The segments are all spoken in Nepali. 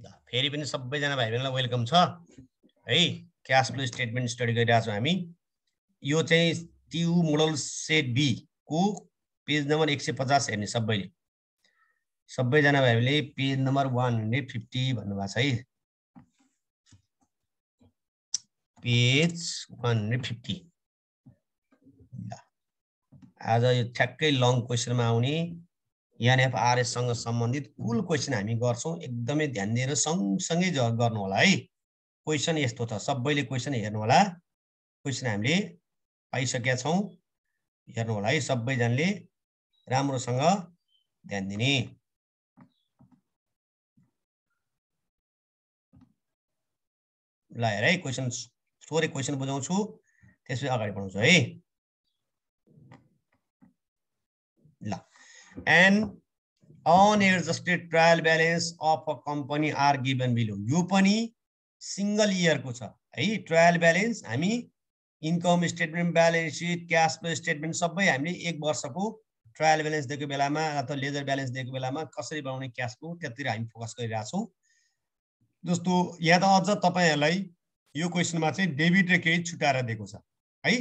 फेरि पनि सबैजना भाइ बहिनीलाई वेलकम छ है। क्याश फ्लो स्टेटमेन्ट स्टडी गरिरहेको छौँ हामी। यो चाहिँ ट्यु मोडल सेट बी को पेज नम्बर 150 हेर्ने सबैजना भाइ बहिनीले पेज नम्बर 150 भन्नुभएको छ है। पेज 150। आज यो ठ्याक्कै लङ क्वेसनमा आउने एनएफआरएस सँग सम्बन्धित कुल क्वेसन हामी गर्छौं। एकदमै ध्यान दिएर सँगसँगै गर्नु होला है। क्वेसन यस्तो छ, सबैले क्वेसन हेर्नु होला। क्वेसन हामीले पाइसकेका छौं, हेर्नु होला है सबैजनाले राम्रोसँग ध्यान दिने। ल हेर है, क्वेसन थोरै क्वेसन बुझाउँछु त्यसपछि अगाडि बढाउँछु है। ल and unadjusted trial balance of a company are given below। यो पनि सिंगल इयर को छ है। ट्रायल ब्यालेन्स हामी income statement, balance seat, cash flow statement सबै हामीले एक वर्षको ट्रायल ब्यालेन्स दिएको बेलामा अथवा लेजर ब्यालेन्स दिएको बेलामा कसरी बनाउने क्याश फ्लो त्यतिर हामी फोकस गरिरहेका छौं। जस्तो यहाँ त अझ तपाईहरुलाई यो क्वेशनमा चाहिँ डेबिट र क्रेडिट छुटाएर दिएको छ है।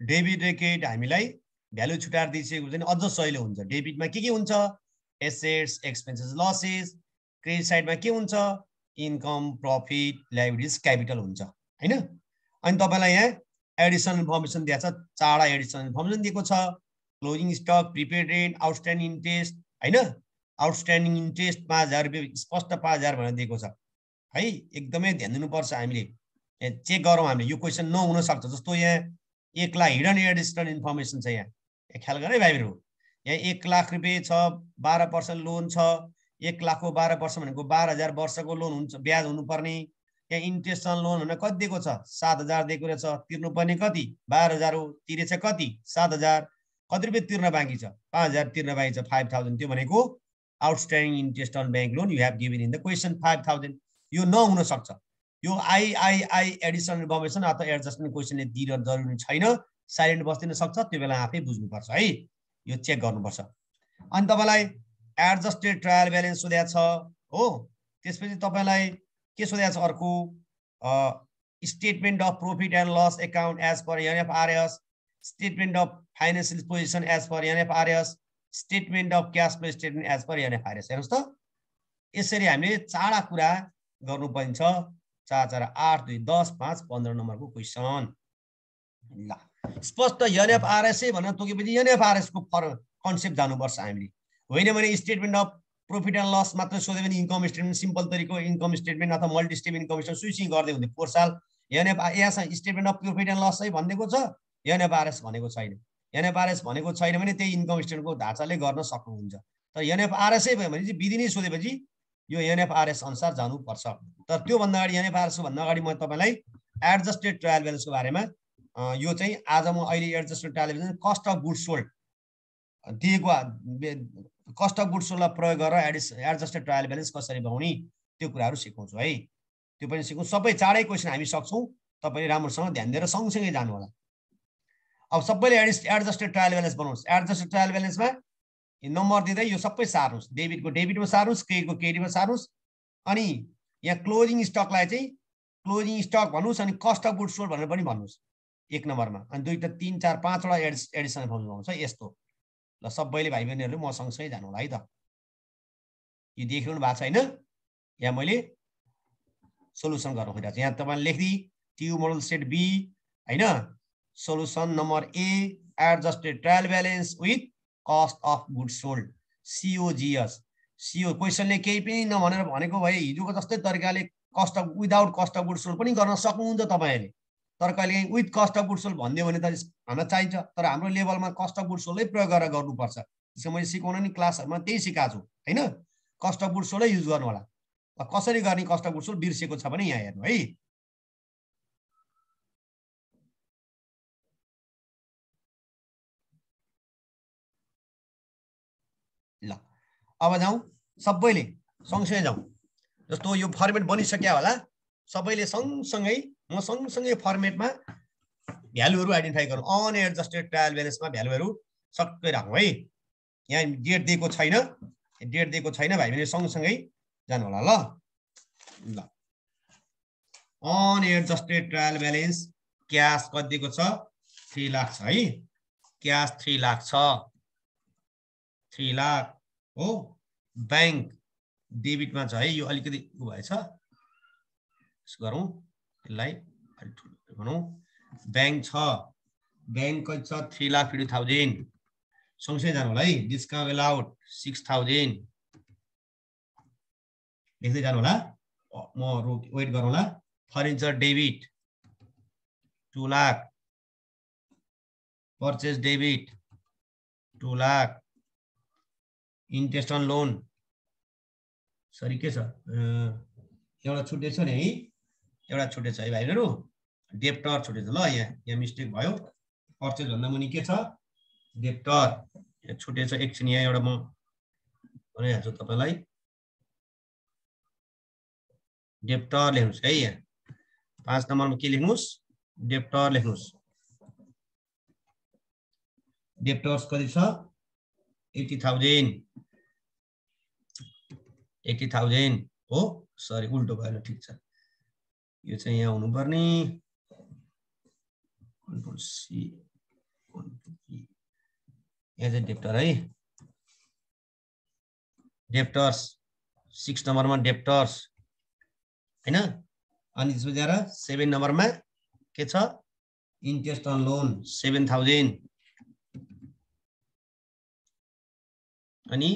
डेबिट र क्रेडिट हामीलाई भ्यालु छुटाएर दिएको चाहिँ अझ सजिलो हुन्छ। डेबिटमा के हुन्छ? Assets, expenses, losses. क्रेडिट साइडमा के हुन्छ? इन्कम, प्रॉफिट, लायबिलिटीज, क्यापिटल हुन्छ हैन। अनि तपाईलाई यहाँ एडिशनल इन्फर्मेसन दिएको छ, चारवटा एडिशनल इन्फर्मेसन दिएको छ। Closing stock, prepaid rent, outstanding interest हैन। आउटस्ट्यान्डिङ इन्ट्रेस्ट 5000 रुपैयाँ स्पष्ट 5000 भनेर दिएको छ है। एकदमै ध्यान दिनुपर्छ हामीले। चेक गरौँ हामीले, यो क्वेशन नहुन सक्छ। जस्तो यहाँ 1 लाख हिडन एडिशनल इन्फर्मेसन छ। यहाँ ख्याल गरे भाइहरु, यहाँ 1 लाख रुपैयाँ छ, 12% लोन छ। 1 लाख को 12% भनेको 12000 वर्षको लोन हुन्छ, ब्याज हुनुपर्ने। यहाँ इन्ट्रेस्ट लोन भनेर कति दिएको छ? 7000 दिएको रहेछ। तिर्नुपर्ने कति? 12000 हो। तिरेछ कति? 7000। कति रुपैयाँ तिर्न बाँकी छ? 5000 तिर्न बाँकी छ, 5000। त्यो भनेको outstanding interest on bank loan you have given in the question 5000। यो नहुन सक्छ। यो आई एडिशनल इन्फर्मेसन अथवा एडजस्टमेन्ट क्वेशनले दिएर जरुरी छैन, साइलेन्ट बस्दिन सक्छ। त्यो बेला आफै बुझ्नुपर्छ है, यो चेक गर्नुपर्छ। अनि तपाईलाई एडजस्टेड ट्रायल ब्यालेन्स सोधेको छ हो। त्यसपछि तपाईलाई के सोधेको छ अर्को? Statement of profit and loss account as per NFRS, statement of financial position as per NFRS, statement of cash flow statement as per NFRS. हेर्नुस् त, यसरी हामीले चारवटा कुरा गर्नु पर्छ। 4 4 8 2 10 5 15 नम्बरको क्वेशन। ल स्पष्ट एनएफआरएस भनेर तोकेपछि एनएफआरएस को कन्सेप्ट जानुपर्छ हामीले। होइन भने statement of profit and loss मात्र सोध्यो भने इन्कम स्टेटमेन्ट सिम्पल तरिको इन्कम स्टेटमेन्ट अथवा multi statement income statement switching गर्दै हुन्थ्यो 4 साल। यहाँ statement of profit and loss चाहिँ भनिएको छ, एनएफआरएस भनेको छैन। एनएफआरएस भनेको छैन भने त्यही इन्कम स्टेटमेन्टको ढाँचाले गर्न सक्नुहुन्छ। तर एनएफआरएस भयो भने चाहिँ विधि नै सोधेपछि यो एनएफआरएस अनुसार जानुपर्छ। तर त्यो भन्दा अगाडि एनएफआरएस भन्दा अगाडि म तपाईलाई एडजस्टेड ट्रायल ब्यालेन्सको बारेमा यो चाहिँ आज म अहिले adjusted trial balance cost of goods sold दिएको, कस्ट अफ गुड्स सोल्डलाई प्रयोग गरेर एडजस्टेड ट्रायल ब्यालेन्स कसरी बनाउने त्यो कुराहरू सिकाउँछु है। त्यो पनि सिकाउँ। सबै चारै क्वेशन हामी सक्छौं। तपाईले राम्रोसँग ध्यान दिएर सँगसँगै जानु होला। अब सबैले एडजस्टेड ट्रायल ब्यालेन्स बनाउनुस्। एडजस्टेड ट्रायल ब्यालेन्समा नम्बर दिँदै यो सबै सार्नुस्। डेबिटको डेबिटमा सार्नुस्, क्रेडिटको क्रेडिटमा सार्नुस्। अनि यहाँ क्लोजिङ स्टकलाई चाहिँ क्लोजिङ स्टक भन्नुस् अनि कस्ट अफ गुड्स सोल्ड भनेर पनि भन्नुस् 1 नम्बरमा। अनि 2 3 4 5 वटा एडिसनल फर्मुला हुन्छ यस्तो। ल सबैले भाइ बहिनीहरुले म सँगसँगै जानु होला है त। यो देखिरहनु भएको छ हैन? यहाँ मैले सोलुसन गर्न खोजिरहेको छु। यहाँ तपाईले लेख्दी ट्यु मोडल सेट बी हैन। Solution number A adjusted trial balance with cost of goods sold, COGS। CO क्वेशनले केही पनि नभनेर भनेको भए हिजोको जस्तै तरिकाले cost of without cost of goods sold पनि गर्न सक्नुहुन्छ तपाईहरुले। तर कहिले with cost of goods sold भन्दियो भने त हामीलाई चाहिन्छ। तर हाम्रो लेभलमा कस्ट अफ गुड्स सोल्डै प्रयोग गरेर गर्नुपर्छ। त्यसो मैले सिकाउन नि क्लासहरुमा त्यही सिकाएको छु हैन। कस्ट अफ गुड्स सोल्डै युज गर्नु होला। कसरी गर्ने कस्ट अफ गुड्स सोल्ड बिर्सेको छ भने यहाँ हेर्नु है। ल अब जाउँ, सबैले सँगसँगै जाउँ। जस्तो यो फर्मेट बनिसक्यो होला, सबैले सँगसँगै म सँगसँगै फर्मेटमा भ्यालुहरु आइडेन्टिफाई गरौँ। अनएडजस्टेड ट्रायल ब्यालेन्समा भ्यालुहरु सबै राखौँ है। यहाँ डेट दिएको छैन, डेट दिएको छैन भाइ बहिनी सँगसँगै जानु होला ल। ल अनएडजस्टेड ट्रायल ब्यालेन्स क्याश कतिको छ 3 लाख छ है क्याश 3 लाख छ 3 लाख हो बैंक डेबिटमा छ है यो अलिकति उ भएछ यसो गरौँ यसलाई अलि ठुलो बनाऊ बैंक छ बैंक कति छ 3,50,000 सँगसँगै जानु होला है डिस्काउन्ट अलाउड 6,000 लेख्दै जानु होला म वेट गरौँला furniture debit 2 lakh purchase debit 2 lakh interest on loan sorry के छ एउटा छुटेछ नि है एउटा छुटेछ है भाइहरु डेप्टर छुटेछ ल यहाँ मिस्टेक भयो पर्चेज भन्दा मुनि के छ डेप्टर यहाँ छुटेछ एकछिन यहाँ एउटा म भनिहाल्छु तपाईलाई डेप्टर लेख्नुस् है यहाँ 5 नम्बरमा के लेख्नुस् डेप्टर लेख्नुस् डेप्टर्स कति छ 80,000 हो सरी उल्टो भयो ठीक छ यो चाहिँ यहाँ हुनुपर्ने कन्ट्रोल सी यहाँ चाहिँ डेप्टर है डेप्टर्स 6 नम्बरमा डेप्टर्स हैन अनि त्यसपछि आएर 7 नम्बरमा के छ इन्ट्रेस्ट अन लोन 7,000 अनि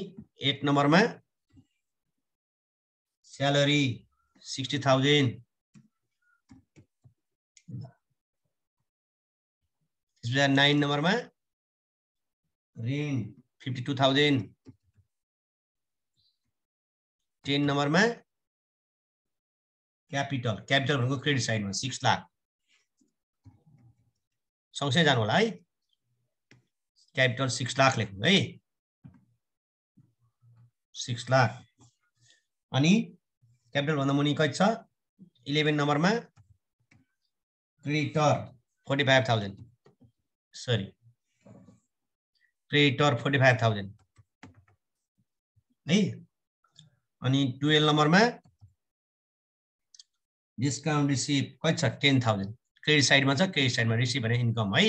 8 नम्बरमा स्यालेरी 60,000 त्यसपछि 9 नम्बरमा रेन्ट 52,000 10 नम्बरमा क्यापिटल भनेको क्रेडिट साइडमा 6 लाख सँगसँगै जानु होला है क्यापिटल 6 लाख लेख्नु है 6 लाख अनि क्यापिटल भन्दा मुनि कति छ 11 नम्बरमा क्रेडिटर 45,000 सरी क्रेडिटर 45,000 है अनि 12 नम्बरमा डिस्काउन्ट रिसिभ कति छ 10,000 क्रेडिट साइडमा छ क्रेडिट साइडमा रिसिभ भने इन्कम है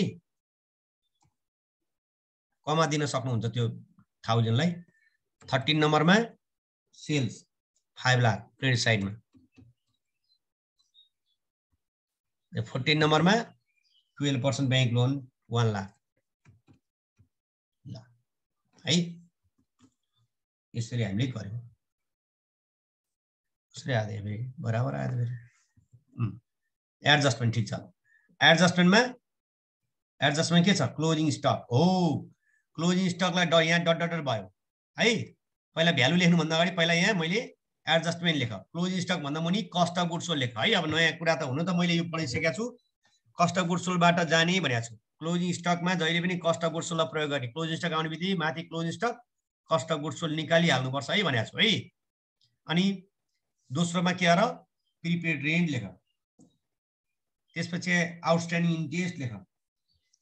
कमा दिन सक्नुहुन्छ त्यो 1000 लाई 13 नम्बरमा सेल्स 5 लाख क्रेडिट साइडमा 14 नम्बरमा 12% बैंक लोन 1 लाख ल है यसरी हामीले गर्यौं यसरी आयो फेरि बराबर आयो फेरि एडजस्टमेन्ट ठीक छ एडजस्टमेन्ट के छ क्लोजिङ स्टक हो क्लोजिङ स्टकलाई यहाँ डट डट भयो है पहिला भ्यालु लेख्नु भन्दा अगाडि पहिला यहाँ मैले एडजस्टमेन्ट लेख क्लोजिङ स्टक भन्दा मुनि कस्ट अफ गुड्स सोल्ड लेख है अब नयाँ कुरा त हुनु त मैले यो पढिसकेको छु कस्ट अफ गुड्स सोल्डबाट जाने भनेको छु क्लोजिङ स्टकमा जहिले पनि कस्ट अफ गुड्स सोल्ड प्रयोग गर्ने क्लोजिङ स्टक आउने बित्तिकै माथि closing stock cost of goods sold निकालिहाल्नुपर्छ है भनेको छु है अनि दोस्रोमा के आएर प्रिपेड रेन्ट लेख त्यसपछि आउटस्ट्यान्डिङ इन्ट्रेस्ट लेख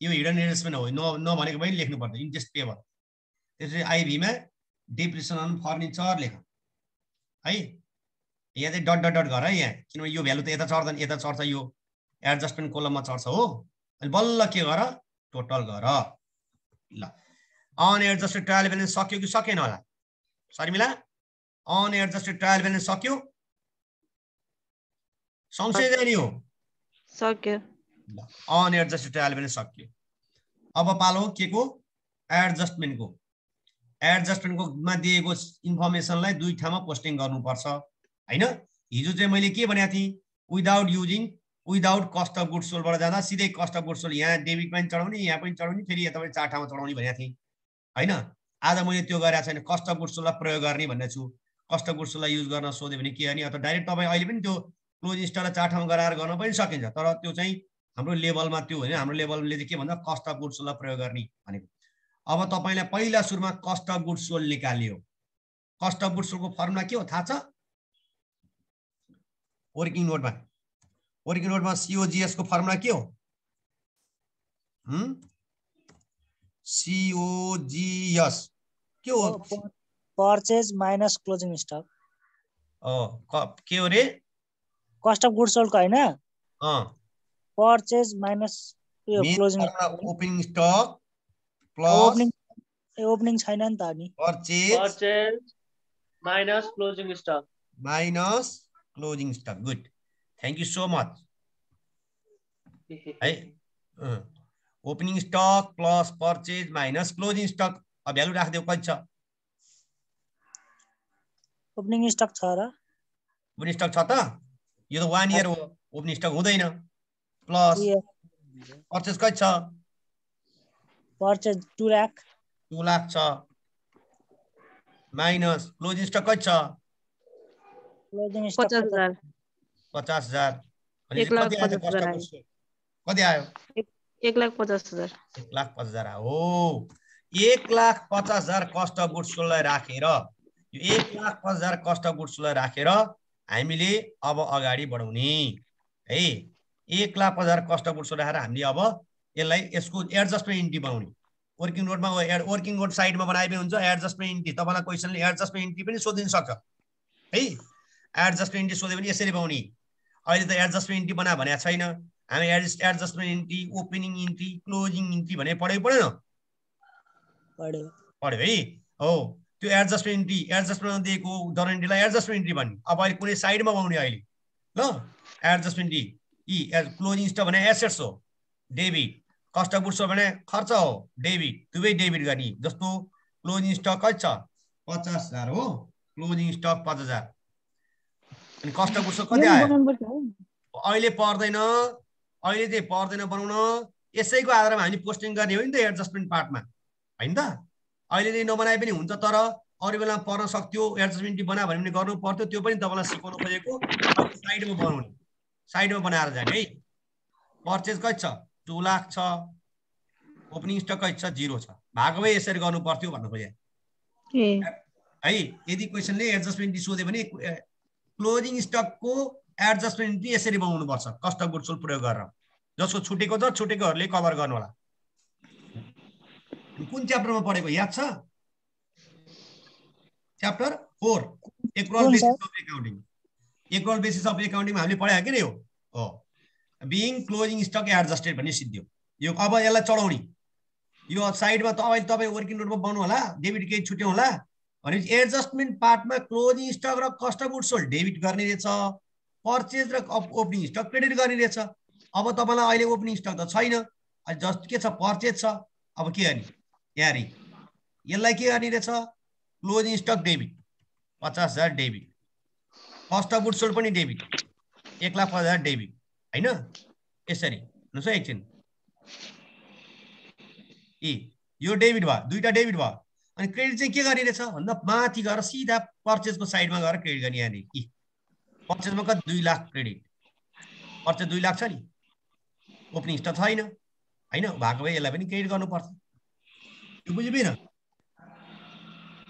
यो हिडन इन्भेस्टमेन्ट हो नभनेको पनि लेख्नु पर्छ इन्ट्रेस्ट पेबल त्यसपछि आइभीमा डिप्रिसिएसन अन फर्निचर लेख है यहाँ चाहिँ डट डट डट गर है यहाँ किनभने यो भ्यालु त यता चढ्दैन यता चढ्छ यो एडजस्टमेन्ट कोलममा चढ्छ हो अनि बल्ल के गर टोटल गर ल अनएडजस्टेड ट्रायल ब्यालेन्स सक्यो कि सकेन होला शर्मिला अनएडजस्टेड ट्रायल ब्यालेन्स सक्यो सँगसँगै जाने हो सक्यो ल अनएडजस्टेड ट्रायल ब्यालेन्स सक्यो अब पालो के को एडजस्टमेन्टको मा दिएको इन्फर्मेसनलाई दुई ठाउँमा पोस्टिङ गर्नुपर्छ हैन हिजो चाहिँ मैले के भनेको थिएँ विदाउट कस्ट अफ गुड्स सोल्डबाट जाँदा सिधै कस्ट अफ गुड्स सोल्ड यहाँ डेबिटमा पनि चढाउने यहाँ पनि चढाउने फेरि यता पनि 4 ठाउँमा चढाउने भनेको थिएँ हैन आज मैले त्यो गरेको छैन कस्ट अफ गुड्स सोल्डलाई प्रयोग गर्ने भन्ने छु कस्ट अफ गुड्स सोल्डलाई युज गर्न सोध्यो भने के गर्ने अथवा डाइरेक्ट तपाईँ अहिले पनि त्यो क्लोजिङ स्टकलाई 4 ठाउँ गराएर गर्न पनि सकिन्छ तर त्यो चाहिँ हाम्रो लेभलमा त्यो होइन हाम्रो लेभलले चाहिँ के भन्दा कस्ट अफ गुड्स सोल्डलाई प्रयोग गर्ने भनेको अब तपाईलाई पहिला सुरुमा कस्ट अफ गुड्स सोल्ड निकालियो कस्ट अफ गुड्स सोल्डको फर्मुला के हो थाहा छ वर्किङ नोटमा सीओजीएस को फर्मुला के हो सीओजीएस के हो परचेज माइनस क्लोजिङ स्टक के हो रे कस्ट अफ गुड्स सोल्ड को हैन परचेज माइनस यो closing opening stock opening plus opening छैन नि त अनि purchase minus closing stock good thank you so much है opening stock plus purchase minus closing stock value राखिदेऊ कति छ ओपनिङ स्टक छ र ओपनिङ स्टक छ त यो त 1 इयर हो ओपनिङ स्टक हुँदैन प्लस परचेज कति छ परचेज 2 लाख 2 लाख छ माइनस क्लोजिङ स्टक कति छ क्लोजिङ स्टक 50,000 अनि कति आयो कस्टको कति आयो 1,50,000 1,50,000 हो 1,50,000 कस्ट अफ गुड्सलाई राखेर यो 1,50,000 कस्ट अफ गुड्सलाई राखेर हामीले अब अगाडि बढाउने है 1,50,000 कस्ट अफ गुड्स राखेर हामीले अब यसलाई यसको एडजस्टमेन्ट इन्ट्री बनाउने वर्किङ नोटमा वर्किङ नोट साइडमा बनाए पनि हुन्छ एडजस्टमेन्ट इन्ट्री तपाईलाई क्वेशनले एडजस्टमेन्ट इन्ट्री पनि सोधिन सक्छ है एडजस्टमेन्ट इन्ट्री सोधे पनि यसरी पाउने अहिले त एडजस्टमेन्ट इन्ट्री बना भनेको छैन हामी adjustment entry opening entry closing entry भने पढ्यो पढेन पढ्यो है हो त्यो एडजस्टमेन्ट इन्ट्री एडजस्टमेन्टमा दिएको उदाहरण इन्ट्रीलाई एडजस्टमेन्ट इन्ट्री भन्ने अब अहिले कुनै साइडमा पाउने अहिले ल एडजस्टमेन्ट इन्ट्री क्लोजिङ स्टक भने एसेट्स हो डेबिट कस्ट अफ गुड्स भने खर्च हो डेबिट दुवै डेबिट गर्ने जस्तो क्लोजिङ स्टक कति छ 50,000 हो क्लोजिङ स्टक 50,000 अनि कस्ट अफ गुड्स कति आयो अहिले पर्दैन अहिले चाहिँ पर्दैन बनाउन यसैको आधारमा हामी पोस्टिङ गर्ने हो नि त एडजस्टमेन्ट पार्टमा हैन त अहिले चाहिँ नबनाए पनि हुन्छ तर अरु बेला पर्न सक्थ्यो एडजस्टमेन्ट बना भने पनि गर्नु पर्थ्यो त्यो पनि तपाईलाई सिकाउन खोजेको साइडमा बनाउने साइडमा बनाएर जाने है परचेज कति छ 2 लाख छ ओपनिङ स्टक कति छ 0 छ भागमै यसरी गर्नु पर्थ्यो भन्नु खोजे है यदि क्वेशनले एडजस्टमेन्ट सोधे भने क्लोजिङ स्टकको एडजस्टमेन्ट यसरी बनाउनु पर्छ कस्ट अफ गुड्स सोल्ड प्रयोग गरेर जसको छुटेको छ छुटेकोहरुले कभर गर्नु होला कुन च्याप्टरमा पढेको याद छ chapter 4 accrual basis of accounting accrual basis of accounting हामीले पढायो के रे हो बीइङ क्लोजिङ स्टक एडजस्टेड भन्ने सिद्धियो यो अब यसलाई चढाउने यो साइडमा त अहिले तपाई वर्किङ नोटमा बनाउनु होला डेबिट केही छुट्यो होला भने एडजस्टमेन्ट पार्टमा क्लोजिङ स्टक र cost of goods sold debit गर्ने रहेछ परचेज र ओपनिङ स्टक क्रेडिट गर्ने रहेछ अब तपाईलाई अहिले ओपनिङ स्टक त छैन जस्ट के छ परचेज छ अब के गर्ने यारी यसलाई के गर्ने रहेछ closing stock debit 50,000 debit cost of goods sold पनि डेबिट 1,50,000 डेबिट हैन यसरी हेर्नुस् है एकछिन यो डेबिट भयो दुईटा डेबिट भयो अनि क्रेडिट चाहिँ के गर्ने रहेछ भन्दा माथि गएर सिधा परचेजको साइडमा गएर क्रेडिट गर्ने यहाँनिर परचेजमा कति 2 लाख क्रेडिट परचेज 2 लाख छ नि ओपनिङ स्टक छैन हैन भएको भए यसलाई पनि क्रेडिट गर्नुपर्छ यो बुझ्नु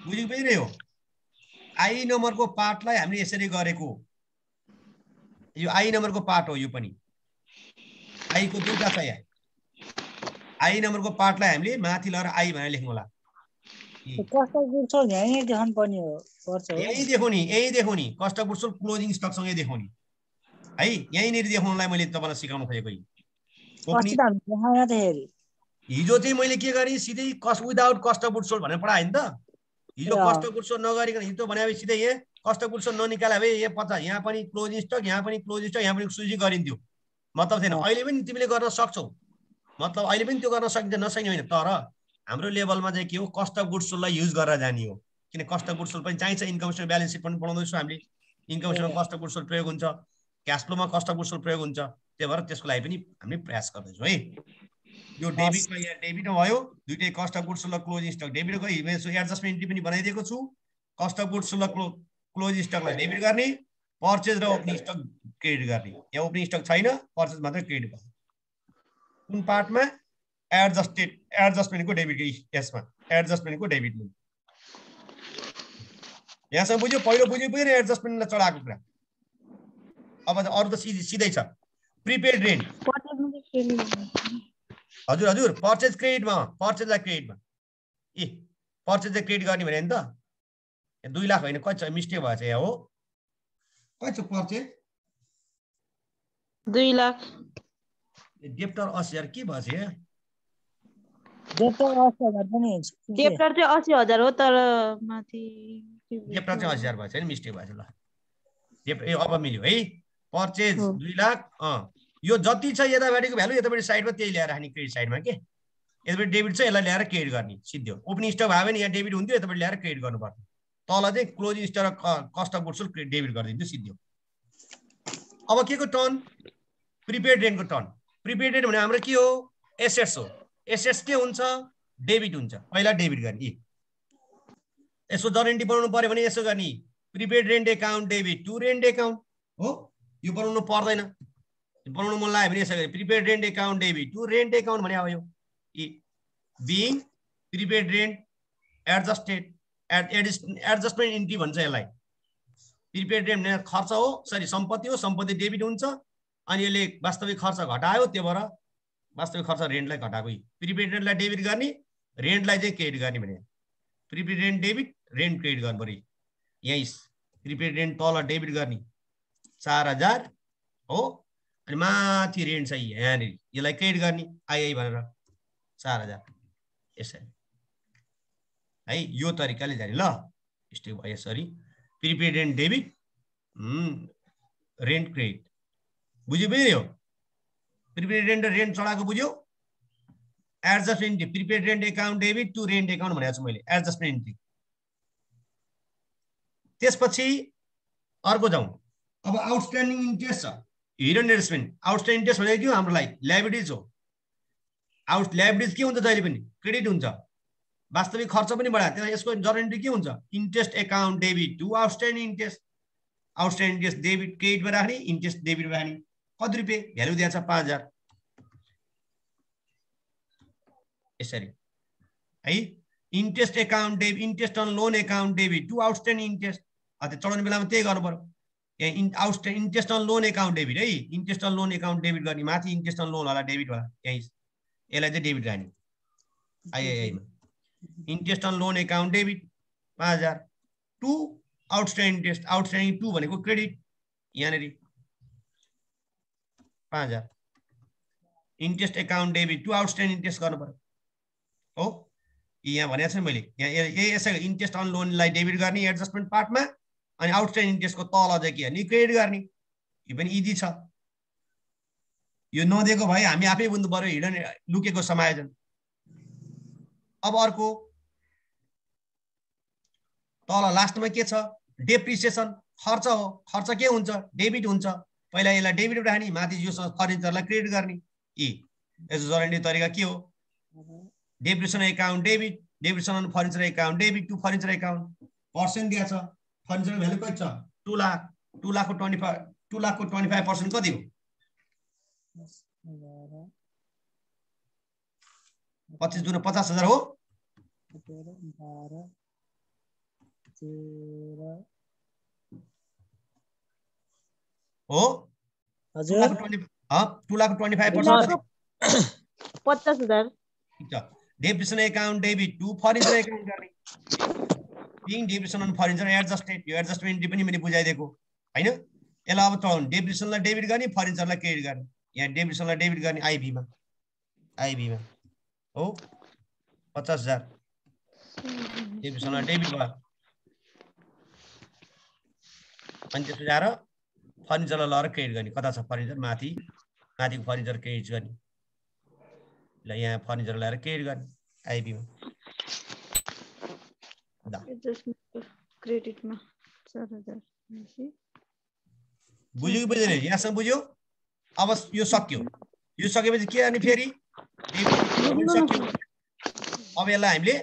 बुझिरह्यो आई नम्बरको पार्टलाई हामीले यसरी गरेको यो आई नम्बरको पार्ट हो यो पनि आई को दुईटा छ यहाँ आई नम्बरको पार्टलाई हामीले माथि लगेर आई भनेर लेख्नु होला कस्ट अफ गुड्स सोल्ड यही देखाउनु पर्ने हो पर्छ यही देखो नि cost of goods sold closing stock सँगै देखो नि है यही नेरी देखाउनलाई मैले तपाईलाई सिकाउन खोजेको हिजो चाहिँ मैले के गरेँ सिधै cost without cost of goods sold भनेर पढाएँ नि त हिजो कस्ट अफ गुड्स सोल्ड नगरिकन हिजो भनेपछि सिधै यहाँ कस्ट अफ गुड्स सोल्ड ननिकाले भए यहाँ 50 यहाँ पनि क्लोजिङ स्टक यहाँ पनि क्लोजिङ स्टक यहाँ पनि सूची गरिन्थ्यो मतलब छैन अहिले पनि तिमीले गर्न सक्छौ मतलब अहिले पनि त्यो गर्न सकिन्छ नसक्ने होइन तर हाम्रो लेभलमा चाहिँ के हो कस्ट अफ गुड्स सोल्डलाई युज गरेर जाने हो किन कस्ट अफ गुड्स सोल्ड पनि चाहिन्छ इन्कम स्टेटमेन्ट ब्यालेन्स सिट पनि पढाउँदैछौँ हामीले income statement cost of goods sold प्रयोग हुन्छ क्याश फ्लोमा कस्ट अफ गुड्स सोल्ड प्रयोग हुन्छ त्यही भएर त्यसको लागि पनि हामीले प्रयास गर्दैछौँ है यो डेबिटमा यहाँ डेबिट भयो दुईटै cost of goods sold closing stock डेबिटको एडजस्टमेन्ट इन्ट्री पनि बनाइदिएको छु cost of goods sold closing स्टकलाई डेबिट गर्ने परचेज र ओपनिङ स्टक क्रेडिट गर्ने यहाँ ओपनिङ स्टक छैन परचेज मात्रै क्रेडिट भयो कुन पार्टमा एडजस्टमेन्टको डेबिट यसमा एडजस्टमेन्टको डेबिट यहाँसम्म बुझ्यो पहिलो बुझ्यो एडजस्टमेन्टलाई चढाएको कुरा अब अरु त सिधै छ प्रिपेड रेन्ट हजुर परचेज क्रेडिटमा परचेजलाई क्रेडिटमा परचेज क्रेडिट गर्ने भने नि त 2 लाख होइन कति छ मिस्टेक भएछ यहाँ हो कति छ पर्चेज 2 लाख डेप्टर 80,000 के भएछ यहाँ डेप्टर 80,000 पनि हुन्छ डेप्टर चाहिँ 80,000 हो तर माथि डेप्टर चाहिँ 80,000 भएछ नि मिस्टेक भएछ ल डेप्टर अब मिल्यो है पर्चेज 2 लाख यो जति छ यतापट्टिको भ्यालु यतापट्टि साइडमा त्यही ल्याएर राख्ने क्रेडिट साइडमा के यतापट्टि डेबिट छ यसलाई ल्याएर क्रेडिट गर्ने सिधै ओपनिङ स्टक भयो भने यहाँ डेबिट हुन्थ्यो यतापट्टि ल्याएर क्रेडिट गर्नुपर्छ तल चाहिँ क्लोजिङ स्टक र cost of goods sold debit गरिदिन्थ्यो सिधै अब के को टर्न प्रिपेड रेन्टको टर्न प्रिपेड रेन्ट भने हाम्रो के हो एसेट्स हो एसेट्स के हुन्छ डेबिट हुन्छ पहिला डेबिट गर्ने यसको जरेन्टी बनाउनु पर्यो भने यसो गर्ने prepaid rent account debit to rent account हो यो बनाउनु पर्दैन बनाउनु मन लाग्यो भने यसो गरे prepaid rent account debit to rent account भने अब यो being prepaid rent adjusted adjustment entry भन्छ यसलाई प्रिपेड रेन्ट भने खर्च हो सरी सम्पत्ति हो सम्पत्ति डेबिट हुन्छ अनि यसले वास्तविक खर्च घटायो त्यो भएर वास्तविक खर्च रेन्टलाई घटाएको प्रिपेड रेन्टलाई डेबिट गर्ने रेन्टलाई चाहिँ क्रेडिट गर्ने भने prepaid rent debit rent credit गर्नु पर्यो यही प्रिपेड रेन्ट तल डेबिट गर्ने 4,000 हो अनि माथि रेन्ट चाहिँ यहाँनिर यसलाई क्रेडिट गर्ने आइआई भनेर 4,000 यसरी है यो तरिकाले जाने ल स्टेप भयो यसरी prepaid rent debit rent credit बुझ्यो बुझ्यो प्रिपेड रेन्ट रेन्ट चढाएको बुझ्यो adjustment prepaid rent account debit to rent account भनेको छु मैले एडजस्टमेन्ट इन्ट्री त्यसपछि अर्को जाउँ अब आउटस्ट्यान्डिङ इन्ट्रेस्ट छ हिडन इन्भेस्टमेन्ट आउटस्ट्यान्डिङ इन्ट्रेस्ट भनेको के हो हामीलाई लायबिलिटिज हो लायबिलिटिज के हुन्छ जहिले पनि क्रेडिट हुन्छ वास्तविक खर्च पनि बढायो त्यसमा यसको जरेन्टी के हुन्छ interest account debit to outstanding interest debit क्रेडिटमा राख्ने इन्ट्रेस्ट डेबिटमा राख्ने कति रुपियाँ भ्यालु दिएको छ 5,000 यसरी है interest account debit interest on loan account debit to outstanding interest त्यो चढाउने बेलामा त्यही गर्नु पर्यो यहाँ outstanding interest on loan account debit है interest on loan account debit गर्ने माथि इन्ट्रेस्ट अन लोन होला डेबिट होला यही यसलाई चाहिँ डेबिट राख्ने आइआइआईमा interest on loan account debit 5,000 to outstanding interest outstanding to भनेको क्रेडिट यहाँनिर 5,000 interest account debit to outstanding interest गर्नु पर्यो हो यहाँ भनेको छु मैले यहाँ यसै इन्ट्रेस्ट अन लोनलाई डेबिट गर्ने एडजस्टमेन्ट पार्टमा अनि आउटस्ट्यान्डिङ इन्ट्रेस्टको तल चाहिँ के गर्ने क्रेडिट गर्ने यो पनि इजी छ यो नदिएको भए हामी आफै बुझ्नु पर्यो हिडन लुकेको समायोजन अब अर्को तल लास्टमा के छ डेप्रिसिएसन खर्च हो खर्च के हुन्छ डेबिट हुन्छ पहिला यसलाई डेबिट राख्ने माथि यो फर्निचरलाई क्रेडिट गर्ने यसो जरेन्टी तरिका के हो depreciation account debit depreciation on furniture account debit to furniture account percent दिएको छ फर्निचरको भ्यालु कति छ 2 लाख 2 लाखको 25% कति हो 25 दुना 50,000 हो हो हजुर 2 lakh 25% 50,000 depreciation account debit to furniture account गर्ने being depreciation on furniture adjusted यो एडजस्टमेन्ट पनि मैले बुझाइदिएको हैन यसलाई अब चलाउनु डेप्रिसिएसनलाई डेबिट गर्ने फर्निचरलाई क्रेडिट गर्ने यहाँ डेप्रिसिएसनलाई डेबिट गर्ने आइबीमा हो 50,000 डेप्रिसिएसनलाई डेबिट भयो अनि त्यसपछि आएर फर्निचरलाई लगेर क्रेडिट गर्ने कता छ फर्निचर माथिको फर्निचर क्रेडिट गर्ने ल यहाँ फर्निचर ल्याएर क्रेडिट गर्ने आइबीमा क्रेडिटमा 4,000 बुझ्यो कि बुझेन यहाँसम्म बुझ्यो अब यो सक्यो यो सकेपछि के गर्ने फेरि अब यसलाई हामीले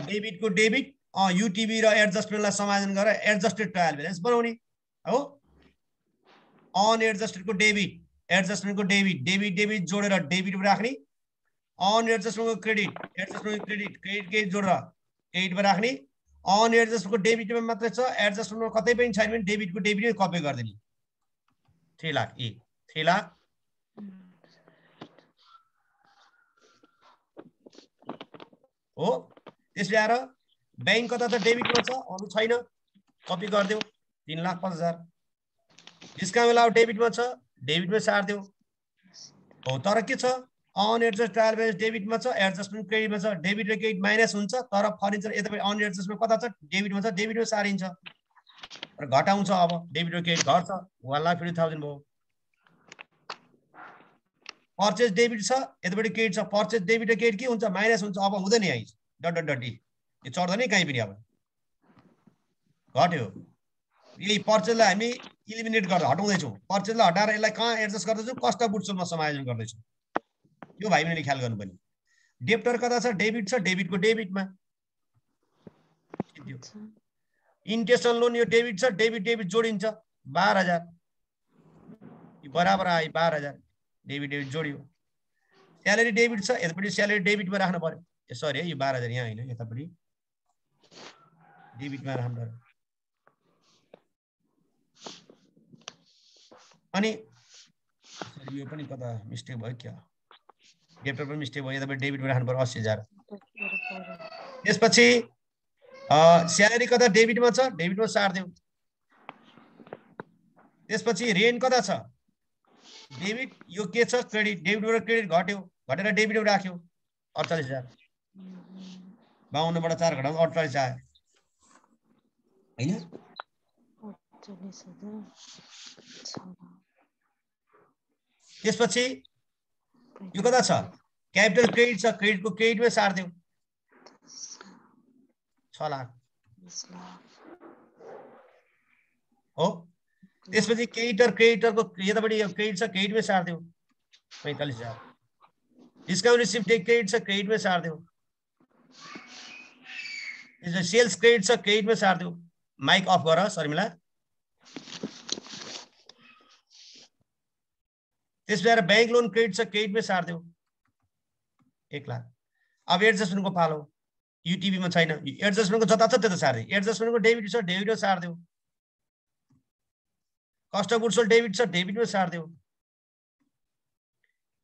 डेबिटको डेबिट युटिबी र एडजस्टमेन्टलाई समायोजन गरेर एडजस्टेड ट्रायल ब्यालेन्स बनाउने हो अनएडजस्टेडको डेबिट एडजस्टमेन्टको डेबिट जोडेर डेबिट राख्ने अनएडजस्टमेन्टको क्रेडिट क्रेडिट जोडेर क्रेडिटमा राख्ने अनएडजस्टमेन्टको डेबिटमा मात्रै छ एडजस्टमेन्टमा कतै पनि छैन भने डेबिटको डेबिटै कपी गरिदिने 3 लाख 3 लाख हो त्यसले आएर बैंक कता त डेबिटमा छ अरु छैन कपी गरिदेऊ 3,50,000 डिस्काउन्ट अलाउ डेबिटमा छ डेबिटमा सार्दियो हो तर के छ अनएडजस्ट ट्रायल ब्यालेन्स डेबिटमा छ एडजस्टमेन्ट क्रेडिटमा छ डेबिट र क्रेडिट माइनस हुन्छ तर फर्निचर यतापट्टि अनएडजस्टमेन्ट कता छ डेबिटमा छ डेबिटमा सारिन्छ र घटाउँछ अब डेबिट र क्रेडिट घट्छ 1,50,000 भयो पर्चेज डेबिट छ यतापट्टि क्रेडिट छ पर्चेज डेबिट र क्रेडिट के हुन्छ माइनस हुन्छ अब हुँदैन यही डट डट डट यो चढ्दैन कहीँ पनि अब घट्यो यही पर्चेजलाई हामी इलिमिनेट गरेर हटाउँदैछौँ पर्चेजलाई हटाएर यसलाई कहाँ एडजस्ट गर्दैछौँ कस्ट अफ गुड्स सोल्डमा समायोजन गर्दैछौँ यो भाइ बहिनीले ख्याल गर्नुपर्ने डेब्टर कता छ डेबिट छ डेबिटको डेबिटमा इन्ट्रेस्ट अन लोन यो डेबिट छ डेबिट डेबिट जोडिन्छ 12,000 यो बराबर आयो 12,000 डेबिट डेबिट जोडियो स्यालेरी डेबिट छ यतापट्टि स्यालेरी डेबिटमा राख्नु पर्यो सरी है यो 12,000 यहाँ होइन यतापट्टि डेबिटमा राख्नु पर्यो अनि यो पनि कता मिस्टेक भयो क्या डेब्टर पनि मिस्टेक भयो यतापट्टि डेबिटमा राख्नु पर्यो 80,000 त्यसपछि स्यालेरी कता डेबिटमा छ डेबिटमा सार्दियो त्यसपछि रेन्ट कता छ डेबिट यो के छ क्रेडिट डेबिटबाट क्रेडिट घट्यो घटेर डेबिटमा राख्यो 48,000 52 बाट 4 घटाउँदा 48 आयो हैन त्यसपछि यो कता छ क्यापिटल क्रेडिट छ क्रेडिटको क्रेडिटमै सार्दियो 6 लाख हो त्यसपछि क्रेडिटरको यतापट्टि यो क्रेडिट छ क्रेडिटमै सार्दियो 45,000 डिस्काउन्ट रिसिभ क्रेडिट छ क्रेडिटमै सार्दियो सेल्स क्रेडिट छ क्रेडिटमै सार्दियो माइक अफ गर शर्मिला त्यसबाट बैंक लोन क्रेडिट छ क्रेडिटमै सार्दियो 1 लाख अब एडजस्टमेन्टको पालो युटिबी मा छैन एडजस्टमेन्टको जता छ त्यता सार्दियो एडजस्टमेन्टको डेबिट छ डेबिटमा सार्दियो cost of goods sold debit छ डेबिटमा सार्दियो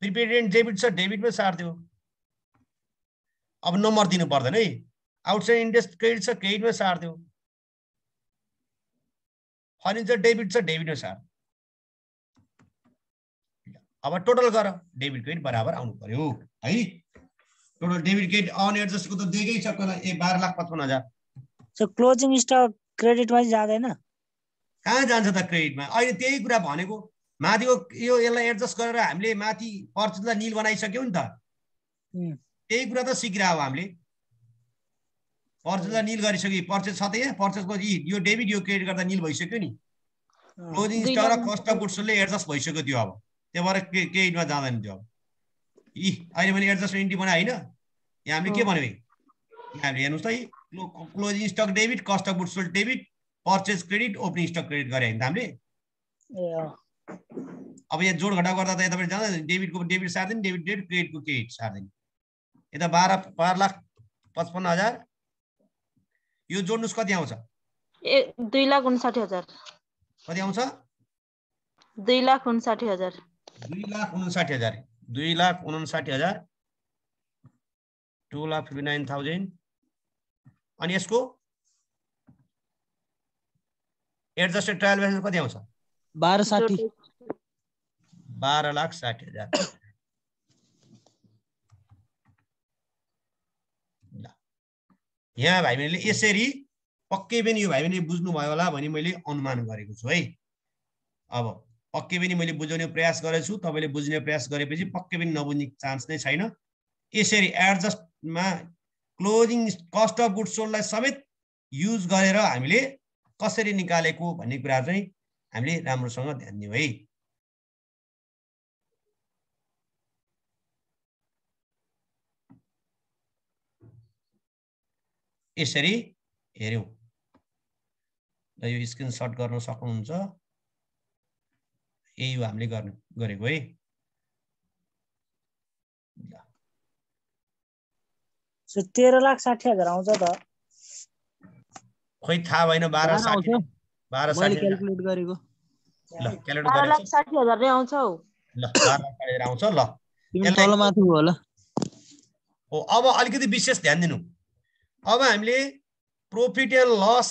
प्रिपेड रेन्ट डेबिट छ डेबिटमा सार्दियो अब नम्बर दिनु पर्दैन है आउटसाइड इन्ट्रेस्ट क्रेडिट छ क्रेडिटमा सार्दियो फर्निचर डेबिट छ डेबिटमा सार्दियो अब टोटल गर डेबिट क्रेडिट बराबर आउनु पर्यो है टोटल डेबिट क्रेडिट अनएडजस्ट को त दिएकै छ कसलाई 12,55,000 सो क्लोजिङ स्टक क्रेडिटमा जाँदैन कहाँ जान्छ त क्रेडिटमा अहिले त्यही कुरा भनेको माथिको यो यसलाई एडजस्ट गरेर हामीले माथि पर्चेजलाई नील बनाइसक्यौ नि त त्यही कुरा त सिकिरा हो हामीले पर्चेजलाई नील गरिसक्यो पर्चेज छ त यहाँ पर्चेजको यो डेबिट यो क्रेडिट गर्दा नील भइसक्यो नि क्लोजिङ स्टक र कस्ट अफ गुड्स सोल्डले एडजस्ट भइसक्यो त्यो अब त्यो भएर क्रेडिटमा जाँदैन त्यो अब अहिले मैले एडजस्टमेन्ट इन्ट्री बनाए होइन यहाँ हामीले के भन्यो यहाँ हामीले हेर्नुहोस् त closing stock debit cost of goods sold debit purchase credit opening stock credit गरे होइन त हामीले अब यहाँ जोड घटाउ गर्दा त यतापट्टि जाँदैन डेबिटको डेबिट सार्दिन डेबिट डेबिट क्रेडिटको क्रेडिट सार्दिन यता 12,55,000 यो जोड्नुस् कति आउँछ 2,59,000 कति आउँछ 2,59,000 2,59,000 2,59,000 2,59,000 अनि यसको एडजस्टेड ट्रायल ब्यालेन्स कति आउँछ 12,60 12,60,000 यहाँ भाइ बहिनीले यसरी पक्कै पनि यो भाइ बहिनीले बुझ्नुभयो होला भनी मैले अनुमान गरेको छु है अब पक्कै पनि मैले बुझाउने प्रयास गरेछु तपाईले बुझ्ने प्रयास गरेपछि पक्कै पनि नबुझ्ने चान्स नै छैन यसरी एडजस्टमा क्लोजिङ कस्ट अफ गुड्स सोल्डलाई समेत युज गरेर हामीले कसरी निकालेको भन्ने कुरा चाहिँ हामीले राम्रोसँग ध्यान दियौ है यसरी हेर्यौ ल यो स्क्रिनशट गर्न सक्नुहुन्छ यही हो हामीले गरेको है सो 13,60,000 आउँछ त खोइ थाहा भएन 12,60 मैले क्याल्कुलेट गरेको ल क्याल्कुलेट गरेको 12,60,000 नै आउँछ हौ ल 12,60,000 आउँछ ल तिमी तल माथि हो होला हो अब अलिकति विशेष ध्यान दिनु अब हामीले profit and loss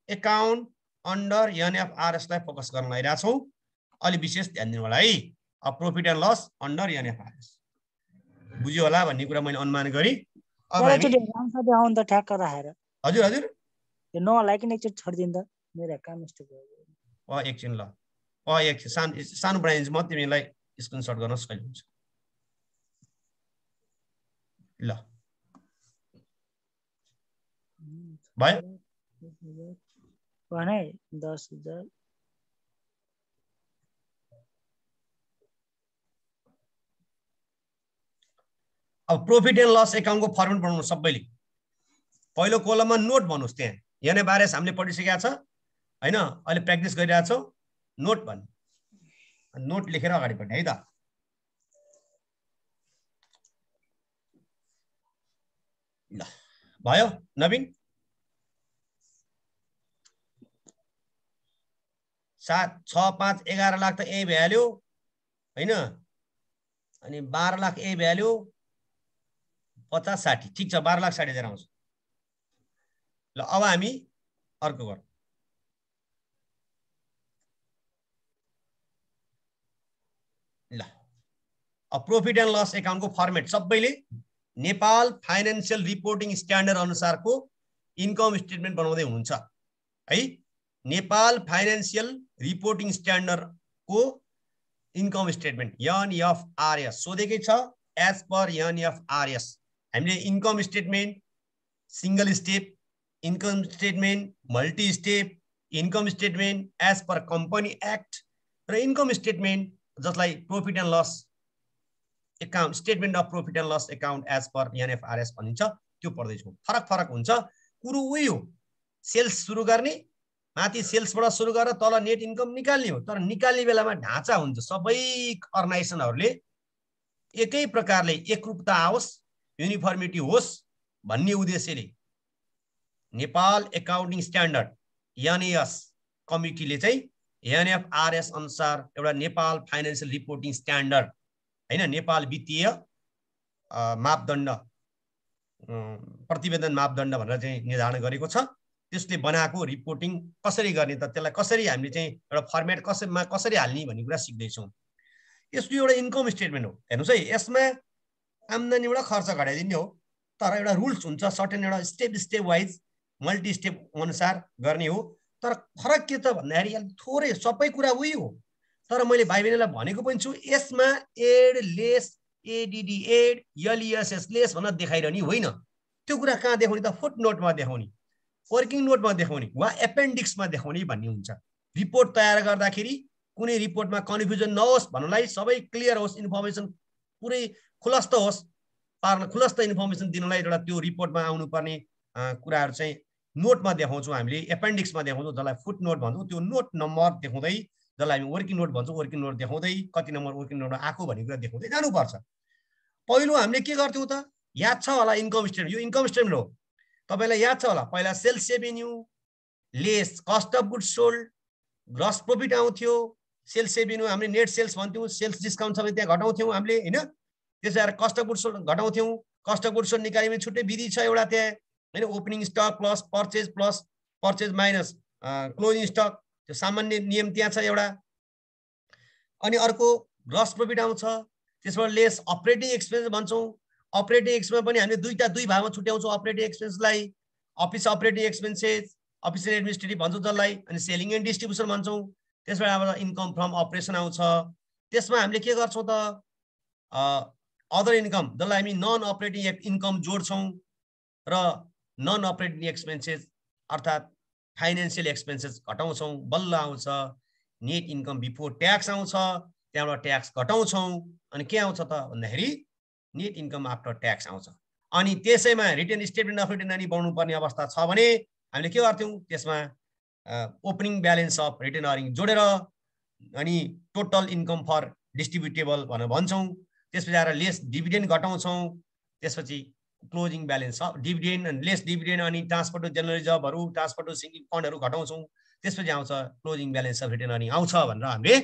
account under NFRS लाई फोकस गर्न लागिरहेका छौं। अलि विशेष ध्यान दिनु होला है। Profit and loss under NFRS बुझ्यो होला भन्ने कुरा मैले अनुमान गरी। अब हामी राम्रोसँग आउन त ठ्याक्क राखेर। हजुर हजुर यो नलाइकन एकचोटि छोडिदिनु त, मेरो काम स्टप भयो। एकछिन ल एकछिन सानो बनाइदिन्छु म, तिमीलाई स्क्रिनशट गर्न सजिलो हुन्छ। ल भयो भने 10,000 अब प्रॉफिट एन्ड लस एकाउन्टको फर्मेट बनाउनु सबैले। पहिलो कोलममा नोट भन्नुस्, त्यहाँ एनएफआरएस हामीले पढिसकेका छ हैन, अहिले प्र्याक्टिस गरिरहेका छौ। नोट भन्नु, नोट लेखेर अगाडि बढ्ने है त। ल भयो नवीन? 7, 6, 5, 11 लाख त यही भ्याल्यु हैन, अनि 12 लाख यही भ्याल्यु, 50, 60 ठीक छ, 12,60,000 आउँछ। ल अब हामी अर्को गरौँ। ल अब प्रॉफिट एन्ड लस एकाउन्टको फर्मेट सबैले नेपाल फाइनान्शियल रिपोर्टिङ स्ट्यान्डर्ड अनुसारको इन्कम स्टेटमेन्ट बनाउँदै हुनुहुन्छ है। नेपाल फाइनान्शियल रिपोर्टिङ स्ट्यान्डर्डको इन्कम स्टेटमेन्ट एनएफआरएस सोधेकै छ। एज पर एनएफआरएस हामीले income statement single step, income statement multi step, income statement as per company act र इन्कम स्टेटमेन्ट जसलाई profit and loss account statement of profit and loss account as per NFRS भनिन्छ, त्यो पढ्दैछौँ। फरक फरक हुन्छ, कुरो उही हो। सेल्स सुरु गर्ने, माथि सेल्सबाट सुरु गरेर तल नेट इन्कम निकाल्ने हो, तर निकाल्ने बेलामा ढाँचा हुन्छ। सबै अर्गनाइजेसनहरूले एकै प्रकारले एकरूपता आओस्, युनिफर्मिटी होस् भन्ने उद्देश्यले नेपाल एकाउन्टिङ स्ट्यान्डर्ड एनएएस कमिटीले चाहिँ एनएफआरएस अनुसार एउटा नेपाल फाइनान्शियल रिपोर्टिङ स्ट्यान्डर्ड हैन, नेपाल वित्तीय मापदण्ड प्रतिवेदन मापदण्ड भनेर चाहिँ निर्धारण गरेको छ। त्यसले बनाएको रिपोर्टिङ कसरी गर्ने त, त्यसलाई कसरी हामीले चाहिँ एउटा फर्मेट कसरी हाल्ने भन्ने कुरा सिक्दैछौँ। यसको एउटा इन्कम स्टेटमेन्ट हो। हेर्नुहोस् है, यसमा आम्दानीबाट खर्च घटाइदिने हो, तर एउटा रुल्स हुन्छ, सर्टेन एउटा स्टेप वाइज मल्टी स्टेप अनुसार गर्ने हो। तर फरक के त भन्दाखेरि थोरै सबै कुरा उही हो, तर मैले भाइ बहिनीलाई भनेको पनि छु, यसमा एड लेस एडिडी एड एलइएसएस लेस भनेर देखाइरहने होइन। त्यो कुरा कहाँ देखाउने त? फुट नोटमा देखाउने, वर्किङ नोटमा देखाउने वा एपेन्डिक्समा देखाउने भन्ने हुन्छ। रिपोर्ट तयार गर्दाखेरि कुनै रिपोर्टमा कन्फ्युजन नहोस् भन्नलाई, सबै क्लियर होस्, इन्फर्मेसन पुरै खुलस्त होस्, खुलस्त इन्फर्मेसन दिनलाई एउटा त्यो रिपोर्टमा आउनुपर्ने कुराहरू चाहिँ नोटमा देखाउँछौँ हामीले, एपेन्डिक्समा देखाउँछौँ, जसलाई फुट नोट भन्छौँ। त्यो नोट नम्बर देखाउँदै, जसलाई हामी वर्किङ नोट भन्छौँ, वर्किङ नोट देखाउँदै कति नम्बर वर्किङ नोटमा आएको भन्ने कुरा देखाउँदै जानुपर्छ। पहिलो हामीले के गर्थ्यौँ त? याद छ होला इन्कम स्टेटमेन्ट, यो इन्कम स्टेटमेन्ट हो, तपाईलाई याद छ होला। पहिला sales revenue less cost of goods sold, gross profit आउँथ्यो, सेल्स रेभेन्यू हामीले नेट सेल्स भन्थ्यौँ, सेल्स डिस्काउन्ट सबै त्यहाँ घटाउँथ्यौँ हामीले हैन। त्यसैले कस्ट अफ गुड्स सोल्ड घटाउँथ्यौँ। कस्ट अफ गुड्स सोल्ड निकाल्ने छुट्टै विधि छ एउटा त्यहाँ हैन, opening stock plus purchase minus closing stock, त्यो सामान्य नियम त्यहाँ छ एउटा। अनि अर्को ग्रस प्रॉफिट आउँछ, त्यसबाट लेस अपरेटिङ एक्सपेन्स भन्छौँ। अपरेटिङ एक्सपेन्स पनि हामीले दुई भागमा छुट्याउँछौँ अपरेटिङ एक्सपेन्सलाई, office operating expenses, office administrative भन्छौँ जसलाई, अनि सेलिङ एन्ड डिस्ट्रिब्युसन भन्छौँ। त्यसबाट अब इन्कम फ्रम अपरेसन आउँछ। त्यसमा हामीले के गर्छौँ त? अदर इन्कम जसलाई हामी नन अपरेटिङ इन्कम जोड्छौँ र नन अपरेटिङ एक्सपेन्सेस अर्थात् फाइनेन्सियल एक्सपेन्सेस घटाउँछौँ, बल्ल आउँछ नेट इन्कम बिफोर ट्याक्स आउँछ, त्यहाँबाट ट्याक्स घटाउँछौँ, अनि के आउँछ त भन्दाखेरि नेट इन्कम आफ्टर ट्याक्स आउँछ। अनि त्यसैमा retain statement of retain earning बनाउनु पर्ने अवस्था छ भने हामीले के गर्थ्यौँ? त्यसमा opening balance of retain earning जोडेर अनि टोटल इन्कम फर डिस्ट्रिब्युटेबल भनेर भन्छौँ। त्यसपछि आएर लेस डिभिडेन्ड घटाउँछौँ, त्यसपछि क्लोजिङ ब्यालेन्स अफ डिभिडेन्ड अनि लेस डिभिडेन्ड, अनि ट्रान्सफर टु जनरल रिजर्भहरू, ट्रान्सफर टु सिङ्गिङ फन्डहरू घटाउँछौँ। त्यसपछि आउँछ closing balance of retain earning आउँछ भनेर हामीले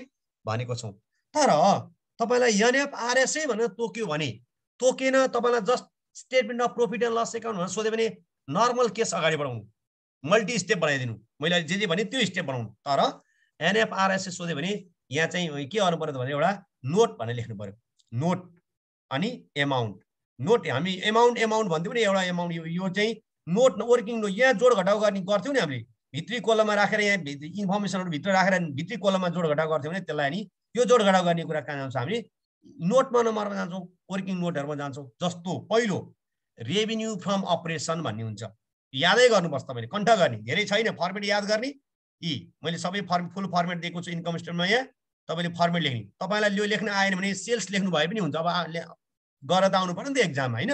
भनेको छौँ। तर तपाईँलाई एनएफआरएसै भनेर तोक्यो भने तोकेन, तपाईँलाई just statement of profit and loss account भनेर सोध्यो भने नर्मल केस अगाडि बढाउनु, मल्टी स्टेप बनाइदिनु मैले जे भने त्यो स्टेप बनाउनु तर एनएफआरएस सोध्यो भने यहाँ चाहिँ के गर्नु पर्यो भने एउटा नोट भनेर लेख्नु पर्यो नोट अनि एमाउन्ट नोट हामी एमाउन्ट भन्थ्यौँ नि एउटा एमाउन्ट यो चाहिँ नोट वर्किङ नोट यहाँ जोड घटाउ गर्ने गर्थ्यौँ नि हामीले भित्री कोलममा राखेर यहाँ इन्फर्मेसनहरु भित्र राखेर भित्री कोलममा जोड घटाउ गर्थ्यौँ भने त्यसलाई नि यो जोड घटाउ गर्ने कुरा कहाँ जान्छ हामी नोटमा नम्बरमा जान्छौँ वर्किङ नोटहरुमा जान्छौँ जस्तो पहिलो रेभिन्यू फ्रम अपरेसन भन्ने हुन्छ यादै गर्नुपर्छ तपाईले कन्ठ गर्ने धेरै छैन फर्मेट याद गर्ने मैले सबै फुल फर्मेट दिएको छु इन्कम स्टेटमेन्टमा यहाँ तपाईले फर्मेट लेख्ने तपाईलाई यो लेख्न आएन भने सेल्स लेख्नु भए पनि हुन्छ अब गरेर त आउनु पर्यो नि त एक्जाममा हैन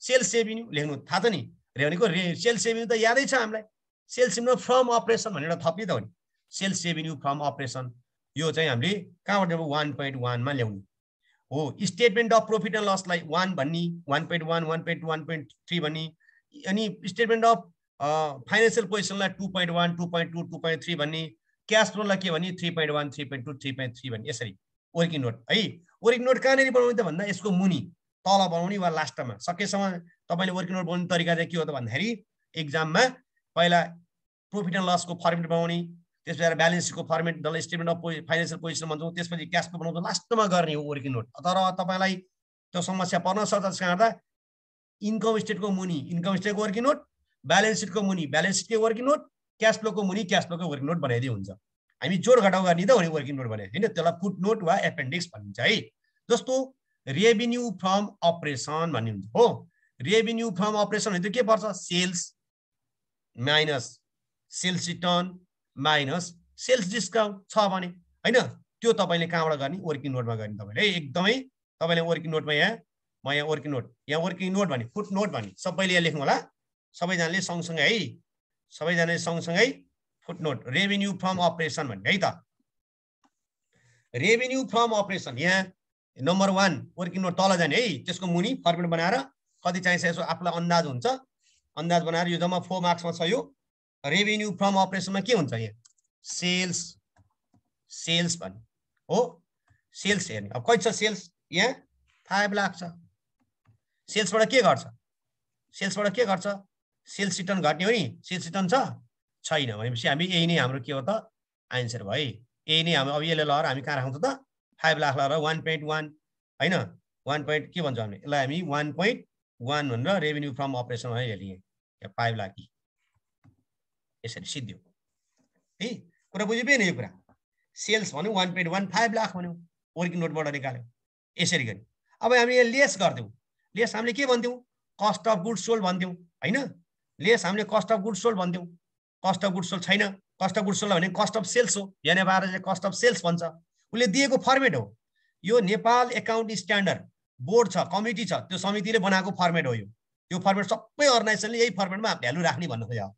सेल्स रेभिन्यू लेख्नु थाहा छ नि रेभिन्यूको सेल्स रेभिन्यू त यादै छ हामीलाई सेल्स रेभिन्यू फ्रम अपरेसन भनेर थप्ने त हो नि सेल्स रेभिन्यू फ्रम अपरेसन यो चाहिँ हामीले कहाँबाट 1.1 मा ल्याउनु हो स्टेटमेन्ट अफ प्रॉफिट एन्ड लसलाई 1 भन्नी 1.1 1.2 1.3 भन्नी अनि स्टेटमेन्ट अफ फाइनान्शियल पोजिसनलाई 2.1 2.2 2.3 भन्नी क्याश फ्लोलाई के भन्नी 3.1 3.2 3.3 भन्नी यसरी वर्किङ नोट है वर्किङ नोट कहाँनेरि बनाउने त भन्दा यसको मुनि तल बनाउने वा लास्टमा सकेसम्म तपाईले वर्किङ नोट बनाउने तरिका चाहिँ के हो त भन्दाखेरि एक्जाममा पहिला प्रॉफिट एन्ड लसको फर्मेट बनाउने त्यसपछि ब्यालेन्स शीटको फर्मेट डल स्टेटमेन्ट अफ फाइनान्शियल पोजिसन भन्छौँ त्यसपछि क्याश फ्लो बनाउँदा लास्टमा गर्ने हो वर्किङ नोट तर तपाईलाई त्यो समस्या पर्न सक्छ त्यसकारण गर्दा इन्कम स्टेटको मुनि इन्कम स्टेटको वर्किङ नोट ब्यालेन्स शीटको मुनि ब्यालेन्स शीटको वर्किङ नोट क्याश फ्लोको मुनि क्याश फ्लोको वर्किङ नोट बनाइदिए हुन्छ हामी जोड घटाउ गर्ने त हो नि वर्किङ नोट भने हैन त्यसलाई फुट नोट वा एपेन्डिक्स भनिन्छ है जस्तो रेभिन्यू फ्रम अपरेसन भन्ने हुन्छ हो रेभिन्यू फ्रम अपरेसन भने के पर्छ sales minus sales return minus sales discount छ भने हैन त्यो तपाईले कहाँबाट गर्ने वर्किङ नोटमा गर्ने तपाईले एकदमै तपाईले वर्किङ नोटमा यहाँ वर्किङ नोट भने फुट नोट भने सबैले यहाँ लेख्नु होला सबैजनाले सँगसँगै है सबैजनाले सँगसँगै foot note revenue from operation भन्ने है त रेभिन्यू फ्रम अपरेसन यहाँ नम्बर 1 वर्किङ नोट तल जाने है त्यसको मुनि फर्मेट बनाएर कति चाहिन्छ यसो आफुलाई अन्दाज हुन्छ अन्दाज बनाएर यो जम्मा 4 मार्क्समा छ यो रेभिन्यू फ्रम अपरेसनमा के हुन्छ यहाँ सेल्स भन्ने हो सेल्स हेर्ने अब कति छ सेल्स यहाँ 5 लाख छ सेल्सबाट के गर्छ सेल्स रिटर्न घट्ने हो नि सेल्स रिटर्न छैन भनेपछि हामी यही नै हाम्रो के हो त आन्सर भयो यही नै हामी अब यसले लगाएर हामी कहाँ राख्छौँ त 5 लाख लगाएर 1.1 हैन 1 के भन्छ हामीले यसलाई हामी 1.1 भनेर रेभिन्यू फ्रम अपरेसन भनेर लेख्यौँ यहाँ 5 लाख यसरी सिद्धियो है कुरा बुझ्यो नि यो कुरा सेल्स भन्यो 1.1 5 लाख भन्यो वर्किङ नोटबाट निकाल्यो यसरी गरी अब हामीले यहाँ लेस गर्दियौँ लेस हामीले के भन्थ्यौँ कस्ट अफ गुड्स सोल्ड भन्थ्यौँ हैन लेस हामीले कस्ट अफ गुड्स सोल्ड भन्थ्यौँ कस्ट अफ गुड्स सोल्ड छैन कस्ट अफ गुड्स सोल्ड भने कस्ट अफ सेल्स हो यहाँ नेपाल चाहिँ कस्ट अफ सेल्स भन्छ उसले दिएको फर्मेट हो यो नेपाल एकाउन्ट स्ट्यान्डर्ड बोर्ड छ कमिटी छ त्यो समितिले बनाएको फर्मेट हो यो फर्मेट सबै अर्गनाइजेसनले यही फर्मेटमा भ्यालु राख्ने भन्नु खोज्यो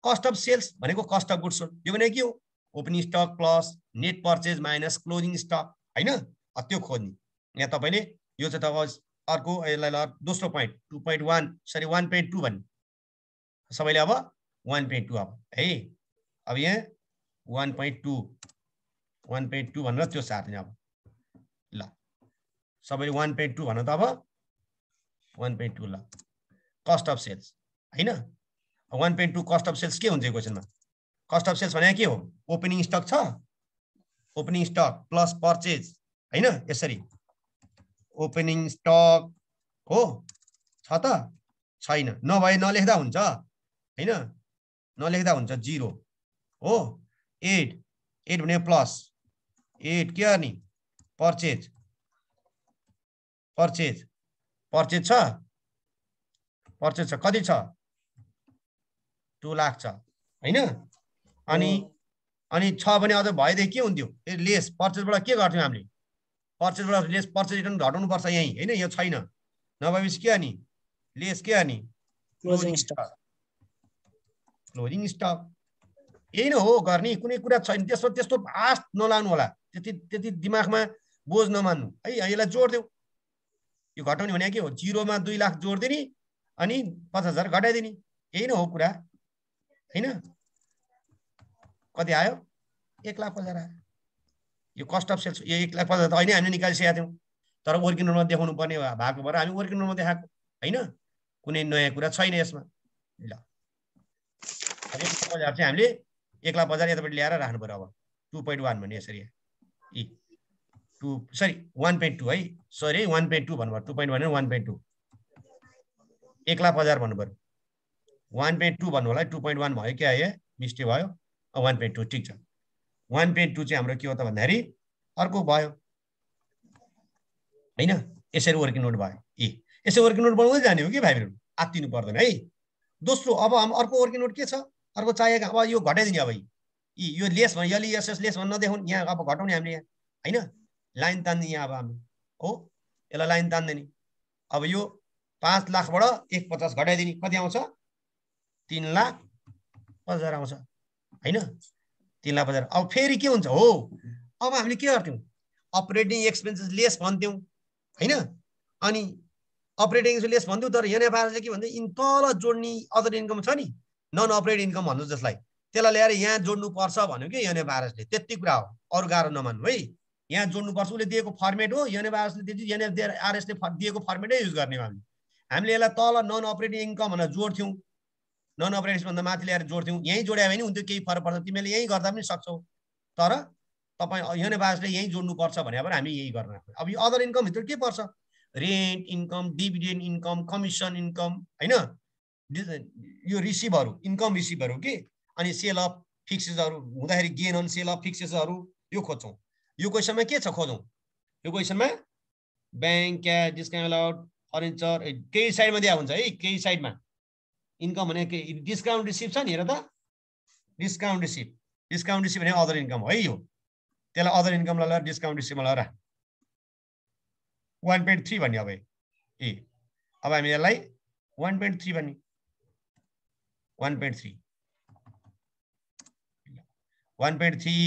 कस्ट अफ सेल्स भनेको कस्ट अफ गुड्स सोल्ड यो भने के हो opening stock plus net purchase minus closing stock हैन त्यो खोज्ने यहाँ तपाईले यो चाहिँ तपाईँ अर्को यसलाई दोस्रो पोइन्ट 2.1 सरी 1.2 भन्ने सबैले अब 1.2 अब है अब यहाँ 1.2 भनेर त्यो सार्ने अब ल सबैले 1.2 भन्न त अब 1.2 ल कस्ट अफ सेल्स हैन 1.2 कस्ट अफ सेल्स के हुन्छ यो क्वेशनमा कस्ट अफ सेल्स भने के हो ओपनिङ स्टक छ ओपनिङ स्टक प्लस पर्चेज हैन यसरी ओपनिङ स्टक हो छ त छैन नभए नलेख्दा हुन्छ हैन नलेख्दा हुन्छ 0 हो 8 भने प्लस 8 के गर्ने पर्चेज छ कति छ 2 लाख छ हैन अनि छ भने अझ भएदेखि के हुन्थ्यो लेस पर्चेजबाट के गर्थ्यौँ हामीले पर्चेजबाट लेस पर्चेज रिटर्न घटाउनु पर्छ यही हैन यो छैन नभएपछि के गर्ने लेस के गर्ने क्लोजिङ स्टक यही नै हो गर्ने कुनै कुरा छैन त्यस्तो फास्ट नलानु होला त्यति दिमागमा बोझ नमान्नु है यसलाई जोड देऊ यो घटाउने भने के हो 0 मा 2 लाख जोड दिने अनि 50,000 घटाइदिने यही नै हो कुरा हैन कति आयो 1,50,000 आयो यो कस्ट अफ सेल्स यो 1,50,000 त हैन हामीले निकालिसकेका थियौं तर वर्किङ नोटमा देखाउनु पर्ने भएको भएर हामी वर्किङ नोटमा देखाएको हैन कुनै नयाँ कुरा छैन यसमा ल बजार चाहिँ हामीले 1,50,000 यतापट्टि ल्याएर राख्नु पर्यो। अब 2.1 भन्ने यसरी 1.2 है, सरी 1.2 भन्नुभयो, 2.1 र 1.2, 1,50,000 भन्नु पर्यो। 1.2 भन्नु होला, 2.1 भयो क्या है, मिस्टेक भयो। 1.2 ठिक छ। 1.2 चाहिँ हाम्रो के हो त भन्दाखेरि अर्को भयो हैन, यसरी वर्किङ नोट भयो। यसरी वर्किङ नोट बनाउँदै जाने हो कि भाइहरु, आत्तिनु पर्दैन है। दोस्रो अब हाम्रो अर्को वर्किङ नोट के छ, अर्को चाहिएको अब यो घटाइदिने। अब यो लेस भने यसले एसएस लेस भन्न नदेखाउँ, यहाँ अब घटाउने हामीले यहाँ हैन, लाइन तान्ने यहाँ अब हामी हो, यसलाई लाइन तान्दिने। अब यो 5 लाखबाट 1,50 घटाइदिने, कति आउँछ 3,50,000 आउँछ हैन, 3,50,000। अब फेरि के हुन्छ हो, अब हामीले के गर्थ्यौं, अपरेटिङ एक्सपेन्सेस लेस भन्थ्यौं हैन, अनि अपरेटिङ एक्सपेन्स लेस भन्थ्यौं। तर एनएफआरएसले के भन्छ, इन तल जोड्ने अदर इन्कम छ नि, नन अपरेटिङ इन्कम भन्नु जसलाई, त्यसलाई ल्याएर यहाँ जोड्नु पर्छ भन्यो कि एनएफआरएसले। त्यति कुरा हो, अरु गाह्रो नमान्नु है। यहाँ जोड्नु पर्छ, उसले दिएको फर्मेट हो, एनएफआरएसले एनएफआरएसले दिएको फर्मेटै युज गर्ने हो। हामीले यसलाई तल नन अपरेटिङ इन्कम भनेर जोड्थ्यौं, नन अपरेटिङ भन्दा माथि ल्याएर जोड्थ्यौं। यही जोड्या भने हुन्थ्यो, केही फरक पर्छ, तिमीले यही गर्दा पनि सक्छौ। तर तपाई एनएफआरएसले यही जोड्नु पर्छ भने अब हामी यही गर्न। अब यो अदर इन्कम भित्र के पर्छ, rent income, dividend income, commission income हैन, यो रिसिभहरु, इन्कम रिसिभहरु के, अनि सेल अफ फिक्सेसहरु हुँदाखेरि गेन अन सेल अफ फिक्सेसहरु यो खोज्छौं। यो क्वेशनमा के छ खोजौं, यो क्वेशनमा bank cash discount allowed furniture केही साइडमा दिया हुन्छ है, केही साइडमा इन्कम भने डिस्काउन्ट रिसिभ छ नि, हेर त डिस्काउन्ट रिसिभ भने अदर इन्कम है। यो त्यसलाई अदर इन्कम लगाएर डिस्काउन्ट रिसिभ लगाएर 1.3 भन्ने। अब अब हामी यसलाई 1.3 भन्ने, 1.3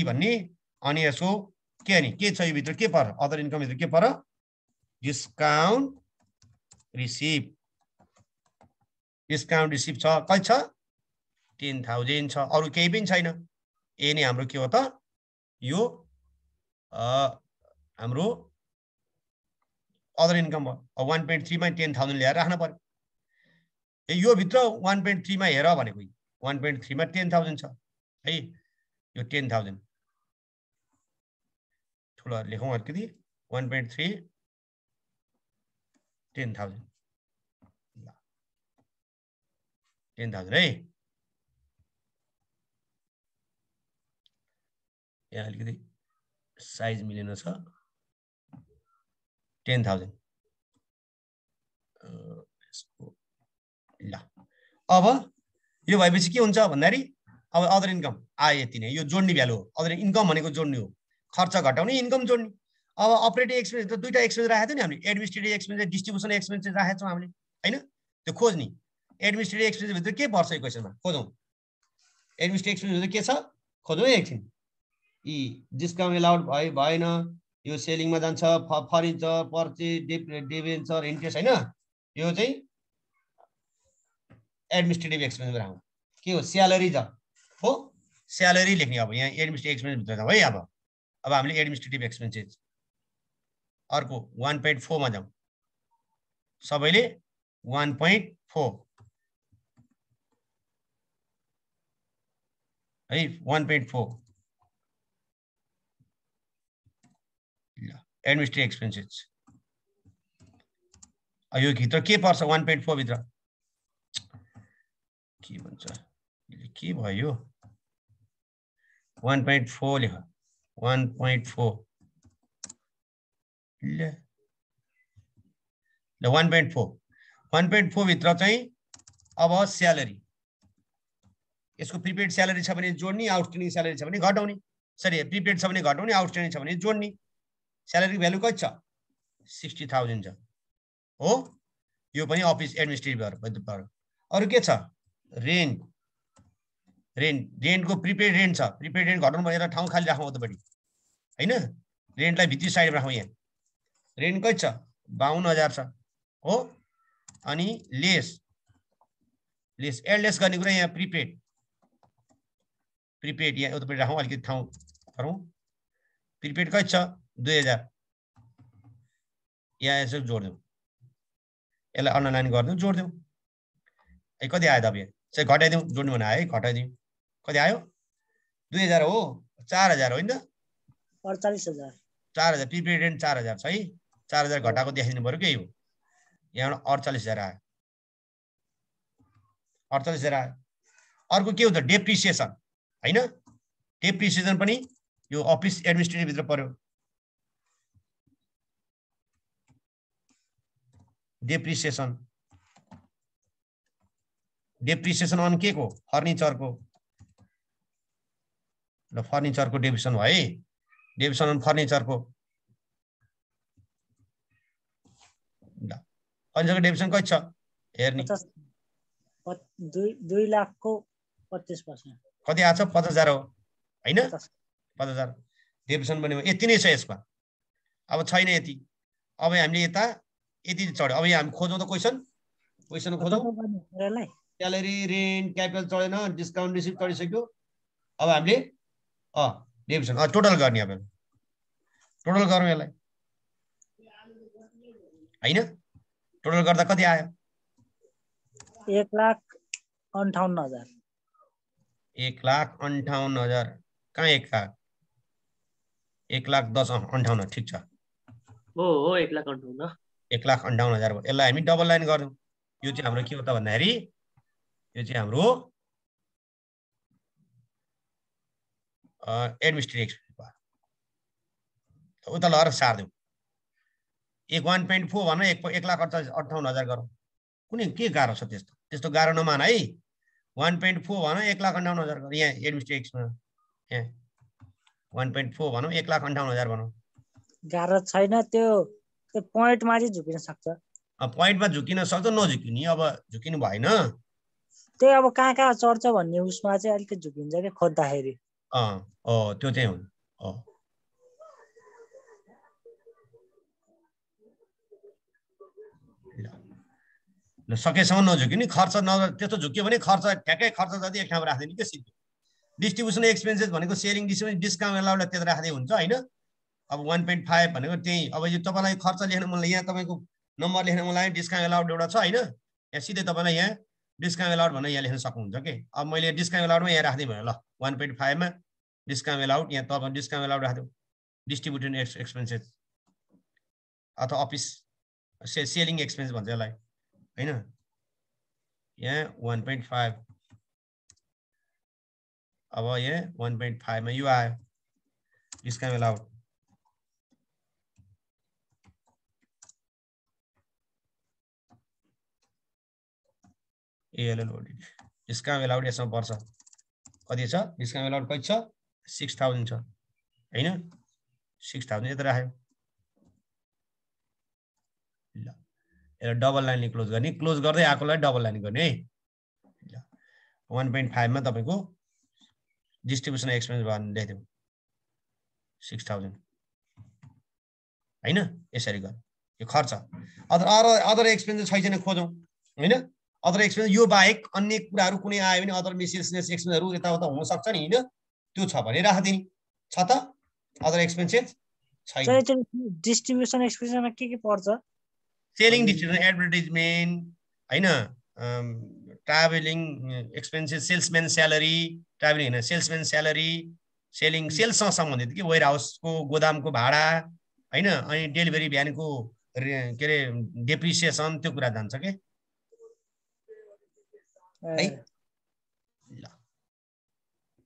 भन्ने। अनि यसो के नि के छ, यो भित्र के पर्छ, अदर इन्कम भित्र के पर्छ, डिस्काउन्ट रिसिभ। डिस्काउन्ट रिसिभ छ, कति छ 10,000 छ, अरु केही पनि छैन। ए नै हाम्रो के हो त, यो हाम्रो अदर इन्कम हो। 1.3 मा 10,000 ल्याएर राख्न पर्यो। यो भित्र 1.3 मा हेर भनेको, 1.3 मा 10,000 छ है, यो 10,000 ठुलो लेखौँ अलिकति, 1.3 10,000 है। यहाँ अलिकति साइज मिलेन छ, 10,000 ल। अब यो भएपछि के हुन्छ भन्दाखेरि अब अदर इन्कम आयो यति नै, यो जोड्ने भ्यालु हो। अदर इन्कम भनेको जोड्ने हो, खर्च घटाउने, इन्कम जोड्ने। अब अपरेटिङ एक्सपेन्स त दुईटा एक्सपेन्स राखेको थियो नि हामीले, एडमिनिस्ट्रेटिभ एक्सपेन्स र डिस्ट्रिब्युसन एक्सपेन्स राखेको छौँ हामीले हैन। त्यो खोज्ने एडमिनिस्ट्रेटिभ एक्सपेन्स भित्र के पर्छ, यो क्वेशनमा खोजौँ। एडमिनिस्ट्रेटिभ एक्सपेन्स भित्र के छ खोजौँ है एकछिन। डिस्काउन्ट अलाउड भयो भएन, यो सेलिङमा जान्छ, फर्निचर पर्चेज डिबेन्चर इन्ट्रेस्ट हैन। यो चाहिँ एडमिनिस्ट्रेटिभ एक्सपेन्स राखौँ। के हो, स्यालेरी छ हो, स्यालेरी लेख्ने। अब यहाँ एडमिनिस्ट्रेटिभ एक्सपेन्स भित्र जाउँ है। अब हामीले एडमिनिस्ट्रेटिभ एक्सपेन्सेस अर्को 1.4 मा जाउँ, सबैले 1.4 है, 1.4 एडमिनिस्ट्रेटिभ एक्सपेन्सेस। यो भित्र के पर्छ, 1.4 भित्र के भन्छ, के भयो 1.4 लेख, 1.4 ल 1.4 भित्र चाहिँ अब स्यालेरी, यसको प्रिपेड स्यालेरी छ भने जोड्ने, आउटस्ट्यान्डिङ स्यालेरी छ भने घटाउने। सरी, प्रिपेड छ भने घटाउने, आउटस्ट्यान्डिङ छ भने जोड्ने। स्यालेरी भ्यालु कति छ 60,000 छ हो। यो पनि अफिस एडमिनिस्ट्रेटिभ भयो। अरु के छ, रेन्टको प्रिपेड रेन्ट छ, प्रिपेड रेन्ट घटाउनु भनेर ठाउँ खाली राखौँ उतापट्टि हैन, रेन्टलाई भित्री साइड राखौँ। यहाँ रेन्ट कति छ 52,000 छ हो। अनि लेस एडलेस गर्ने कुरा यहाँ प्रिपेड यहाँ उतापट्टि राखौँ, अलिकति ठाउँ गरौँ। प्रिपेड कति छ 2,000, यहाँ यसो जोड्दिउँ, यसलाई अन्डरलाइन गरिदिउँ, जोड्दिउँ। कति आयो त अब यहाँ चाहिँ घटाइदिउँ, जोड्नु भने है घटाइदिउँ, कति आयो 2000 हो 4000 होइन 48000 4000 प्रिपेड 4000 छ है 4000 घटाएको देखाइदिनु पर्यो के हो यहाँबाट 48000 आयो 48000 आयो अर्को के हो त डेप्रिसिएसन हैन डेप्रिसिएसन पनि यो अफिस एडमिनिस्ट्रेटिभ भित्र पर्यो डेप्रिसिएसन अन के को फर्निचरको ल फर्निचरको डेप्रिसिएसन भयो है डेप्रिसिएसन अन फर्निचरको ल फर्निचरको डेप्रिसिएसन कति छ हेर्नी 2 लाखको 25% कति आछ 50000 हो हैन 50000 डेप्रिसिएसन बन्यो यति नै छ यसमा अब छैन यति अब हामीले यता यति चढ्यो अब यहाँ हामी खोजौँ त क्वेशन खोजौँ स्यालेरी रेन्ट क्यापिटल चढेन डिस्काउन्ट रिसिभ चढिसक्यो अब हामीले डेप्रिसिएसन टोटल गर्ने अब टोटल गरौँ यसलाई हैन टोटल गर्दा कति आयो 1,58,000 1,58,000 कहाँ 1,10,58 ठिक छ हो 1,58,000 1,58,000 भयो यसलाई हामी डबल लाइन गर्छौँ यो चाहिँ हाम्रो के हो त भन्दाखेरि यो चाहिँ हाम्रो एडमिनिस्ट्रेटिभ एक्सपेन्स भयो उता लगेर सार्दिउँ 1.4 भन 1,58,000 गरौँ कुनै के गाह्रो छ त्यस्तो गाह्रो नमान है 1.4 भन 1,58,000 गरौँ यहाँ एडमिनिस्ट्रेटिभ एक्सपेन्स यहाँ 1.4 भनौँ 1,58,000 भनौँ गाह्रो छैन त्यो पोइन्टमा चाहिँ झुकिन सक्छ पोइन्टमा झुकिन सक्छ नझुकिने अब झुकिनु भएन त्यो अब कहाँ चढ्छ भन्ने उसमा चाहिँ अलिकति झुकिन्छ के खोज्दाखेरि त्यो चाहिँ हो ल सकेसम्म नझुकिने खर्च त्यस्तो झुक्यो भने खर्च ठ्याक्कै खर्च जति एक ठाउँमा राख्दिने के सिधै डिस्ट्रिब्युसन एक्सपेन्सेस भनेको सेयरिङ डिस्ट्रिब्युसन डिस्काउन्ट एलाउडलाई त्यता राख्दै हुन्छ हैन अब 1.5 भनेको त्यही अब यो तपाईलाई खर्च लेख्न मन यहाँ तपाईको नम्बर लेख्न मन लाग्यो डिस्काउन्ट एलाउड एउटा छ हैन यहाँ सिधै तपाईलाई यहाँ डिस्काउन्ट एलाउड भनेर यहाँ लेख्न सक्नुहुन्छ के अब मैले डिस्काउन्ट एलाउडमा यहाँ राख्दै भने ल 1.5 मा डिस्काउन्ट एलाउड यहाँ तपाईँ डिस्काउन्ट एलाउड राख्दिउ डिस्ट्रिब्युटेड एक्सपेन्सेस अथवा अफिस सेलिङ एक्सपेन्स भन्छ यसलाई हैन यहाँ 1.5 अब यहाँ 1.5 मा यो आयो डिस्काउन्ट एलाउड डिस्काउन्ट एलाउड यसमा पर्छ कति छ डिस्काउन्ट एलाउड कति छ 6000 छ हैन 6000 यता राख्यो ल यसलाई डबल लाइनले क्लोज गर्ने क्लोज गर्दै आएकोलाई डबल लाइन गर्ने है ल 1.5 मा तपाईको डिस्ट्रिब्युसन एक्सपेन्स भन्न लेख्दिउ 6000 हैन यसरी गर यो खर्च अदर एक्सपेन्स छैन खोजौं हैन अदर एक्सपेन्स यो बाहेक अन्य कुराहरु कुनै आयो भने अदर मिसलेनियस एक्सपेन्सहरु यताउता हुन सक्छ नि हैन त्यो छ भने राख्दिनु छ त अदर एक्सपेन्सेस छैन डिस्ट्रिब्युसन एक्सपेन्समा के पर्छ सेलिङ डिस्ट्रिब्युसन एडभर्टाइजमेन्ट हैन travelling expenses salesman salary travelling हैन सेल्सम्यान स्यालेरी सेलिङ सेल्ससँग सम्बन्धित के वेयर हाउसको गोदामको भाडा हैन अनि डेलिभरी भ्यानको के रे डेप्रिसिएसन त्यो कुरा जान्छ के है ल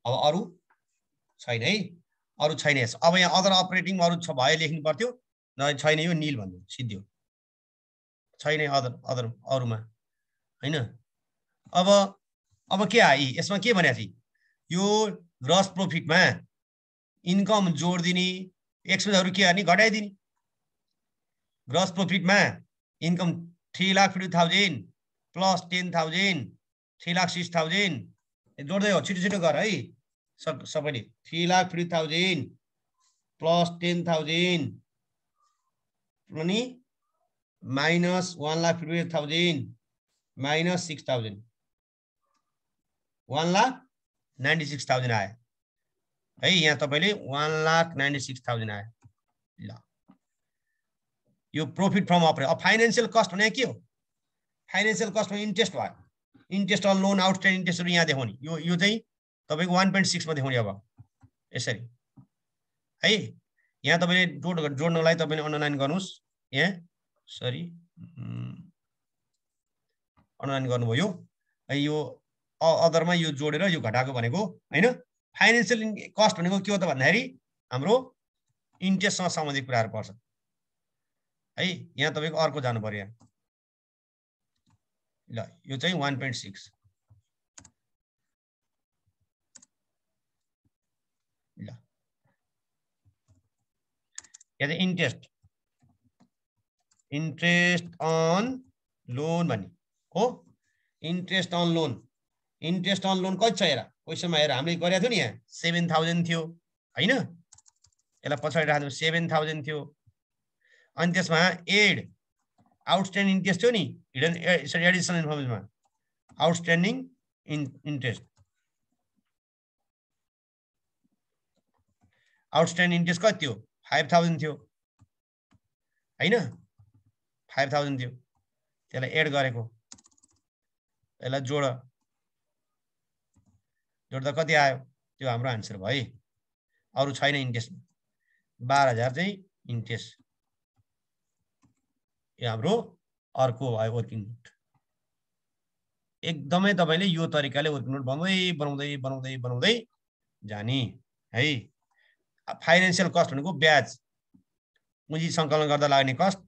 अब अरु छैन है अरु छैन यस अब यहाँ अदर अपरेटिङ अरु छ भए लेख्नु पर्थ्यो न छैन यो नील भन्नु सिद्धि छैन अदर अरुमा हैन अब के आइ यसमा के भनेको छ यो ग्रस प्रॉफिटमा इन्कम जोड दिने एक्सपेन्सहरु के गर्ने घटाइदिने ग्रस प्रॉफिटमा इन्कम 3,50,000 प्लस 10,000 3,60,000 जोड्दै हो छिटो गर है सबैले 3,50,000 प्लस 10,000 अनि माइनस 1,50,000 माइनस 6,000 1,96,000 आयो है यहाँ तपाईले 1,96,000 आयो ल यो प्रॉफिट फ्रम अपरेसन अब फाइनान्शियल कस्ट भने के हो फाइनान्शियल कस्टमा इन्ट्रेस्ट भयो इन्ट्रेस्ट अन लोन आउटस्ट्यान्डिङ इन्ट्रेस्टहरु यहाँ देखाउने यो चाहिँ तपाईको 1.6 मा देखाउने अब यसरी है यहाँ तपाईले जोड्नलाई तपाईले अन्डरलाइन गर्नुस् यहाँ सरी अन्डरलाइन गर्नुभयो यो अदरमा यो जोडेर यो घटाएको भनेको हैन फाइनान्शियल कस्ट भनेको के हो त भन्दाखेरि हाम्रो इन्ट्रेस्टसँग सम्बन्धित कुराहरु पर्छ है यहाँ तपाईको अर्को जानु पर्यो यहाँ ल यो चाहिँ 1.6 ल यहाँ चाहिँ इन्ट्रेस्ट अन लोन भन्ने हो इन्ट्रेस्ट अन लोन कति छ हेर क्वेशनमा हेर हामीले गरेको थियो नि यहाँ 7000 थियो हैन यसलाई पछाडी राख्नु 7000 थियो अनि त्यसमा एड आउटस्ट्यान्डिङ इन्ट्रेस्ट थियो नि हिडन एडिसनल इन्फर्मेसनमा आउटस्ट्यान्डिङ इन्ट्रेस्ट कति थियो 5000 थियो हैन 5000 थियो त्यसलाई एड गरेको यसलाई जोड्दा कति आयो त्यो हाम्रो आन्सर भयो अरु छैन इन्ट्रेस्ट 12000 चाहिँ इन्ट्रेस्ट यो हाम्रो अर्को भयो वर्किङ नोट एकदमै तपाईले यो तरिकाले वर्किङ नोट बनाउँदै जाने है फाइनान्शियल कस्ट भनेको ब्याज पुँजी संकलन गर्दा लाग्ने कस्ट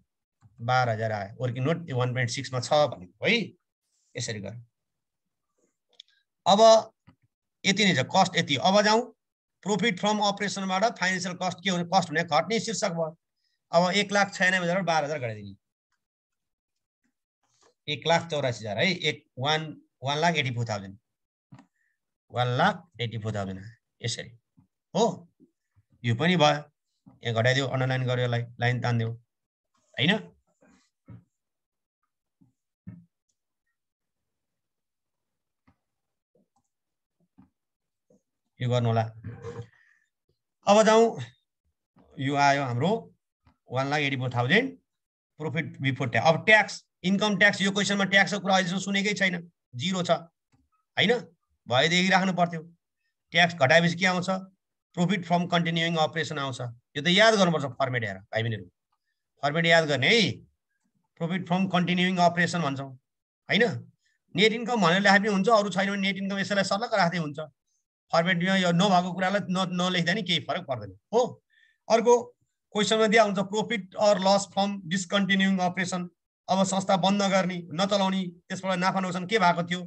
12000 आयो वर्किङ नोट 1.6 मा छ भनेको है यसरी गर अब यति नै छ कस्ट यति अब जाउँ प्रॉफिट फ्रम अपरेसनबाट फाइनान्शियल कस्ट के हो कस्ट भने घट्ने शीर्षक भयो अब 1,96,000 12000 घटाइदिने 1,84,000 है 1,84,000 1,84,000 यसरी हो यो पनि भयो यहाँ घटाइदियो अन्डरलाइन गर्यो यसलाई लाइन तान्दियो हैन यो गर्नु होला अब जाउँ यो आयो हाम्रो 1,84,000 प्रॉफिट बिफोर ट्याक्स अब ट्याक्स इन्कम ट्याक्स यो क्वेशनमा ट्याक्सको कुरा अहिलेसम्म सुनेकै छैन जिरो छ हैन भएदेखि राख्नु पर्थ्यो ट्याक्स घटाएपछि के आउँछ प्रॉफिट फ्रम कन्टिन्युइङ अपरेसन आउँछ यो त याद गर्नुपर्छ फर्मेट हेर भाइ बहिनीहरु फर्मेट याद गर्ने है प्रॉफिट फ्रम कन्टिन्युइङ अपरेसन भन्छौं हैन नेट इन्कम भनेर लेखे पनि हुन्छ अरु छैन भने नेट इन्कम यसैलाई सर्लक्क राख्दै हुन्छ फर्मेटमा यो नभएको कुरालाई नलेख्दा नि केही फरक पर्दैन हो अर्को क्वेशनमा दिया हुन्छ profit or loss from discontinuing operation अब संस्था बन्द गर्ने नचलाउने त्यसबाट नाफा नोक्सान के भएको थियो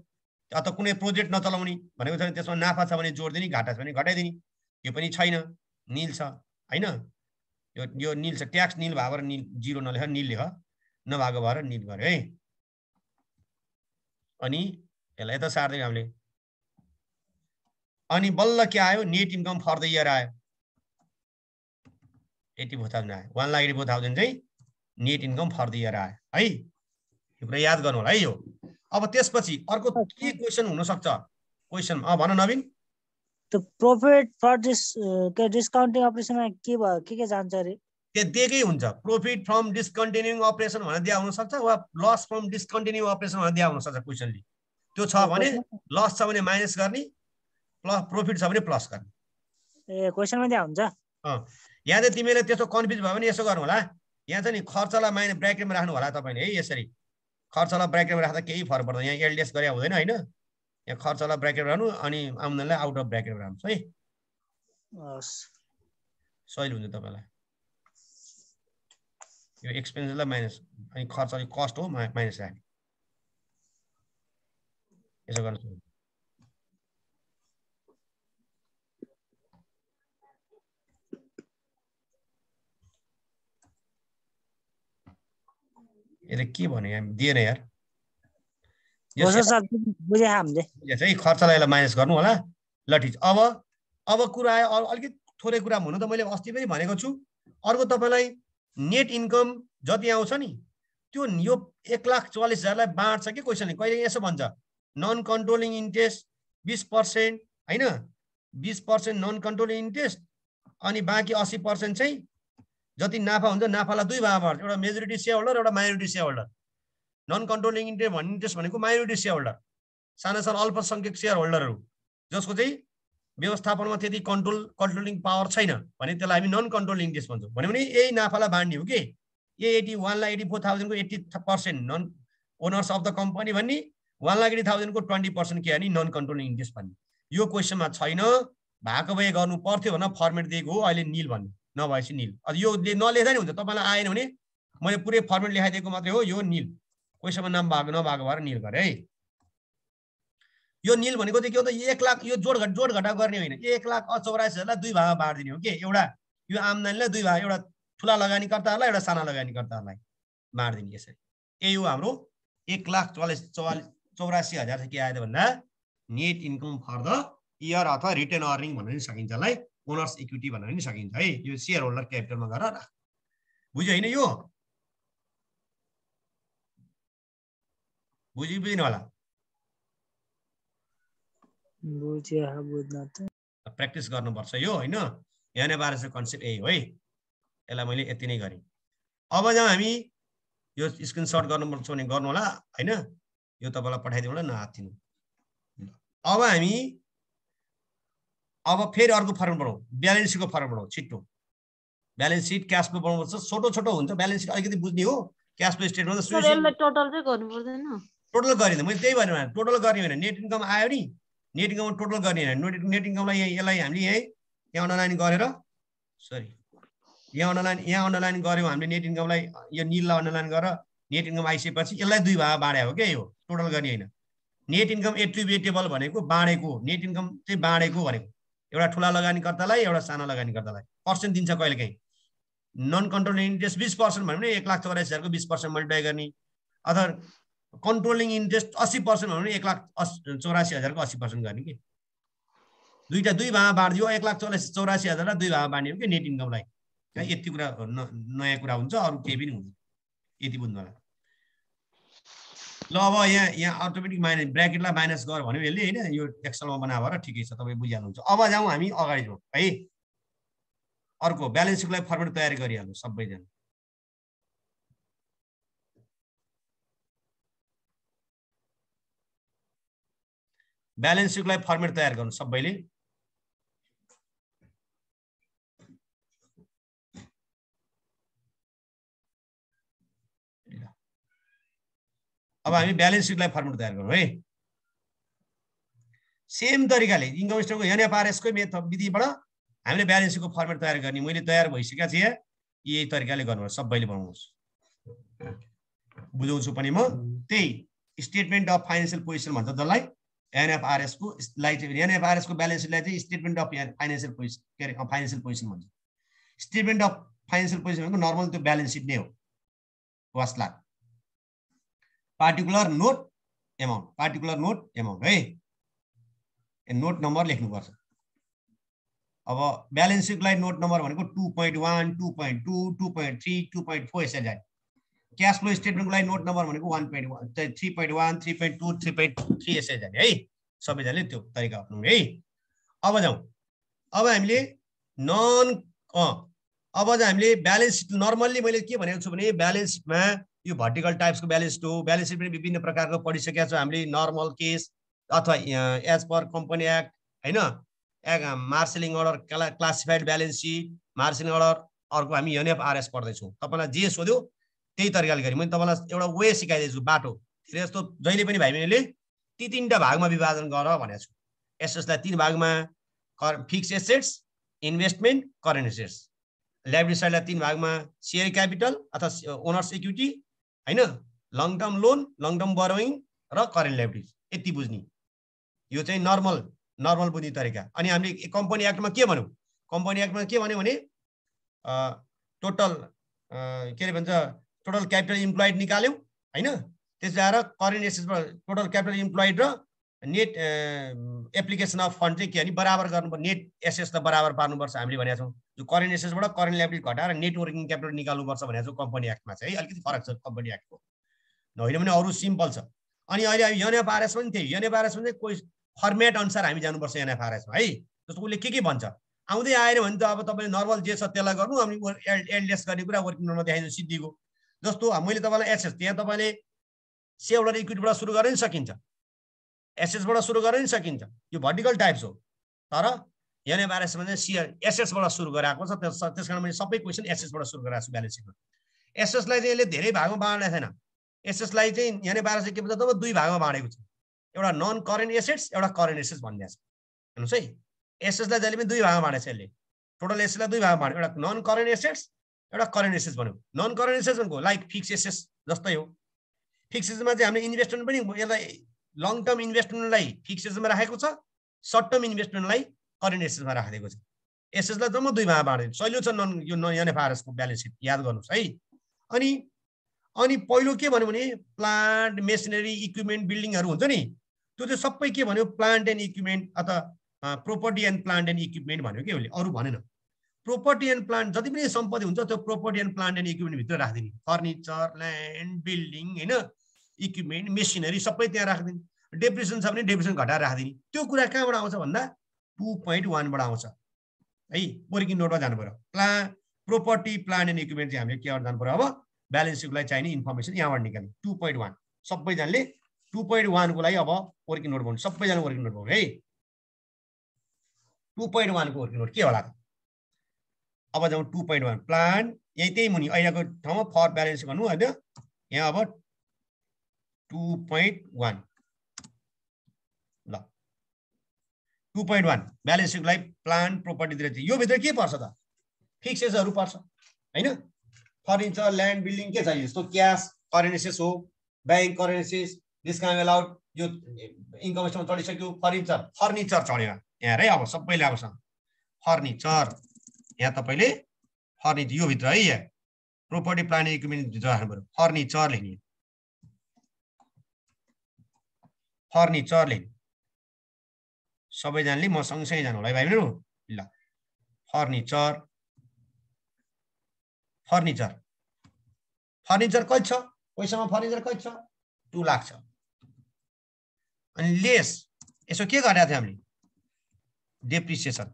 अथवा कुनै प्रोजेक्ट नचलाउने भनेको छ त्यसमा नाफा छ भने जोड्दिने घाटा छ भने घटाइदिने यो पनि छैन नील छ हैन यो नील छ ट्याक्स नील भएर नील जिरो नलेख नील लेख नभएको भएर नील गर्यो है अनि यसलाई यता सार्दै हामीले अनि बल्ल के आयो net income for the year आयो 84,000 आयो 1,84,000 चाहिँ net income for the year आयो है यो कुरा याद गर्नु होला है यो अब त्यसपछि अर्को के क्वेशन हुन सक्छ क्वेशन भन नवीन त्यो प्रॉफिट फर डिस्काउन्टिङ अपरेसनमा के भयो के जान्छ रे त्यो दिएकै हुन्छ प्रॉफिट फ्रम डिस्कन्टिन्युइङ अपरेसन भनेर दिया हुन सक्छ वा लस फ्रम डिस्कन्टिन्यू अपरेसन भनेर दिया हुन सक्छ क्वेशनले त्यो छ भने लस छ भने माइनस गर्ने प्लस प्रॉफिट छ भने प्लस गर्ने ए क्वेशनमा दिया हुन्छ यहाँ चाहिँ तिमीले त्यस्तो कन्फ्युज भयो भने यसो गर्नु होला यहाँ चाहिँ नि खर्चलाई माइनस ब्र्याकेटमा राख्नु होला तपाईले है यसरी खर्चलाई ब्र्याकेटमा राख्दा केही फरक पर्दैन यहाँ एलडीएस गरे हुँदैन हैन यहाँ खर्चलाई ब्र्याकेट राख्नु अनि आम्दानीलाई आउट अफ ब्र्याकेट राख्नुस् है हस् सही हुन्छ तपाईलाई यो एक्सपेन्सलाई माइनस अनि खर्च कस्ट हो माइनस राख्ने यसो गर्नु यसले के भन्यो यहाँ दिएन यार बुझे हामीले चाहिँ खर्चलाई यसलाई माइनस गर्नु होला ल ठीक अब कुरा आयो अलिकति थोरै कुरा हुनु त मैले अस्ति पनि भनेको छु अर्को तपाईलाई नेट इन्कम जति आउँछ नि त्यो यो 1,44,000 लाई बाँड्छ के क्वेशनले कहिले यसो भन्छ नन कन्ट्रोलिङ इन्ट्रेस्ट 20% हैन 20% नन कन्ट्रोलिङ इन्ट्रेस्ट अनि बाँकी 80% चाहिँ जति नाफा हुन्छ नाफालाई दुई भागमा बाँड्छ एउटा मेजोरिटी शेयर होल्डर एउटा minority shareholder non controlling interest भनेको माइनोरिटी शेयर होल्डर साना साना अल्पसंख्यक शेयर होल्डरहरू जसको चाहिँ व्यवस्थापनमा त्यति कन्ट्रोलिङ पावर छैन भने त्यसलाई हामी नन कन्ट्रोलिङ इन्ट्रेस्ट भन्छौँ। भन्यो भने यही नाफालाई बाँड्ने हो कि ए 1,84,000 को 80% non owners of the company भन्ने 1,80,000 को 20% के अनि नन कन्ट्रोलिङ इन्ट्रेस्ट भन्ने। यो क्वेसनमा छैन, भएको भए गर्नु पर्थ्यो भनेर फर्मेट दिएको हो, अहिले निल भन्ने नभएपछि निल। अब यो नलेख्दा नि हुन्छ, तपाईँलाई आएन भने मैले पुरै फर्मेट लेखाइदिएको मात्रै हो, यो निल क्वेसनमा नाम नभएको भएर निल गरेँ है। यो निल भनेको चाहिँ के हो त 1 लाख यो जोड घटाउ गर्ने होइन, 1,84,000 2 भागमा बाँड्दिने हो कि एउटा यो आम्दानीलाई 2 भाग, एउटा ठुला लगानीकर्ताहरूलाई एउटा साना लगानीकर्ताहरूलाई बाँड्दिने यसरी। यही हो हाम्रो 1,84,000 चाहिँ के आयो भन्दा net income for the year अथवा रिटेन अर्निङ भन्न पनि सकिन्छ, यसलाई ओनर्स इक्विटी भन्न पनि सकिन्छ है। यो शेयर होल्डर क्यापिटलमा गएर राख, बुझ्यो होइन? यो बुझ्नु होला, प्र्याक्टिस गर्नुपर्छ यो होइन। एनएफआरएस कन्सेप्ट यही हो है, यसलाई मैले यति नै गरेँ। अब जहाँ हामी यो स्क्रिनसट गर्नुपर्छ भने गर्नु होला होइन, यो तपाईँलाई पठाइदिनु होला नआत्तिनु। अब फेरि अर्को फर्म बनाऊ, ब्यालेन्स सिटको फर्म बनाऊ छिट्टो। ब्यालेन्स सिट क्यास फ्लो बनाउनुपर्छ, छोटो हुन्छ ब्यालेन्स सिट, अलिकति बुझ्ने हो। क्यास फ्लो स्टेटमेन्ट टोटल चाहिँ गर्नु पर्दैन, टोटल गरिदिनु, मैले त्यही भनेर टोटल गर्ने होइन। नेट इन्कम आयो नि, नेट इन्कम टोटल गर्ने होइन। नेट इन्कमलाई यसलाई हामीले यहाँ अन्डरलाइन गरेर यहाँ अन्डरलाइन गऱ्यौँ हामीले नेट इन्कमलाई, यो निललाई अन्डरलाइन गरेर नेट इन्कम आइसकेपछि यसलाई 2 भागमा बाँडे हो क्या, यो टोटल गर्ने होइन। नेट इन्कम एट्रिब्युटेबल भनेको बाँडेको, नेट इन्कम चाहिँ बाँडेको भनेको एउटा ठुला लगानीकर्तालाई एउटा साना लगानीकर्तालाई पर्सेन्ट दिन्छ कहिलेकाहीँ। नन कन्ट्रोलिङ इन्ट्रेस्ट 20% भन्यो भने 1,84,000 को 20% मल्टिप्लाई गर्ने, अथवा कन्ट्रोलिङ इन्ट्रेस्ट 80% भन्यो भने 1,84,000 को 80% गर्ने कि दुईटा 2 भागमा बाँडिदियो। 1,84,000 2 भागमा बाँडियो कि नेट इन्कमलाई। यति कुरा नयाँ कुरा हुन्छ, अरू केही पनि हुन्छ, यति बुझ्नु होला। ल अब यहाँ अटोमेटिक माइनस ब्र्याकेटलाई माइनस गर भन्यो यसले होइन, यो एक्सलमा बनाएर भएर ठिकै छ, तपाईँ बुझिहाल्नुहुन्छ। अब जाउँ हामी अगाडि जाउँ है। अर्को ब्यालेन्स सिटलाई फर्मेट तयारी गरिहाल्नु सबैजना। ब्यालेन्स सिटलाई फर्मेट तयार गर्नु सबैले। अब हामी ब्यालेन्स सिटलाई फर्मेट तयार गरौँ है। सेम तरिकाले इन्कम स्टेटमेन्टको एनएफआरएस को विधिबाट हामीले ब्यालेन्स सिटको फर्मेट तयार गर्ने। मैले तयार भइसकेको छु, यही तरिकाले गर्नुपर्छ, सबैले बनाउनुहोस्। बुझाउँछु पनि म। त्यही स्टेटमेन्ट अफ फाइनेन्सियल पोजिसन भन्छ जसलाई एनएफआरएस को ब्यालेन्स सिटलाई चाहिँ स्टेटमेन्ट अफ फाइनेन्सियल पोजिसन के अरे फाइनेन्सियल पोजिसन भन्छ। स्टेटमेन्ट अफ फाइनेन्सियल पोजिसन भनेको नर्मल त्यो ब्यालेन्स सिट नै हो। वास्ला पार्टिकुलर नोट एमाउन्ट है, नोट नम्बर लेख्नुपर्छ। अब ब्यालेन्स सिटलाई नोट नम्बर भनेको 2.1, 2.2, 2.3, 2.4 यसरी जाने। क्यास फ्लो स्टेटमेन्टको लागि नोट नम्बर भनेको 1.1, 3.1, 3.2, 3.3 यसरी जाने है। सबैजनाले त्यो तरिका अपनाउनु है। अब जाउँ, अब हामीले हामीले ब्यालेन्स सिट नर्मल्ली मैले के भनेको छु भने ब्यालेन्स सिटमा यो भर्टिकल टाइप्सको ब्यालेन्स सिट हो। ब्यालेन्स सिट पनि विभिन्न प्रकारको पढिसकेका छौँ हामीले, नर्मल केस अथवा एज पर कम्पनी एक्ट होइन, marshalling order classified balance sheet, marshalling order. अर्को हामी एनएफआरएस पढ्दैछौँ। तपाईँलाई जे सोध्यो त्यही तरिकाले गरेँ। मैले तपाईँलाई एउटा वे सिकाइदिन्छु, बाटो। धेरै जस्तो जहिले पनि भाइ बहिनीले ती 3टा भागमा विभाजन गर भनेको छु। एसेट्सलाई 3 भागमा, fixed assets, investment, current assets. Liability साइडलाई 3 भागमा, सेयर क्यापिटल अथवा ओनर्स इक्विटी होइन, long term loan, long term borrowing र करेन्ट लाइबिलिटी। यति बुझ्ने, यो चाहिँ नर्मल बुझ्ने तरिका। अनि हामीले कम्पनी एक्टमा के भन्यौँ? कम्पनी एक्टमा के भन्यो भने टोटल के अरे भन्छ टोटल क्यापिटल इम्प्लोइड निकाल्यौँ होइन। त्यस आएर करेन्ट एसेट्समा टोटल क्यापिटल इम्प्लोइड र नेट एप्लिकेसन अफ फन्ड चाहिँ के भने बराबर गर्नुपर्छ, नेट एसेट्सलाई बराबर पार्नुपर्छ हामीले भनेको छौँ। जो करेन्ट एसेट्सबाट करेन्ट लायबिलिटी घटाएर नेट वर्किङ क्यापिटल निकाल्नुपर्छ भनेको छौँ कम्पनी एक्टमा चाहिँ है। अलिकति फरक छ कम्पनी एक्टको, होइन भने अरू सिम्पल छ। अनि अहिले एनएफआरएस पनि त्यही, एनएफआरएस पनि कोही फर्मेट अनुसार हामी जानुपर्छ एनएफआरएसमा है। जस्तो उसले के भन्छ आउँदै आएन भने त अब तपाईँले नर्मल जे छ त्यसलाई गर्नु, अनि एलडिएस गर्ने कुरा वर्किङ नोटमा देखाइदिनु सिद्धिको। जस्तो मैले तपाईँलाई एसेट्स, त्यहाँ तपाईँले सेयर होल्डर इक्विटीबाट सुरु गर्न नि सकिन्छ। एसेट्सबाट सुरु गर्न नि सकिन्छ, यो भर्टिकल टाइप्स हो। तर एनएफआरएस मा चाहिँ सिआर एसेट्सबाट सुरु गराएको छ, त्यसकारण मैले सबै क्वेसन एसेट्सबाट सुरु गराएको छु ब्यालेन्स सिटमा। एसेट्सलाई चाहिँ यसले धेरै भागमा बाँडेको छैन। एसेट्सलाई चाहिँ एनएफआरएस के भन्छ त दुई भागमा बाँडेको छ, एउटा नन करेन्ट एसेट्स, एउटा करेन्ट एसेट्स भन्ने छ। हेर्नुहोस् है, एसेट्सलाई जहिले पनि दुई भागमा बाँडेको छ यसले। टोटल एसेट्सलाई दुई भागमा बाँड्यो, एउटा नन करेन्ट एसेट्स, एउटा करेन्ट एसेट्स भन्यो। नन करेन्ट एसेट्स भनेको लाइक फिक्स एसेट्स जस्तै हो। फिक्स एसेट्समा चाहिँ हामीले इन्भेस्टमेन्ट पनि यसलाई लङ टर्म इन्भेस्टमेन्टलाई फिक्स एसेट्समा राखेको छ, सर्ट टर्म इन्भेस्टमेन्टलाई करेन्ट एसेट्समा राखेको छ। एसेट्सलाई जम्मा दुई भागमा बाँडेको सजिलो छ यो एनएफआरएस को ब्यालेन्स सिट याद गर्नुहोस् है। अनि पहिलो के भन्यो भने प्लान्ट मेसिनरी इक्विपमेन्ट बिल्डिङहरू हुन्छ नि, त्यो चाहिँ सबै के भन्यो प्लान्ट एन्ड इक्विपमेन्ट अथवा property and plant and equipment भन्यो कि उसले, अरू भनेन। प्रोपर्टी एन्ड प्लान्ट जति पनि सम्पत्ति हुन्छ त्यो property and plant and equipment भित्र राखिदिने, फर्निचर, ल्यान्ड, बिल्डिङ होइन, इक्विपमेन्ट मेसिनरी सबै त्यहाँ राखिदिने। डेप्रिसिएसन छ भने डेप्रिसिएसन घटाएर राखिदिने। त्यो कुरा कहाँबाट आउँछ भन्दा 2.1 बाट आउँछ है। वर्किङ नोटमा जानु पर्यो। प्रोपर्टी प्लान्ट एन्ड इक्विपमेन्ट चाहिँ हामीले केबाट जानु पर्यो, अब ब्यालेन्स सिटलाई चाहिने इन्फर्मेसन यहाँबाट निकाल्ने 2.1। सबैजनाले 2.1 को लागि अब वर्किङ नोट बनाउनु, सबैजना वर्किङ नोट बनाउनु है। 2.1 को वर्किङ नोट के होला त? अब जाउँ 2.1 प्लान, यही त्यही मुनि अहिलेको ठाउँमा फर ब्यालेन्स गर्नु होइन। यहाँ अब 2.1 ल 2.1 ब्यालेन्स सिटलाई प्लान प्रोपर्टीतिर चाहिँ यो भित्र के पर्छ त? फिक्स एसेट्सहरू पर्छ होइन। फर्निचर, ल्यान्ड, बिल्डिङ के छ यस्तो क्यास करेन्ट एसेट्स हो, bank current assets, discount allowed यो इन्कम स्टेटमेन्ट चढिसक्यो। फर्निचर चढ्यो यहाँ है। अब सबैले अब फर्निचर यहाँ तपाईँले फर्निचर यो भित्र है, यहाँ प्रोपर्टी प्लान इक्विपमेन्ट भित्र राख्नु पर्यो। फर्निचर लेख्ने, फर्निचर लेख्ने सबैजनाले म सँगसँगै जानु होला है भाइ बहिनीहरु ल। फर्निचर फर्निचर फर्निचर कति छ? पैसामा फर्निचर कति छ? 2 लाख छ। अनि लेस यसो के गरेका थियौं हामीले? डेप्रिसिएसन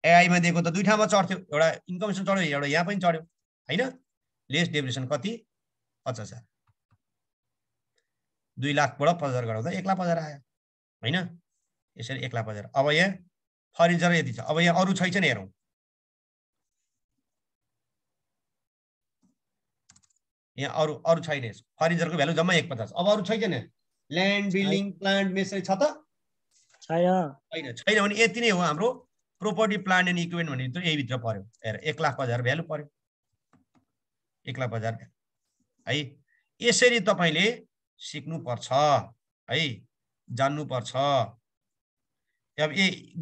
एआई मा दिएको त दुई ठाउँमा चढ्थ्यो, एउटा इन्कम स्टेटमेन्ट चढ्यो, एउटा यहाँ पनि चढ्यो हैन। लेस डेप्रिसिएसन कति? 50,000। 2 लाखबाट 50,000 गराउँदा 1,50,000 आयो हैन। यसरी 1,50,000। अब यहाँ फर्निचर यति छ। अब यहाँ अरु छैन हेरौं। यहाँ अरु छैन। फर्निचरको भ्यालु जम्मा 1,50,000। अब अरु छैन। ल्यान्ड, बिल्डिङ, प्लान्ट, मेसिनरी छ त? छैन। छैन भने यति नै हो हाम्रो प्रोपर्टी प्लान्ट एन्ड इक्विपमेन्ट भन्ने त यही भित्र पर्यो। हेर 1,50,000 भ्यालु पर्यो। 1,50,000 है। यसरी तपाईले सिक्नु पर्छ है, जान्नु पर्छ। अब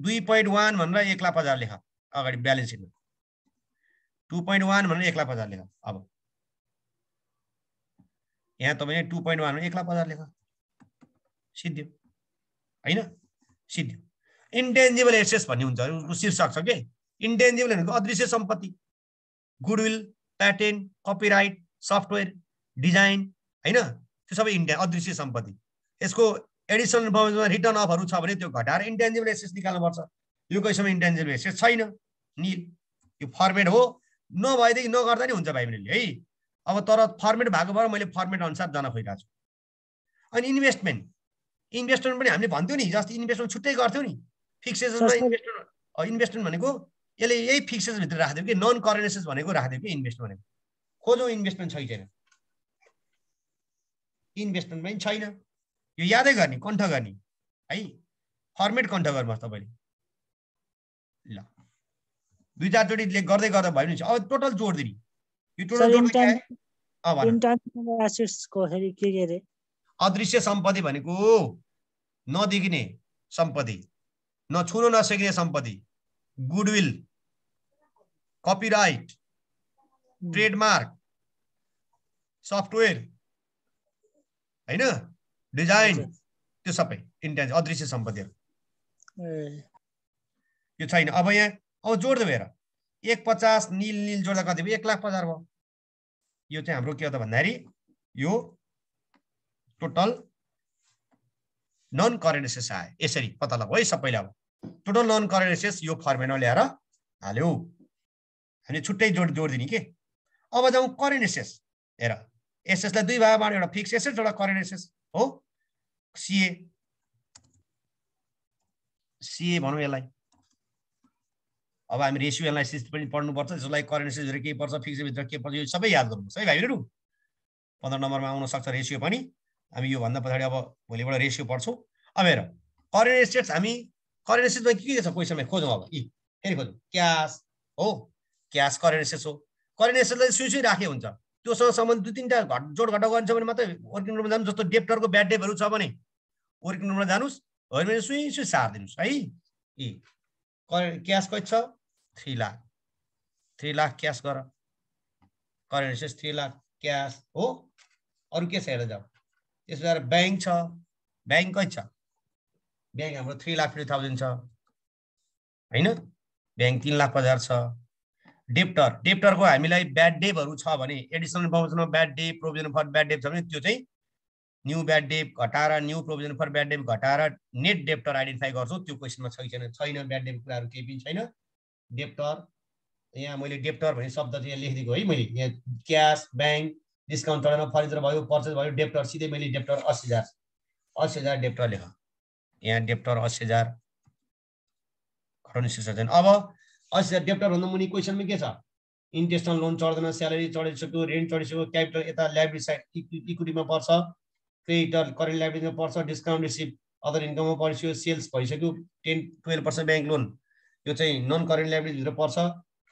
2.1 भनेर 1,50,000 लेख अगाडि ब्यालेन्स सिटमा। 2.1 भनेर 1,50,000 लेख। अब यहाँ तपाईले 2.1 भनेर 1,50,000 लेख। सिद्धियो हैन? सिद्धियो। इन्टेन्जिबल एसेट्स भन्ने हुन्छ, उसको शीर्षक छ के। इन्टेन्जिबल भनेको अदृश्य सम्पत्ति, goodwill, patent, copyright, software, design हैन, त्यो सबै अदृश्य सम्पत्ति। यसको एडिसनल इन्फर्मेसनमा रिटर्न अफहरु छ भने त्यो घटाएर इन्टेन्जिबल एसेट्स निकाल्नु पर्छ। यो कसैमा इन्टेन्जिबल एसेट्स छैन, नील। यो फर्मेट हो, नभएदेखि नगर्दा नि हुन्छ भाइ बहिनीले है। अब तर फर्मेट भएको भएर मैले फर्मेट अनुसार जान खोजिरहेको छु। अनि इन्भेस्टमेन्ट पनि हामीले भन्थ्यौ नि, जस्तै इन्भेस्टमेन्ट छुट्टै गर्थ्यौ नि। फिक्स एसेट्समा इन्भेस्टमेन्ट भनेको यसले यही फिक्स एसेट्स भित्र राख्दियो कि, नन करेन्ट एसेट्स भनेको राख्दियो कि इन्भेस्टमेन्ट भनेको। खोजौं इन्भेस्टमेन्ट छैन। इन्भेस्टमेन्ट पनि छैन। यो यादै गर्ने, कण्ठ गर्ने है। फर्मेट कण्ठ गर्नुहोस् तपाईले ल। 2-4 चोटी गर्दै गर्दा भयो नि। अब टोटल जोड्दिनी। यो टोटल जोड्दा के आयो? अब इन्टेन्जिबल एसेट्स को हेरि के रे? अदृश्य सम्पत्ति भनेको नदेखिने सम्पत्ति, नछुन नसकिने सम्पत्ति, गुडविल, कपिराइट, ट्रेडमार्क, सफ्टवेयर हैन, डिजाइन, त्यो सबै इन्टेन्जिबल अदृश्य सम्पत्तिहरु। यो छैन। अब यहाँ अब जोड्दै हेर, 1,50 नील जोड्दा कति भयो? 1,50,000 भयो। यो चाहिँ हाम्रो के हो त भन्दाखेरि यो टोटल नन करेन्ट एसेट्स आयो। यसरी पत्ता लगाऊ है सबैले। अब टोटल नन करेन्ट एसेट्स यो फर्मेटमा ल्याएर हाल्यो। हामी छुट्टै जोड्दिने के। अब जाउँ करेन्ट एसेट्स। हेर, एसेट्सलाई दुई भागमा बाँड्यो, एउटा फिक्स एसेट्स, एउटा करेन्ट एसेट्स हो। सीए भनौँ यसलाई। अब हामी रेसियो एनालाइसिस पनि पढ्नुपर्छ, जसलाई करेन्ट एसेटभित्र के पर्छ, फिक्स्डभित्र के पर्छ, यो सबै याद गर्नुपर्छ है भाइहरू। 15 नम्बरमा आउन सक्छ रेसियो पनि। हामी यो भन्दा पछाडि अब भोलिबाट रेसियो पढ्छौँ। अब हेर करेन्ट एसेट्स, हामी करेन्ट एसेट्समा के छ क्वेसनमा खोजौँ। अब फेरि खोजौँ क्यास हो, क्यास करेन्ट एसेट्स हो। करेन्ट एसेट्सलाई सुई राखे हुन्छ, त्योसँग सम्बन्धित 2-3टा जोड घटाउ गर्छ भने मात्रै वर्किङ नोटमा जानु। जस्तो डेप्टरको ब्याड डेटहरू छ भने वर्किङ नोटमा जानुस्, होइन भने सुई सारिदिनुस् है। क्यास कति छ 3 लाख, 3 लाख क्यास गर। करेन्ट एसेट्स 3 लाख क्यास हो। अरु के छ हेर्दै जाऊ। त्यसपछि ब्याङ्क छ, ब्याङ्क कति छ, ब्याङ्क हाम्रो 3,50,000 छ हैन, ब्याङ्क 3,50,000 छ। डेप्टरको हामीलाई ब्याड डेटहरू छ भने एडिसनल इन्फर्मेसनमा bad debt, provision for bad debt छ भने त्यो चाहिँ न्यू ब्याड डेट घटाएर, new provision for bad debt घटाएर नेट डेप्टर आइडेन्टिफाई गर्छौँ। त्यो क्वेसनमा छैन ब्याड डेट कुराहरू केही पनि छैन। डेप्टर यहाँ मैले डेप्टर भन्ने शब्द चाहिँ यहाँ लेखिदिएको है मैले। यहाँ क्यास, ब्याङ्क, डिस्काउन्ट चढाउन फर्निचर भयो, पर्चेस भयो, डेप्टर सिधै मैले डेप्टर 80,000 डेप्टर लेख। यहाँ डेप्टर 80,000 घटाउने शीर्षक छैन। अब 80,000 डेप्टर भन्दा मुनि क्वेसनमा के छ, इन्ट्रेस्टल लोन चढ्दैन, स्यालेरी चढिसक्यो, रेन्ट चढिसक्यो, क्यापिटल यता लाइबिलिटी साइड इक्विटीमा पर्छ, क्रेडिटर करेन्ट लाइबिलिटीमा पर्छ, डिस्काउन्ट रिसिभ अदर इन्कममा पर्छ, सेल्स भइसक्यो 10-12% ब्याङ्क लोन, यो चाहिँ नन करेन्ट लाइबिलिटीभित्र पर्छ।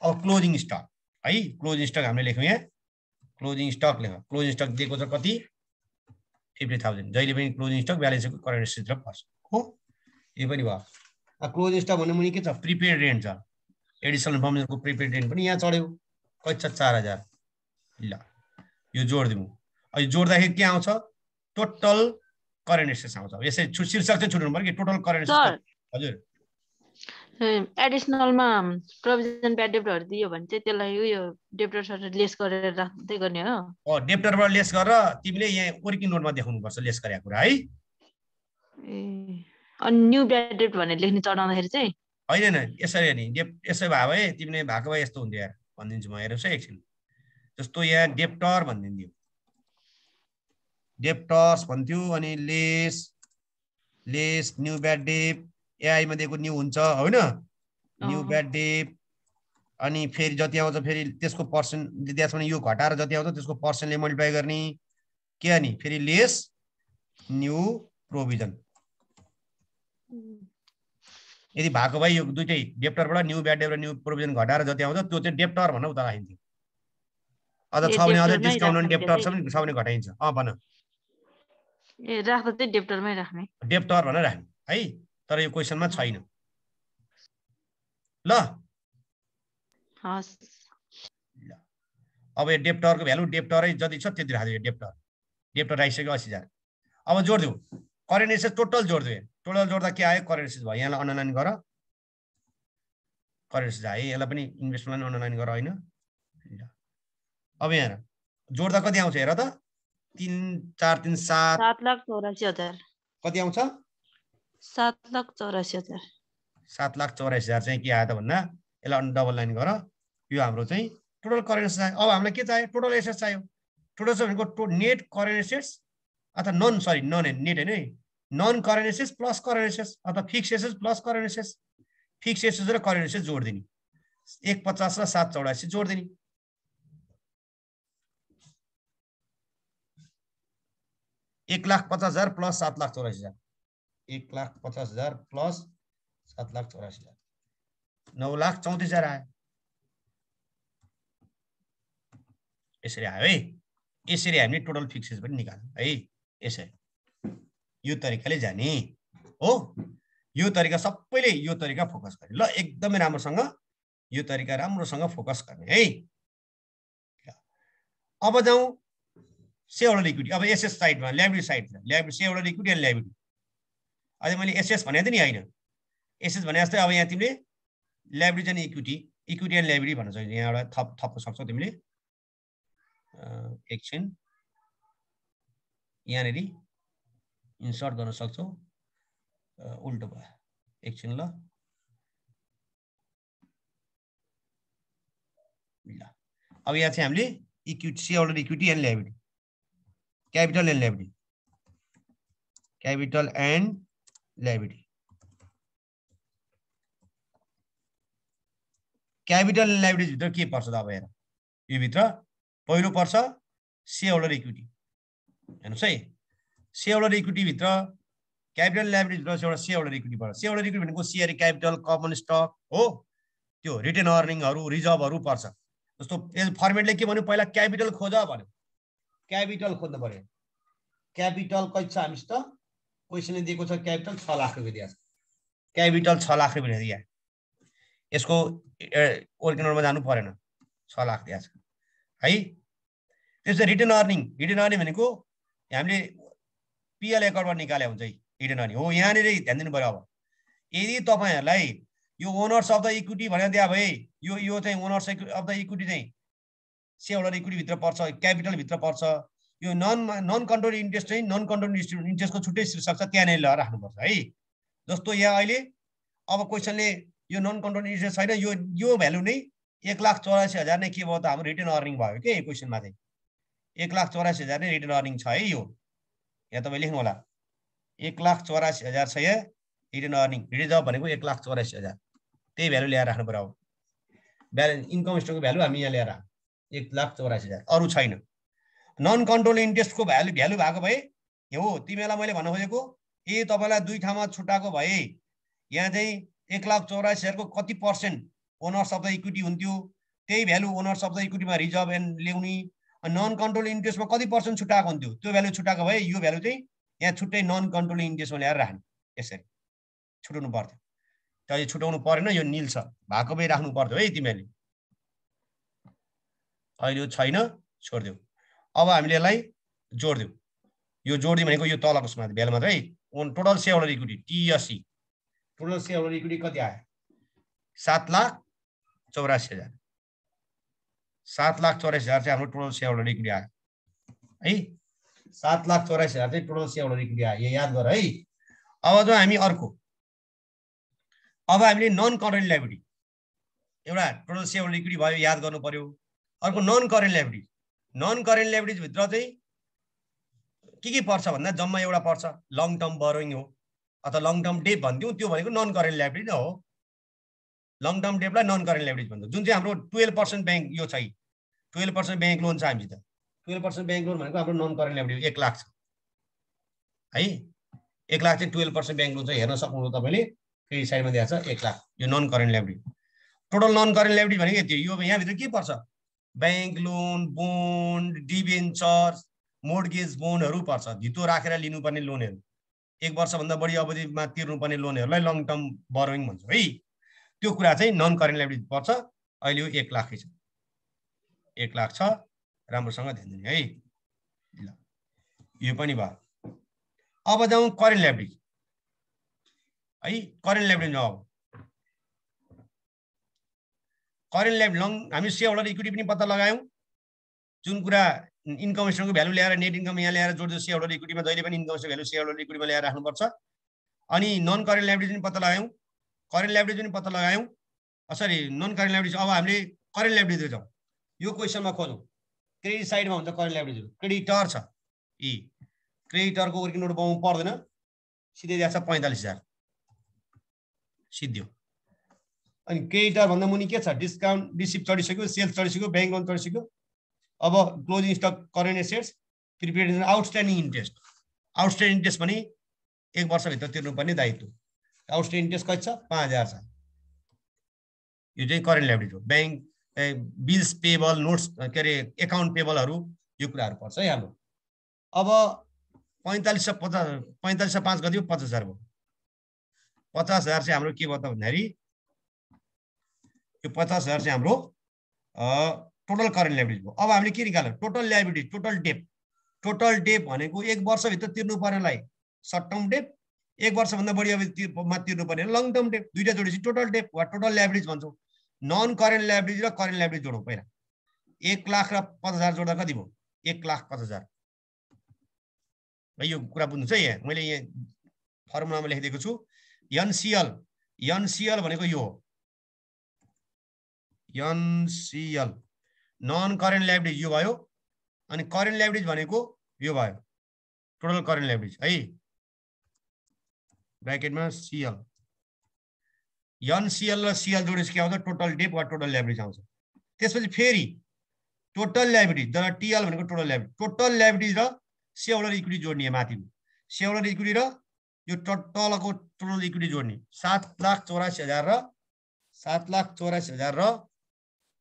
अब क्लोजिङ स्टक है, क्लोजिङ स्टक हामीले लेख्यौँ यहाँ, क्लोजिङ स्टक लेख। क्लोजिङ स्टक दिएको छ कति 50,000। जहिले पनि क्लोजिङ स्टक ब्यालेन्सको करेन्ट एसेटभित्र पर्छ हो। यो पनि भयो। क्लोजिङ स्टक भन्ने मुनि के छ, प्रिपेड रेन्ट छ, एडिसनल इन्फर्मेसनको प्रिपेड रेन्ट पनि यहाँ चढ्यो, कति छ 4,000। ल यो जोडिदिउँ। यो जोड्दाखेरि के आउँछ, टोटल करेन्ट एसेट्स आउँछ। यसै शीर्षक चाहिँ छुट्नु पर्यो कि टोटल करेन्ट एसेट्स। हजुर एडिसनलमा प्रोभिजन ब्याड डेप्टरहरू दियो भने चाहिँ त्यसलाई उयो डेप्टरबाट लेस गरेर राख्दै गर्ने हो। डेप्टरबाट लेस गरेर तिमीले यहाँ वर्किङ नोटमा देखाउनुपर्छ लेस गरेको कुरा है। ए अनि न्यू ब्याड डेप्ट भनेर लेख्ने चढाउँदाखेरि चाहिँ होइन यसरी नि, यसो भयो भए तिमीले भएको भए यस्तो हुन्थ्यो यार, भनिदिन्छु म हेर्नुहोस् है एकछिन। जस्तो यहाँ डेप्टर भनिदिन्थ्यो, डेप्टर्स भन्थ्यो, अनि लेस न्यू ब्याड डेट, एआईमा दिएको न्यू हुन्छ होइन, न्यू ब्याड डेट। अनि फेरि जति आउँछ फेरि त्यसको पर्सेन्ट त्यसमा यो घटाएर जति आउँछ त्यसको पर्सेन्टले मल्टिप्लाई गर्ने के अनि फेरि लेस न्यू प्रोभिजन। यदि भएको भए यो दुईटै डेप्टरबाट न्यू ब्याड डेट र न्यू प्रोभिजन घटाएर जति आउँछ त्यो चाहिँ डेप्टर भनेर उता राखिन्थ्यो। अझ छ भने अझ डिस्काउन्ट अनि डेप्टर छ भने घटाइन्छ। भन ए राख्दा चाहिँ डेप्टरमै राख्ने, डेप्टर भनेर राख्ने है, तर यो क्वेसनमा छैन। ल अब यो डेप्टरको भ्यालु डेप्टरै जति छ त्यति राख्दियो। डेप्टर राखिसक्यो 80,000। अब जोड्दिउँ करेन्ट एसेट टोटल जोड्दियो। टोटल जोड्दा के आयो, करेन्ट एसेट भयो। यहाँलाई अन्डरलाइन गर, करेन्ट एसेट आयो। यसलाई पनि इन्भेस्टमेन्टलाई अन्डरलाइन गर होइन। अब यहाँ जोड्दा कति आउँछ हेर त, 3 4 3 7 7,84,000 कति आउँछ, 7,84,000। 7,84,000 चाहिँ के आयो त भन्दा यसलाई डबल लाइन गर। यो हाम्रो चाहिँ टोटल करेन्ट एसेट्स आयो। अब हामीलाई के चाहियो, टोटल एसेट्स चाहियो। टोटल भनेको नेट करेन्ट एसेट्स अथवा नन नेट होइन, non current assets plus current assets अथवा fixed assets plus current assets. Fixed assets र करेन्ट एसेट्स जोड्दिने, 150 र 784 जोड्दिने। $1,50,000 प्लस 7,84,000, 1,50,000 प्लस 7,84,000, 9,34,000 आयो। यसरी आयो है। यसरी हामीले टोटल फिक्सेस पनि निकाल्यौँ है। यसरी यो तरिकाले जाने हो। यो तरिका सबैले यो तरिका फोकस गर्ने ल, एकदमै राम्रोसँग यो तरिका राम्रोसँग फोकस गर्ने है। अब जाउँ सेयरहोल्डर इक्विटी। अब एसएस साइडमा लायबिलिटी साइड छ, liability shareholder equity and liability. अहिले मैले एसएस भने नि हैन, एसएस भने जस्तै अब यहाँ तिमीले liability and equity and liability भन्न सक्छौ। यहाँ एउटा थप्न सक्छौ तिमीले। एकछिन यहाँनेरि इन्सर्ट गर्न सक्छौ। उल्टो भयो, एकछिन ल। अब यहाँ चाहिँ हामीले equity shareholder equity and liability, capital and liability, capital and liability. Capital and liability भित्र के पर्छ त अब हेर, यो भित्र पहिलो पर्छ सेयरहोल्डर इक्विटी। हेर्नुस् है, सेयरहोल्डर इक्विटी भित्र क्यापिटल लायबिलिटी भित्र एउटा सेयरहोल्डर इक्विटी पर्छ। सेयरहोल्डर इक्विटी भनेको सेयर क्यापिटल, कमन स्टक हो, त्यो रिटेन अर्निङहरू, रिजर्भहरू पर्छ। जस्तो फर्मेटले के भन्यो, पहिला क्यापिटल खोज भन्यो, क्यापिटल खोज्नु पर्यो। क्यापिटल कति छ हामीसित, क्वेसनले दिएको छ क्यापिटल 6 लाख रुपियाँ दिएको छ, क्यापिटल 6 लाख रुपियाँ दिया, यसको वर्किङ नोटमा जानु परेन, 6 लाख दिएको छ है। त्यसपछि रिटेन अर्निङ, रिटेन अर्निङ भनेको हामीले पिएल एकाउन्टबाट निकाले हुन्छ है, रिटेन अर्निङ हो। यहाँनिर ध्यान दिनु पर्यो। अब यदि तपाईहरुलाई यो ओनर्स अफ द इक्विटी भनेर दिया भए, यो चाहिँ ओनर्स अफ द इक्विटी चाहिँ सेयरहोल्डर इक्विटी भित्र पर्छ, क्यापिटल भित्र पर्छ। यो नन कन्ट्रोल इन्ट्रेस्ट चाहिँ नन कन्ट्रोल इन्ट्रेस्टको छुट्टै शीर्षक छ, त्यहाँनिर लगाएर राख्नुपर्छ है। जस्तो यहाँ अहिले अब क्वेसनले यो नन कन्ट्रोल इन्ट्रेस्ट छैन, यो भ्यालु नै 1,84,000 नै के भयो त, हाम्रो रिटेन अर्निङ भयो के क्वेसनमा चाहिँ 1,84,000 नै रिटेन अर्निङ छ है। यो यहाँ तपाईँ लेख्नु होला, 1,84,000 छ यहाँ रिटेन अर्निङ, रिजर्भ भनेको 1,84,000, त्यही भ्यालु ल्याएर राख्नु पर्यो। ब्यालेन्स इन्कम स्टेटमेन्टको भ्यालु हामी यहाँ ल्याएर 1,84,000, अरू छैन। नन कन्ट्रोल इन्ट्रेस्टको भ्यालु भएको भए हो, तिमीलाई मैले भन्न खोजेको तपाईँलाई दुई ठाउँमा छुट्टाएको भए यहाँ चाहिँ 1,84,000 को कति percent owners of the equity हुन्थ्यो, त्यही भ्यालु ओनर्स अफ द इक्विटीमा रिजर्भ एन्ड ल्याउने। नन कन्ट्रोल इन्ट्रेस्टमा कति पर्सेन्ट छुट्टाएको हुन्थ्यो, त्यो भ्यालु छुट्टाएको भए यो भ्यालु चाहिँ यहाँ छुट्टै नन कन्ट्रोल इन्ट्रेस्टमा ल्याएर राख्ने, यसरी छुटाउनु पर्थ्यो। त्यो छुटाउनु परेन, यो निल छ भएको भए राख्नु पर्थ्यो है तिमीहरूले। अहिले यो छैन, छोडिदेऊ। अब हामीले यसलाई जोडिदेऊ। यो जोडिदियो भनेको यो तलको उसमा भ्यालु मात्र है। Total shareholder equity TSE, total shareholder equity कति आयो, 7,84,000। 7,84,000 चाहिँ हाम्रो टोटल सेयरहोल्डर इक्विटी आयो है। 7,84,000 चाहिँ टोटल सेयरहोल्डर इक्विटी आयो, यो याद गर है। अब जो हामी अर्को, अब हामीले नन करेन्ट लायबिलिटी, एउटा टोटल सेयरहोल्डर इक्विटी भयो, याद गर्नु पर्यो। अर्को non current liability, non current liability भित्र चाहिँ के पर्छ भन्दा जम्मा एउटा पर्छ लङ टर्म बोरोइङ हो, अथवा लङ टर्म डेट भन्थ्यौँ, त्यो भनेको नन करेन्ट लायबिलिटी नै हो। लङ टर्म डेटलाई नन करेन्ट लायबिलिटी भन्छ। जुन चाहिँ हाम्रो 12% ब्याङ्क यो छ, 12% ब्याङ्क लोन छ हामीसित, 12% ब्याङ्क लोन भनेको हाम्रो नन करेन्ट लायबिलिटी 1 लाख छ है। 1 लाख चाहिँ 12% ब्याङ्क लोन छ, हेर्न सक्नुहुन्छ तपाईँले, क्रेडिट साइडमा दिएको छ 1 लाख, यो non current liability. Total non current liability भनेको यति, यो यहाँभित्र के पर्छ, bank loan, bond, debenture, mortgage बोन्डहरू पर्छ, धितो राखेर लिनुपर्ने लोनहरू, 1 वर्षभन्दा बढी अवधिमा तिर्नुपर्ने लोनहरूलाई लङ टर्म बोरोइङ भन्छ है। त्यो कुरा चाहिँ नन करेन्ट लायबिलिटी पर्छ। अहिले यो 1 लाखै छ, 1 लाख छ, राम्रोसँग ध्यान दिने है। ल यो पनि भयो। अब जाउँ करेन्ट लायबिलिटी है। करेन्ट लायबिलिटी अब करेन्ट लायबिलिटी लङ, हामी सेयरहोल्डर इक्विटी पनि पत्ता लगायौँ। जुन कुरा इन्कम स्टेटमेन्टको भ्यालु ल्याएर नेट इन्कम यहाँ ल्याएर जोड्दै सेयरहोल्डर इक्विटीमा जहिले पनि इन्कम स्टेटमेन्ट भ्यालु सेयरहोल्डर इक्विटीमा ल्याएर राख्नुपर्छ। अनि नन करेन्ट लायबिलिटी पनि पत्ता लगायौँ, करेन्ट लायबिलिटी पनि पत्ता लगायौँ, सरी नन करेन्ट लायबिलिटी। अब हामीले करेन्ट लायबिलिटी जाउँ, यो क्वेसनमा खोजौँ। क्रेडिट साइडमा हुन्छ करेन्ट लायबिलिटी, क्रेडिटर छ, क्रेडिटरको वर्किङ नोट पाउनु पर्दैन, सिधै दिएको छ 45,000 सिद्धो। अनि क्रेडिटर भन्दा मुनि के छ, डिस्काउन्ट रिसिभ चढिसक्यो, सेल्स चढिसक्यो, ब्याङ्क लोन चढिसक्यो। अब closing stock, current assets, prepaid, outstanding interest. Outstanding interest पनि 1 वर्षभित्र तिर्नुपर्ने दायित्व। आउटस्ट्यान्डिङ इन्ट्रेस्ट कति छ, 5,000 छ। यो चाहिँ करेन्ट लायबिलिटी हो। ब्याङ्क बिल्स पेबल, नोट्स के अरे एकाउन्ट पेबलहरू, यो कुराहरू पर्छ है हाम्रो। अब 45,5 गति 50,000 भयो। 50,000 चाहिँ हाम्रो के भयो त भन्दाखेरि यो 50,000 चाहिँ हाम्रो टोटल करेन्ट लायबिलिटी भयो। अब हामीले के निकाल्यो, टोटल लायबिलिटी, टोटल डेप। टोटल डेप भनेको 1 वर्षभित्र तिर्नु पर्नेलाई सर्ट टर्म डेप, 1 वर्षभन्दा बढी अवधिमा तिर्नु पर्ने लङ टर्म डेप, दुईटा जोडेपछि टोटल डेप वा टोटल लायबिलिटी भन्छौँ। नन करेन्ट लायबिलिटी र करेन्ट लायबिलिटी जोडौँ पहिला। 1 लाख र 50,000 जोड्दा कति भयो, 1,50,000 भाइ। यो कुरा बुझ्नुहोस् है, यहाँ मैले यहाँ फर्मुलामा लेखिदिएको छु। एनसिएल भनेको यो हो, एनसिएल नन करेन्ट लायबिलिटी यो भयो। अनि करेन्ट लायबिलिटी भनेको यो भयो, टोटल करेन्ट लायबिलिटी है। ब्र्याकेटमा CL NCL र CL जोडेपछि के आउँछ टोटल डेट वा टोटल ल्याबिलिटी आउँछ त्यसपछि फेरि टोटल ल्याबिलिटी तर TL भनेको टोटल ल्याबिलिटी र सेयरहोल्डर इक्विटी जोड्ने माथि सेयरहोल्डर इक्विटी र यो तलको टोटल इक्विटी जोड्ने 7,84,000 र 7,84,000 र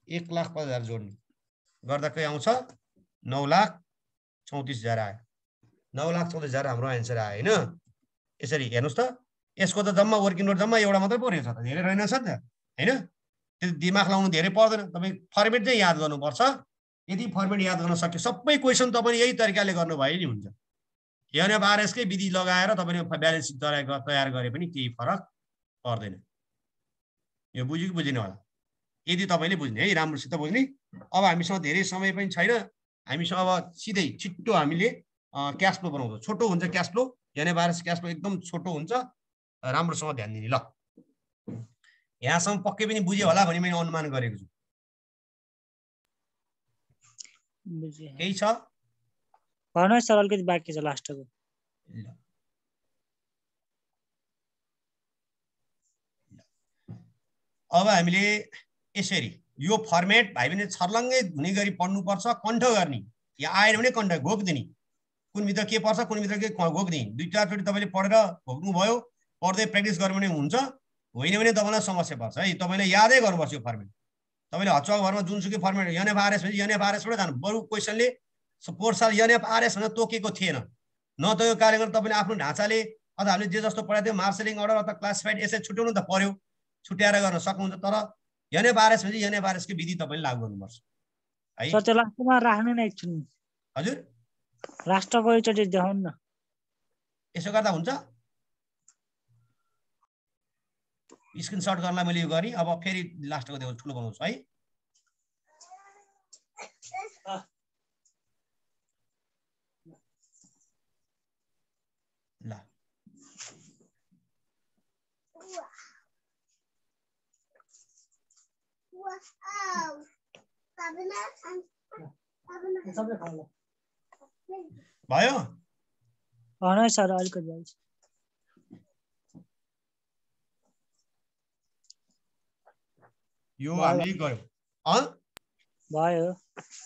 1,05,000 जोड्ने गर्दा के आउँछ 9,34,000 आयो 9,34,000 हाम्रो आन्सर आयो हैन यसरी हेर्नुस् त यसको त जम्मा वर्किङ नोट जम्मा एउटा मात्रै पर्यो छ त धेरै रहेन छ नि त हैन त्यो दिमाग लाउनु धेरै पर्दैन तपाई फर्मेट चाहिँ याद गर्नुपर्छ यदि फर्मेट याद गर्न सक्यो सबै क्वेशन तपाईले यही तरिकाले गर्नु भयो नि हुन्छ NFRS कै विधि लगाएर तपाईले ब्यालेन्स सिट तयार गरे पनि केही फरक पर्दैन यो बुझ्यो कि बुझिन होला यदि तपाईले बुझ्ने है राम्रोसित बुझ्ने अब हामीसँग धेरै समय पनि छैन हामीसँग अब सिधै छिट्टो हामीले क्याश फ्लो बनाउँछौँ छोटो हुन्छ cash flow NFRS cash flow एकदम छोटो हुन्छ राम्रोसँग ध्यान दिने ल यहाँसम्म पक्कै पनि बुझ्यो होला भनी मैले अनुमान गरेको छु केही छ भन्नुहोस् सर अलिकति बाँकी छ लास्टको अब हामीले यसरी यो फर्मेट भाइ बहिनी छर्लङ्गै हुने गरी पढ्नुपर्छ कण्ठ गर्ने यहाँ आएन भने कण्ठ घोक दिने कुन भित्र के पर्छ कुन भित्र के घोक दिने दुई चारचोटि तपाईँले पढेर घोक्नुभयो पढ्दै प्र्याक्टिस गर्नु भने हुन्छ होइन भने तपाईँलाई समस्या पर्छ है तपाईँले यादै गर्नुपर्छ यो फर्मेट तपाईँले हचुवा घरमा जुनसुकै फर्मेट NFRS भने NFRSबाट जानु बरु क्वेसनले पोहोर साल NFRS भनेर तोकेको थिएन न त यो कार्य गरेर तपाईँले आफ्नो ढाँचाले अथवा हामीले जे जस्तो पढाइदियो मार्सलिङ अर्डर अथवा क्लासिफाइड यसै छुट्याउनु त पर्यो छुट्याएर गर्न सक्नुहुन्छ तर NFRS भने NFRS को विधि तपाईले लागू गर्नुपर्छ है सर त्यो लास्टमा राख्नु न एकछिन हजुर राष्ट्रको एकचोटि देखाउनु न यसो गर्दा हुन्छ स्क्रिनशट गर्नलाई मैले यो गरी अब फेरि लास्टको देखाउँछु ठुलो बनाउँछु है ल भयो भन्नुहोस् सर अलिकति भयो यो हामीले गर्यौं भयो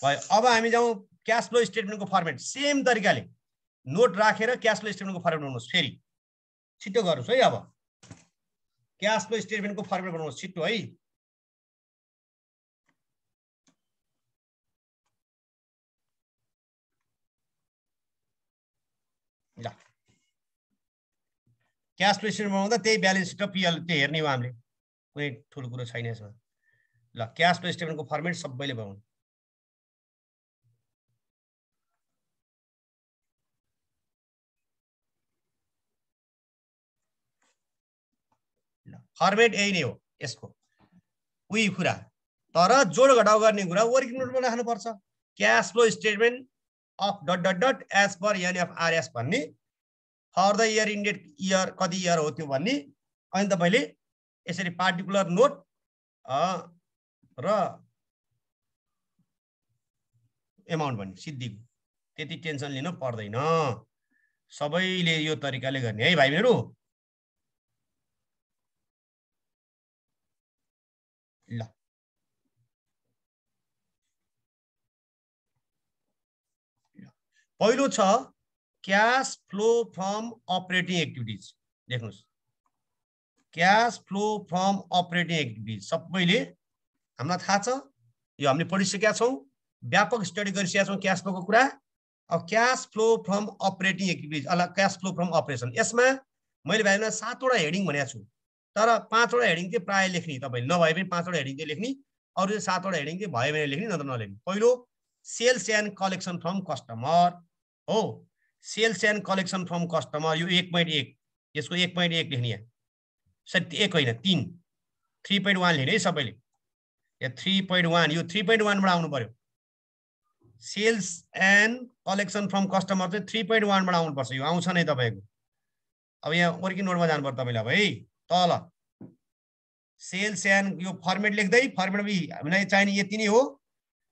भयो अब हामी जाउँ क्याश फ्लो स्टेटमेन्टको फर्मेट सेम तरिकाले नोट राखेर क्याश फ्लो स्टेटमेन्टको फर्मेट बनाउनुस् फेरि छिटो गर्नुस् है अब क्याश फ्लो स्टेटमेन्टको फर्मेट बनाउनुस् छिटो है ल क्याश फ्लो स्टेटमेन्ट बनाउँदा त्यही ब्यालेन्स सिट र पिएल त्यो हेर्ने हो हामीले कुनै ठुलो कुरो छैन यसमा ल क्याश फ्लो स्टेटमेन्टको फर्मेट सबैले बनाउनु ल फर्मेट यही नै हो यसको उही कुरा तर जोड घटाउ गर्ने कुरा वर्किङ नोटमा राख्नु पर्छ cash flow statement of ... as per NFRS भन्ने for the year ended year कति इयर हो त्यो भन्ने अनि तपाईले यसरी पार्टिकुलर नोट र एमाउन्ट भन्ने सिद्धिको त्यति टेन्सन लिनु पर्दैन सबैले यो तरिकाले गर्ने है भाइ बहिनीहरु ल पहिलो छ cash flow from operating activities देख्नुस् cash flow from operating activities सबैले हामीलाई थाहा छ यो हामीले पढिसकेका छौं व्यापक स्टडी गरिसकेका छौं क्याश फ्लोको कुरा अब cash flow from operating activities अथवा क्याश फ्लो फ्रम अपरेसन यसमा मैले भाइमा 7 वटा हेडिङ भनेको छु तर 5 वटा हेडिङ चाहिँ प्राय लेख्ने तपाईले नभए पनि 5 वटा हेडिङ चाहिँ लेख्ने अरु 7 वटा हेडिङ चाहिँ भयो भने लेख्ने नत्र नलेख्ने पहिलो sales and collection from customer हो sales and collection from customer यो 1.1 यसको 1.1 लेख्ने यहाँ सर 1 होइन 3 3.1 लेख्ने है सबैले या 3.1 यो 3.1 बाट आउनु पर्यो sales and collection from customer चाहिँ 3.1 बाट आउनु पर्छ यो आउँछ नै तपाईको अब यहाँ वर्किङ नोटमा जानु पर्छ तपाईले अब है तल सेल्स एन्ड यो फर्मेट लेख्दै फर्मेट हामीलाई चाहिने यति नै हो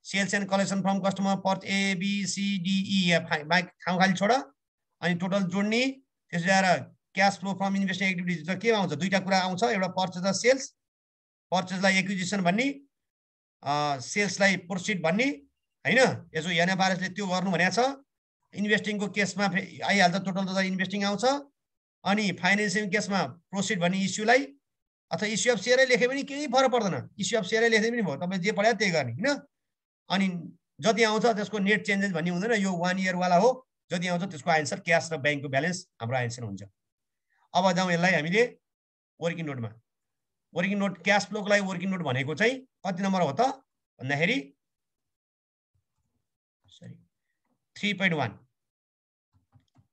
sales and collection from customer पर्च A B C D E F ठाउँ खाली छोड अनि टोटल जोड्ने त्यसै आएर cash flow from investing activities त के आउँछ दुईटा कुरा आउँछ एउटा पर्चेज र सेल्स पर्चेजलाई एक्विजिसन भन्ने सेल्सलाई प्रोसिड भन्ने हैन यसो एनएफआरएसले त्यो गर्नु भनेको छ इन्भेस्टिङको केसमा आइहाल्छ टोटल त इन्भेस्टिङ आउँछ अनि फाइनेन्सिङ केसमा प्रोसिड भन्ने इस्युलाई अथवा इस्यु अफ सेयरै लेखे पनि केही फरक पर्दैन इस्यु अफ सेयरै लेखे पनि भयो तपाईँ जे पढ्यो त्यही गर्ने हैन अनि जति आउँछ त्यसको नेट चेन्जेस भन्ने हुँदैन यो 1 इयर वाला हो जति आउँछ त्यसको आन्सर क्यास र ब्याङ्कको ब्यालेन्स हाम्रो आन्सर हुन्छ अब जाउँ यसलाई हामीले वर्किङ नोटमा वर्किङ नोट क्यास फ्लोको लागि वर्किङ नोट भनेको चाहिँ कति नम्बर हो त भन्दाखेरि सरी 3.1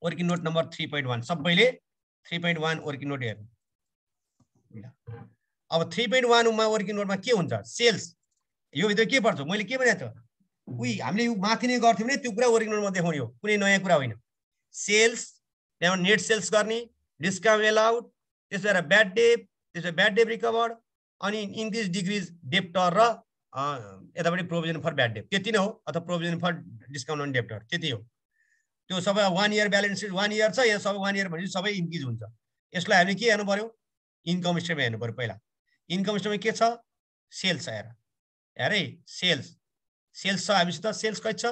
वर्किङ नोट नम्बर 3.1 सबैले 3.1 वर्किङ नोट हेर्नु अब 3.1 मा वर्किङ नोटमा के हुन्छ सेल्स यो भित्र के पर्छ मैले के भनेको छु उही हामीले माथि नै गर्थ्यौं नि त्यो कुरा वर्किङ नोटमा देखाउने हो कुनै नयाँ कुरा होइन सेल्स त्यहाँ नेट सेल्स गर्ने डिस्काउन्ट एलाउड त्यसबाट ब्याड डेट रिकभर्ड अनि इन्क्रिज डिक्रिज डेप्टर र यतापट्टि प्रोभिजन फर ब्याड डेट त्यति नै हो अथवा provision for discount on debtor त्यति हो त्यो सबै 1 इयर ब्यालेन्स सिट 1 इयर छ यो सबै 1 इयर भनेपछि सबै इन्क्रिज हुन्छ यसलाई हामीले के हेर्नु पर्यो इन्कम स्टेटमेन्ट हेर्नु पर्यो पहिला इन्कम स्टेटमेन्ट के छ सेल्स हेरे सेल्स छ हामीसित सेल्स कति छ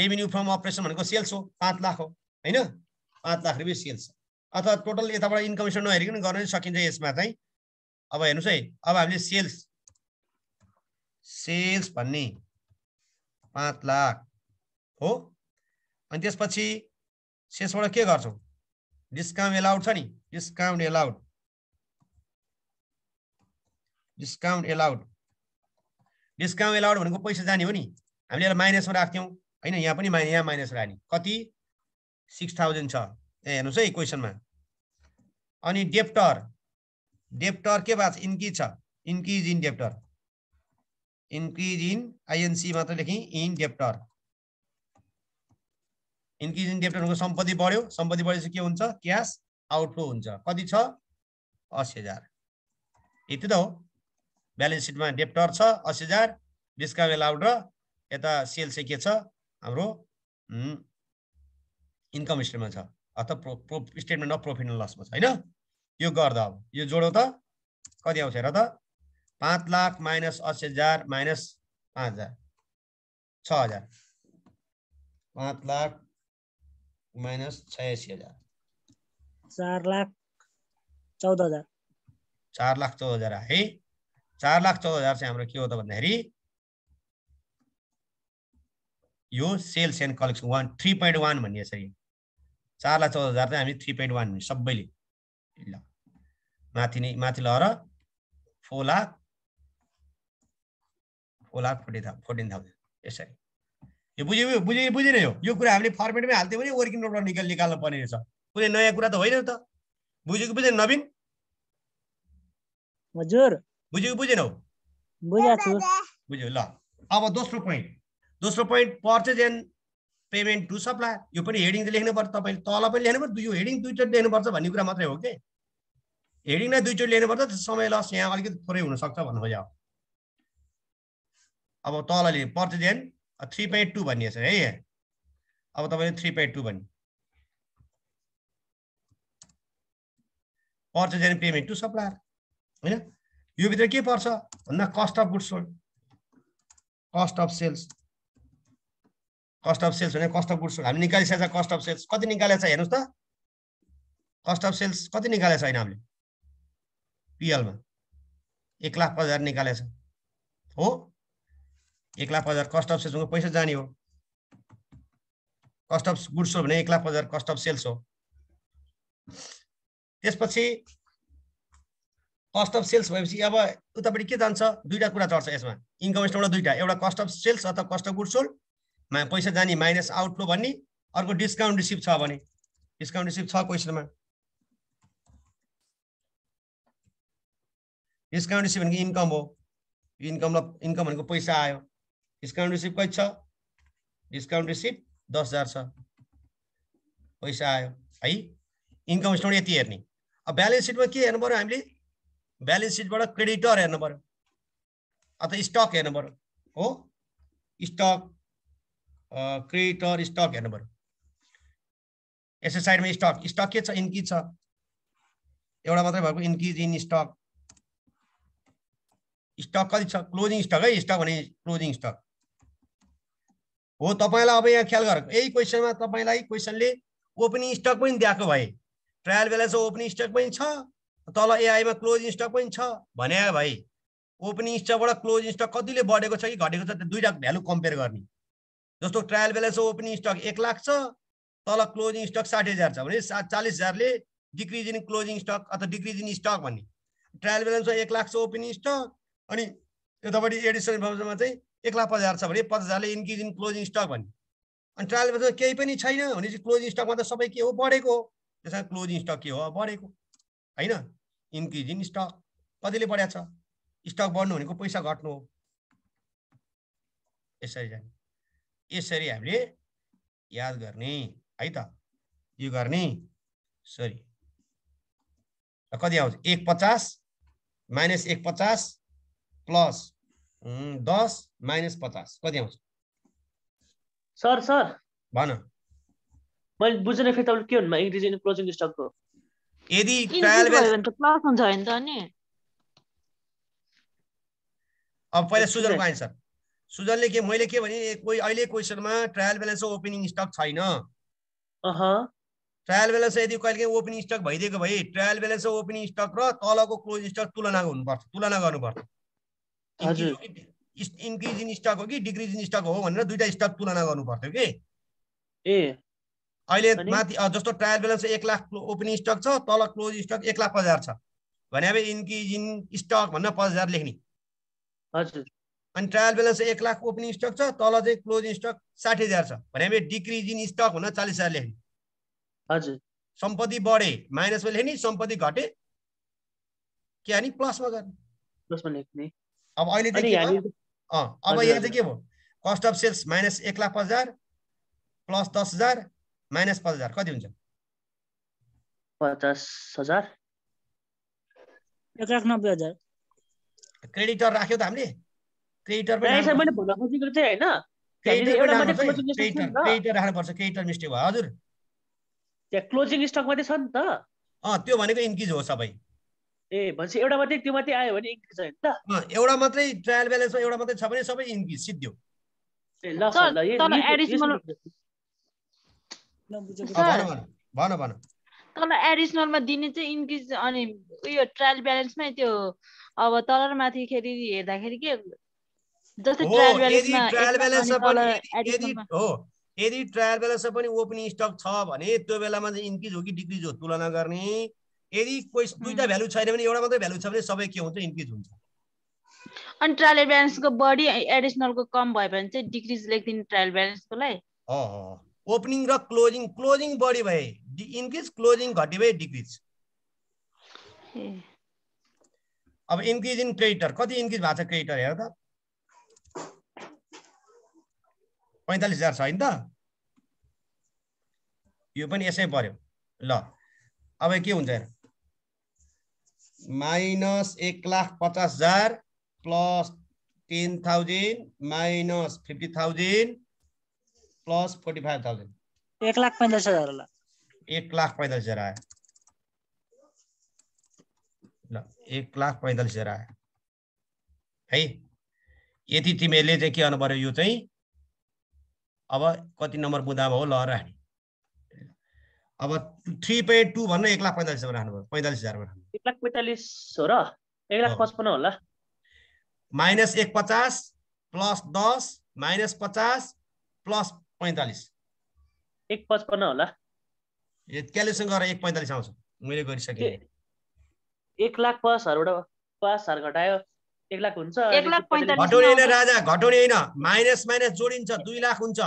रेभिन्यू फ्रम अपरेसन भनेको सेल्स हो 5 लाख हो हैन 5 लाख रुपैयाँ सेल्स अथवा टोटल यताबाट इन्कम स्टेटमेन्ट नहेरिकन गर्न सकिन्छ यसमा चाहिँ अब हेर्नुस् है अब हामीले सेल्स भन्ने 5 लाख हो अनि त्यसपछि शेषबाट के गर्छौं डिस्काउन्ट एलाउड छ नि डिस्काउन्ट एलाउड भनेको पैसा जाने हो नि हामीले यसलाई माइनसमा राख्थ्यौं हैन यहाँ पनि यहाँ माइनस राख्ने कति 6000 छ ए हेर्नुस् है क्वेशनमा अनि डेप्टर के भएको छ इन्क्रिज छ increase in debtor increase in INC मात्र लेखेँ in debtor increase in debtor भनेको सम्पत्ति बढ्यो सम्पत्ति बढेपछि के हुन्छ क्याश आउटफ्लो हुन्छ कति छ 80000 यति त हो ब्यालेन्स सिटमा डेप्टर छ 80000 डिस्काउन्ट एलाउड र यता सेल्स चाहिँ के छ हाम्रो इन्कम स्टेटमेन्ट छ अथवा स्टेटमेन्ट अफ प्रॉफिट एन्ड लसमा छ हैन यो गर्दा अब यो जोडो त कति आउँछ हेर त 5 lakh minus 80000 minus 5000 6000 5 lakh minus 86000 4,14,000 4,14,000 है 4,14,000 चाहिँ हाम्रो के हो त भन्दाखेरि यो सेल्स एन्ड कलेक्सन 3.1 भन्ने यसरी 4,14,000 चाहिँ हामी 3.1 भन्ने सबैले ल माथि लहर 4,14,000 यसरी यो बुझिन यो कुरा हामीले फर्मेटमै हाल्थ्यौं भने वर्किङ नोटबाट निकाल्न पर्ने रहेछ कुनै नयाँ कुरा त होइन त बुझेको बुझेन नवीन हजुर बुझेको बुझेनौ बुझ्यो ल अब दोस्रो point purchase and payment to supplier यो पनि हेडिङ त लेख्नु पर्छ तपाईले तल पनि लेख्नु पर्छ यो हेडिङ दुईचोटि लेख्नु पर्छ भन्ने कुरा मात्रै हो के हेडिङ नै दुईचोटि लेख्नु पर्छ समय लस यहाँ अलिकति थोरै हुन सक्छ भन्नु खोज्यो अब तलले पर्चेज एन्ड 3.2 भन्ने छ है अब तपाईले 3.2 भन्ने purchase and payment to supplier हैन यो भित्र के पर्छ भन्दा cost of goods sold cost of sales भने कस्ट अफ गुड्स सोल्ड हामी निकालिसकेको छ कस्ट अफ सेल्स कति निकालेको छ हेर्नुस् त कस्ट अफ सेल्स कति निकालेको छ हैन हामीले पीएल मा 1,50,000 निकालेको छ हो 1,50,000 कस्ट अफ सेल्स को पैसा जाने हो कस्ट अफ गुड्स सोल्ड भने 1,50,000 कस्ट अफ सेल्स हो त्यसपछि कस्ट अफ सेल्स भएपछि अब उतापट्टि के जान्छ दुईटा कुरा चढ्छ यसमा इन्कम स्टेटमेन्टमा दुईटा एउटा कस्ट अफ सेल्स अथवा कस्ट अफ गुड्स सोल्ड मा पैसा जाने माइनस आउटफ्लो भन्ने अर्को डिस्काउन्ट रिसिभ छ भने डिस्काउन्ट रिसिभ छ क्वेशनमा डिस्काउन्ट रिसिभ भनेको इन्कम हो इन्कम भनेको पैसा आयो डिस्काउन्ट रिसिभ कति छ डिस्काउन्ट रिसिभ 10,000 छ पैसा आयो है इन्कम स्टेटमेन्ट यति हेर्ने अब ब्यालेन्स सिटमा के हेर्नु पर्यो हामीले ब्यालेन्स सिटबाट क्रेडिटर हेर्नु पर्यो अथवा स्टक हेर्नु पर्यो हो स्टक क्रेडिटर स्टक हेर्नु पर्यो यसो साइडमा स्टक स्टक के छ इन्क्रिज छ एउटा मात्रै भएको इन्क्रिज इन स्टक स्टक कति छ क्लोजिङ स्टक है स्टक भने क्लोजिङ स्टक हो तपाईलाई अब यहाँ ख्याल गर यही क्वेशनमा तपाईलाई क्वेशनले ओपनिङ स्टक पनि दिएको भए ट्रायल ब्यालेन्स ओपनिङ स्टक पनि छ तल एआई मा क्लोजिङ स्टक पनि छ भने भाइ ओपनिङ स्टकबाट क्लोजिङ स्टक कतिले बढेको छ कि घटेको छ त्यो दुईटा भ्यालु कम्पेयर गर्ने जस्तो trial balance opening stock 1 lakh छ तल क्लोजिङ स्टक 60,000 छ भने 40,000 ले डिक्रिज इन क्लोजिङ स्टक अथवा डिक्रिज इन स्टक भन्ने ट्रायल ब्यालेन्समा 1 लाख छ ओपनिङ स्टक अनि यतापट्टि एडिसनल इन्फर्मेसनमा चाहिँ 1,50,000 छ भने 50,000 ले इन्क्रिज इन क्लोजिङ स्टक भन्ने अनि ट्रायल ब्यालेन्समा केही पनि छैन भने चाहिँ क्लोजिङ स्टकमा त सबै के हो बढेको हो त्यसमा क्लोजिङ स्टक के हो बढेको हैन इन्क्रिज इन स्टक कतिले बढ्या छ स्टक बढ्नु भनेको पैसा घट्नु हो यसरी हामीले याद गर्ने है त यो गर्ने सरी कति आउँछ 150 माइनस 150 प्लस 10 माइनस 50 कति आउँछ सर भन मैले बुझ्न फेरि तपाईले के भन्नु इन्क्रिज इन क्लोजिङ स्टकको यदि ट्रायल ब्यालेन्स प्लस हुन्छ हैन त नि अब पहिला सुजनको आन्सर सुजनले के मैले के भने कोही अहिले क्वेशनमा ट्रायल ब्यालेन्स ओपनिङ स्टक छैन ट्रायल ब्यालेन्स यदि कहिले ओपनिङ स्टक भइदिएको भए ट्रायल ब्यालेन्स ओपनिङ स्टक र तलको क्लोजिङ स्टक तुलना गर्नुपर्छ इन्क्रिज इन स्टक हो कि डिक्रिज इन स्टक हो भनेर दुईटा स्टक तुलना गर्नु पर्थ्यो के अहिले माथि जस्तो trial balance 1 lakh opening stock छ तल क्लोजिङ स्टक 1,50,000 छ भने अब इन्क्रिज इन स्टक भनेर 50,000 लेख्ने हजुर अनि trial balance 1 lakh opening stock छ तल चाहिँ क्लोजिङ स्टक 60,000 छ भने अब डिक्रिज इन स्टक भनेर 40,000 लेख्ने हजुर सम्पत्ति बढे माइनसमा लेख्ने सम्पत्ति घटे के अनि प्लसमा गर्ने अब अहिले चाहिँ के भयो अब यहाँ चाहिँ के भयो cost of sales minus 1,50,000 plus 10,000 minus 5,000 कति हुन्छ 50,000 1,90,000 क्रेडिटर राख्यो त हामीले क्रेडिटर पनि मैले भन्न खोजेको चाहिँ हैन क्रेडिटर राख्नुपर्छ क्रेडिटर मिस्टेक भयो हजुर त्यहाँ क्लोजिङ स्टक मात्रै छ नि त त्यो भनेको इन्क्रिज हो सबै भन्छ एउटा मात्रै त्यो मात्रै आयो भने इन्क्रिज होइन त एउटा मात्रै ट्रायल ब्यालेन्समा एउटा मात्रै छ भने सबै इन्क्रिज सिद्धियो भन तल एडिसनलमा दिने चाहिँ इन्क्रिज अनि उयो ट्रायल ब्यालेन्समै त्यो अब तल र माथि खेरि हेर्दाखेरि के जस्तै ट्रायल ब्यालेन्समा यदि ट्रायल ब्यालेन्समा पनि ओपनिङ स्टक छ भने त्यो बेलामा चाहिँ इन्क्रिज हो कि डिक्रिज हो तुलना गर्ने यदि कोही दुईटा भ्यालु छैन भने एउटा मात्रै भ्यालु छ भने सबै के हुन्छ इन्क्रिज हुन्छ अनि ट्रायल ब्यालेन्सको बढी एडिसनलको कम भयो भने चाहिँ डिक्रिज लेख्दिनु ट्रायल ब्यालेन्सकोलाई ओपनिङ र क्लोजिङ बढी भए इन्क्रिज क्लोजिङ घटी भए डिक्रिज अब इन्क्रिज इन क्रेडिटर कति इन्क्रिज भएको छ क्रेडिटर हेर त 45,000 छ हैन त यो पनि यसै पर्यो ल अब के हुन्छ हेर माइनस 1,50,000 प्लस 10,000 माइनस 50,000 प्लस 45,000 1,45,000 होला 1,45,000 आयो ल 1,45,000 आयो है यति तिमीले चाहिँ के गर्नु पर्यो यो चाहिँ अब कति नम्बर बुदामा हो ल राख्ने अब 3.2 भन्न 1,45,000 राख्नु पर्यो 45,000 मा 1,45,000 हो र 1,55,000 होला माइनस 150 प्लस 10 माइनस 50 प्लस 45 1,55,000 होला क्यालकुलेसन गरेर 1,45,000 आउँछ मैले गरिसके 1,50,000 5,000 घटायो 1,00,000 हुन्छ 1,45,000 घटाउने हैन राजा घटाउने हैन माइनस माइनस जोडिन्छ 2,00,000 हुन्छ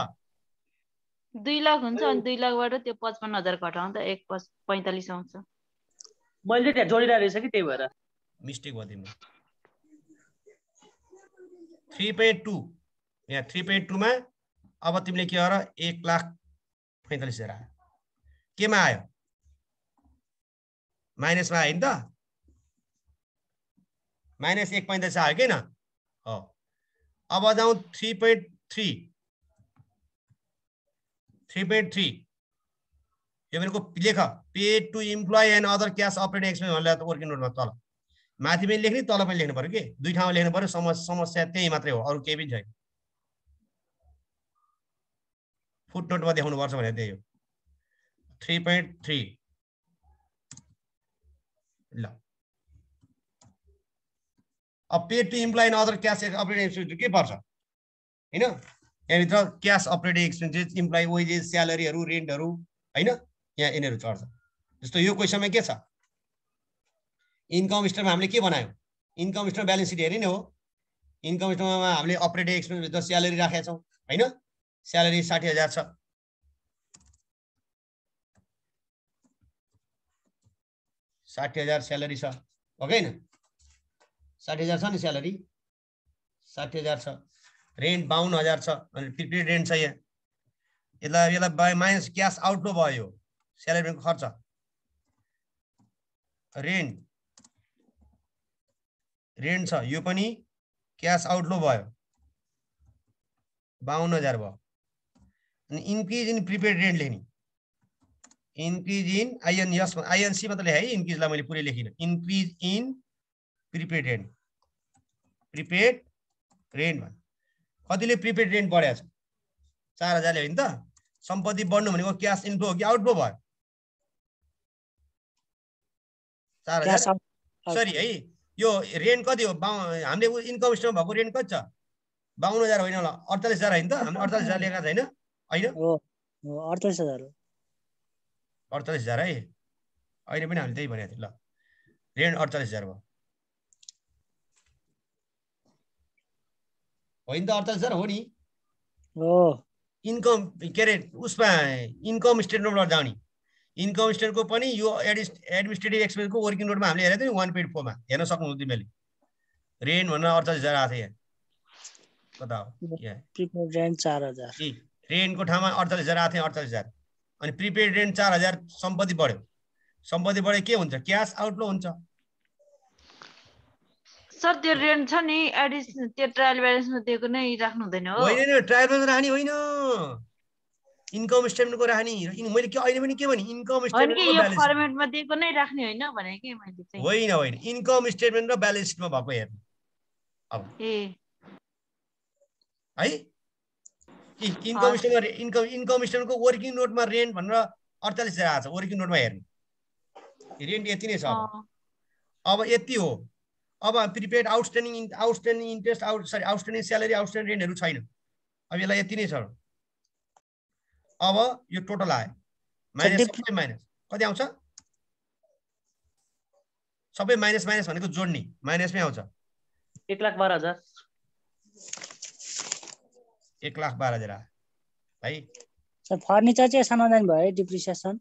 2,00,000 हुन्छ अनि 2,00,000 बाट त्यो 55,000 घटाउँदा 1,45,000 आउँछ मैले त्यहाँ जोडिरा रहेछ कि त्यही भएर मिस्टेक भयो तिम्रो 3.2 यहाँ 3.2 मा अब तिमीले के गर 1,45,000 आयो केमा आयो माइनसमा आयो नि त माइनस 1.45 आयो किन हो अब जाउँ 3.3 3.3 यो भनेको लेख paid to employee and other cash operating expense भनेर वर्किङ नोटमा तल माथि पनि लेख्ने तल पनि लेख्नु पर्यो के दुई ठाउँमा लेख्नु पर्यो समस्या त्यही मात्रै हो अरु केही पनि छैन फुटनोटमा देखाउनु पर्छ भने त्यही हो 3.3 ल अब paid to employee and other cash operating expense के पर्छ हैन यहाँभित्र cash operating expenses employee wages स्यालेरीहरू रेन्टहरू हैन यहाँ यिनीहरू चढ्छ जस्तो यो क्वेसनमा के छ इन्कम स्टेटमेन्टमा हामीले के बनायौ इन्कम स्टेटमेन्ट ब्यालेन्स सिट हेरि नै हो इन्कम स्टेटमेन्टमा हामीले अपरेटिङ एक्सपेन्स भित्र स्यालेरी राखेका छौं हैन स्यालेरी 60,000 छ 60,000 स्यालेरी छ हो हैन 60,000 छ नि स्यालेरी 60,000 छ रेन्ट 52,000 छ अनि प्रिपेड रेन्ट छ यहाँ यसलाई माइनस क्याश आउटफ्लो भयो स्यालेरीको खर्च रेन्ट छ यो पनि क्याश आउटफ्लो भयो 52,000 भयो अनि इन्क्रिज इन प्रिपेड रेन्ट लेख्ने इन्क्रिज इन आइएनसी मात्र लेखे है इन्क्रिजलाई मैले पुरै लेखिन इन्क्रिज इन प्रिपेड रेन्ट भन कतिले प्रिपेड रेन्ट बढ्या छ 4,000 ले हैन त सम्पत्ति बढ्नु भनेको क्याश इनफ्लो हो कि आउटफ्लो भयो 4,000 सरी है यो रेन्ट कति हो हामीले इन्कम स्टेटमेन्ट भएको रेन्ट कति छ 52,000 होइन होला 48,000 हैन त हामीले 48,000 लेखेका छैन हैन हो 48,000 48,000 है अहिले पनि हामीले त्यही भनेको थियौ ल रेन्ट 48,000 भयो होइन त 48,000 हो नि हो इन्कम के अरे उसमा इन्कम स्टेटमेन्टबाट जाउने इन्कम स्टेटमेन्टको पनि यो एडमिनिस्ट्रेटिभ एक्सपेन्सको वर्किङ नोटमा हामीले हेरेको थियौ 1.4 मा हेर्न सक्नुहुन्छ तिमीले रेन्ट भनेर 48,000 आथे यहाँ कता हो यहाँ प्रिपेड रेन्ट 4,000 रेन्टको ठाउँमा 48,000 आथे 48,000 अनि प्रिपेड रेन्ट 4,000 सम्पत्ति बढ्यो के हुन्छ क्याश आउटफ्लो हुन्छ सर त्यो रेन्ट छ नि एडिसन त्यो ट्रायल ब्यालेन्समा दिएको नै राख्नु हुँदैन हो होइन ट्रायल ब्यालेन्स राख्ने होइन इन्कम स्टेटमेन्टको राख्ने मैले के अहिले पनि के भने इन्कम स्टेटमेन्टको ब्यालेन्स यो फर्मेटमा दिएको नै राख्ने होइन भने के मैले चाहिँ होइन इन्कम स्टेटमेन्ट र ब्यालेन्स सिटमा भएको हेर्नु अब है इन्कम स्टेटमेन्ट इन्कम स्टेटमेन्टको वर्किङ नोटमा रेन्ट भनेर 48,000 आछ वर्किङ नोटमा हेर्नु रेन्ट यति नै छ अब यति हो अब prepaid outstanding interest outstanding salary outstanding रेन्टहरू छैन अब यसलाई यति नै छ अब यो टोटल आयो माइनस सबै माइनस कति आउँछ सबै माइनस भनेको जोड्ने माइनसमै आउँछ 1,12,000 1,12,000 आयो है सर फर्निचर चाहिँ समाधान भयो डिप्रिसिएसन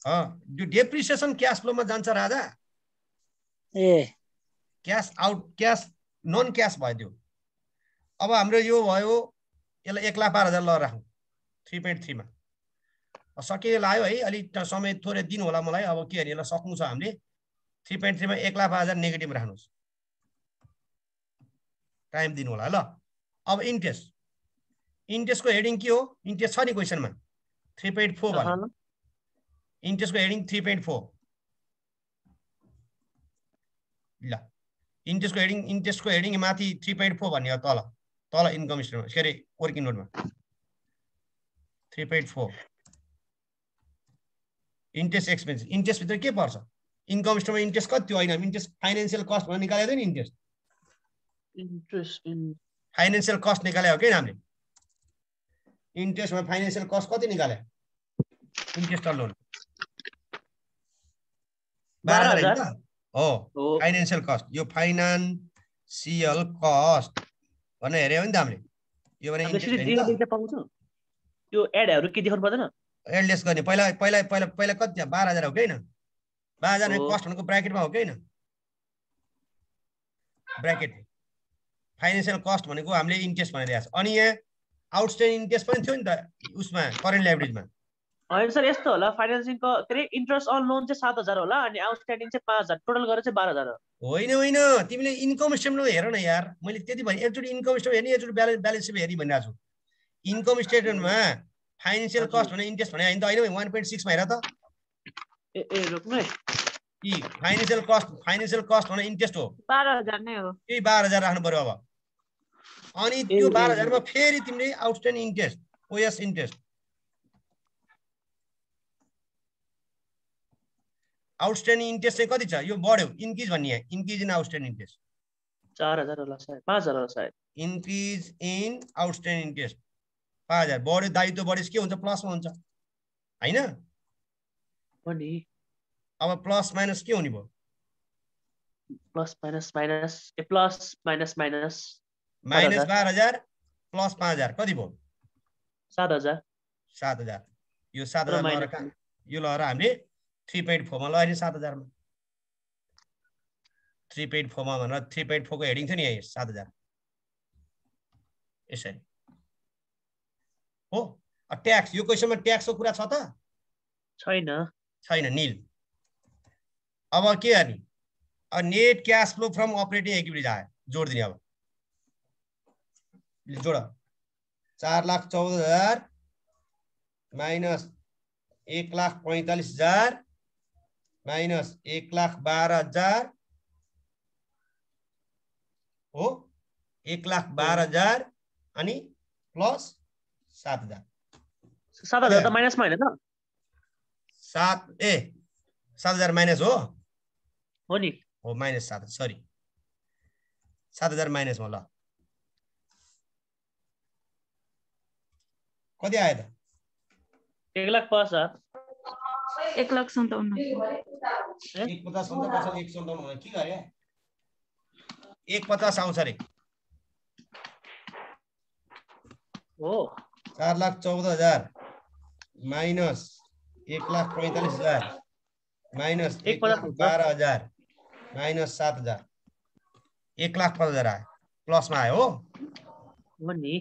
त्यो डेप्रिसिएसन क्याश फ्लोमा जान्छ राजा ए क्याश नन क्याश भयो त्यो अब हाम्रो यो भयो यसलाई 1,12,000 ल राखौँ 3.3 मा सकिए लाग्यो है अलि समय थोरै दिन होला मलाई अब के हेर्ने यसलाई सक्नु छ हामीले 3.3 मा 1,12,000 नेगेटिभ राख्नुस् टाइम दिनु होला ल अब इन्ट्रेस्टको हेडिङ के हो इन्ट्रेस्ट छ नि क्वेसनमा 3.4 भन्नु इन्ट्रेस्टको हेडिङ 3.4 ल इन्ट्रेस्टको हेडिङ माथि 3.4 भन्ने हो तल इन्कम स्टेटमेन्ट के अरे वर्किङ नोटमा 3.4 इन्ट्रेस्ट एक्सपेन्स इन्ट्रेस्ट भित्र के पर्छ इन्कम स्टेटमेन्ट इन्ट्रेस्ट कति होइन इन्ट्रेस्ट फाइनेन्शियल कस्ट भनेर निकालेको थियो नि फाइनेन्शियल कस्ट निकालेको के हामीले इन्ट्रेस्टमा फाइनेन्शियल कस्ट कति निकाले इन्ट्रेस्ट लोन 12,000 हो फाइनेन्शियल कस्ट यो फाइनान्शियल कस्ट भनेर हेर्यो नि त हामीले यो भने पाउँछ त्यो एडहरु के देखाउनु पर्दैन एडलेस गर्ने पहिला कति थियो 12,000 हो कि हैन 12,000 कस्ट भनेको ब्र्याकेटमा हो कि हैन ब्र्याकेट फाइनेन्शियल कस्ट भनेको हामीले इन्ट्रेस्ट भनेर दिएको छ अनि यहाँ आउटस्ट्यान्डिङ इन्ट्रेस्ट पनि थियो नि त उसमा करेन्ट लायबिलिटीमा हैन सर यस्तो होला फाइनान्सिङ को के इन्ट्रेस्ट अन लोन चाहिँ 7,000 होला अनि आउटस्ट्यान्डिङ चाहिँ 5,000 टोटल गरेर चाहिँ 12,000 होइन तिमीले इन्कम स्टेटमेन्ट हेर न यार मैले त्यति भने एकचोटी इन्कम स्टेटमेन्ट हेर्ने एकचोटी ब्यालेन्स सिट हेरि भनिरहेको छु इन्कम स्टेटमेन्टमा फाइनेन्सियल कस्ट भने इन्ट्रेस्ट भने हैन त हैन 1.6 मा हेर त ए रोक्नु है कि फाइनेन्सियल कस्ट भने इन्ट्रेस्ट हो 12,000 नै हो त्यही 12,000 राख्नु पर्यो अब अनि त्यो 12,000 मा फेरि तिमीले outstanding interest OS interest outstanding interest चाहिँ कति छ यो बढ्यो इन्क्रिज भन्ने यहाँ इन्क्रिज इन आउटस्ट्यान्डिङ इन्ट्रेस्ट 4,000 होला सायद 5,000 होला सायद इन्क्रिज इन आउटस्ट्यान्डिङ इन्ट्रेस्ट 5,000 बढ्यो दायित्व बढेस के हुन्छ प्लसमा हुन्छ हैन हो नि अब प्लस माइनस के हुने भयो plus minus minus plus minus minus minus 12,000 plus 5,000 कति भयो 7,000 7,000 यो 7,000 लहर कहाँ यो लहर हामीले 3.4 मा लहर 7,000 मा 3.4 मा भनेर 3.4 को हेडिङ थियो नि यहाँ 7,000 यसरी हो ट्याक्स यो क्वेशनमा ट्याक्सको कुरा छ त छैन नील अब के गर्ने net cash flow from operating activities आयो जोड दिने अब जोड 4,14,000 माइनस 1,45,000 माइनस 1,12,000 हो 1,12,000 अनि प्लस 7,000 त माइनस मा हैन त 7,000 माइनस हो नि हो माइनस 7 सरी 7,000 माइनस हो ल कति आयो त 1,50,000 1,57,000 1,50 के गरे 1,50 आउँछ रे हो 4,14,000 माइनस 1,45,000 माइनस 1,12,000 माइनस 7,000 1,50,000 आयो प्लसमा आयो हो नि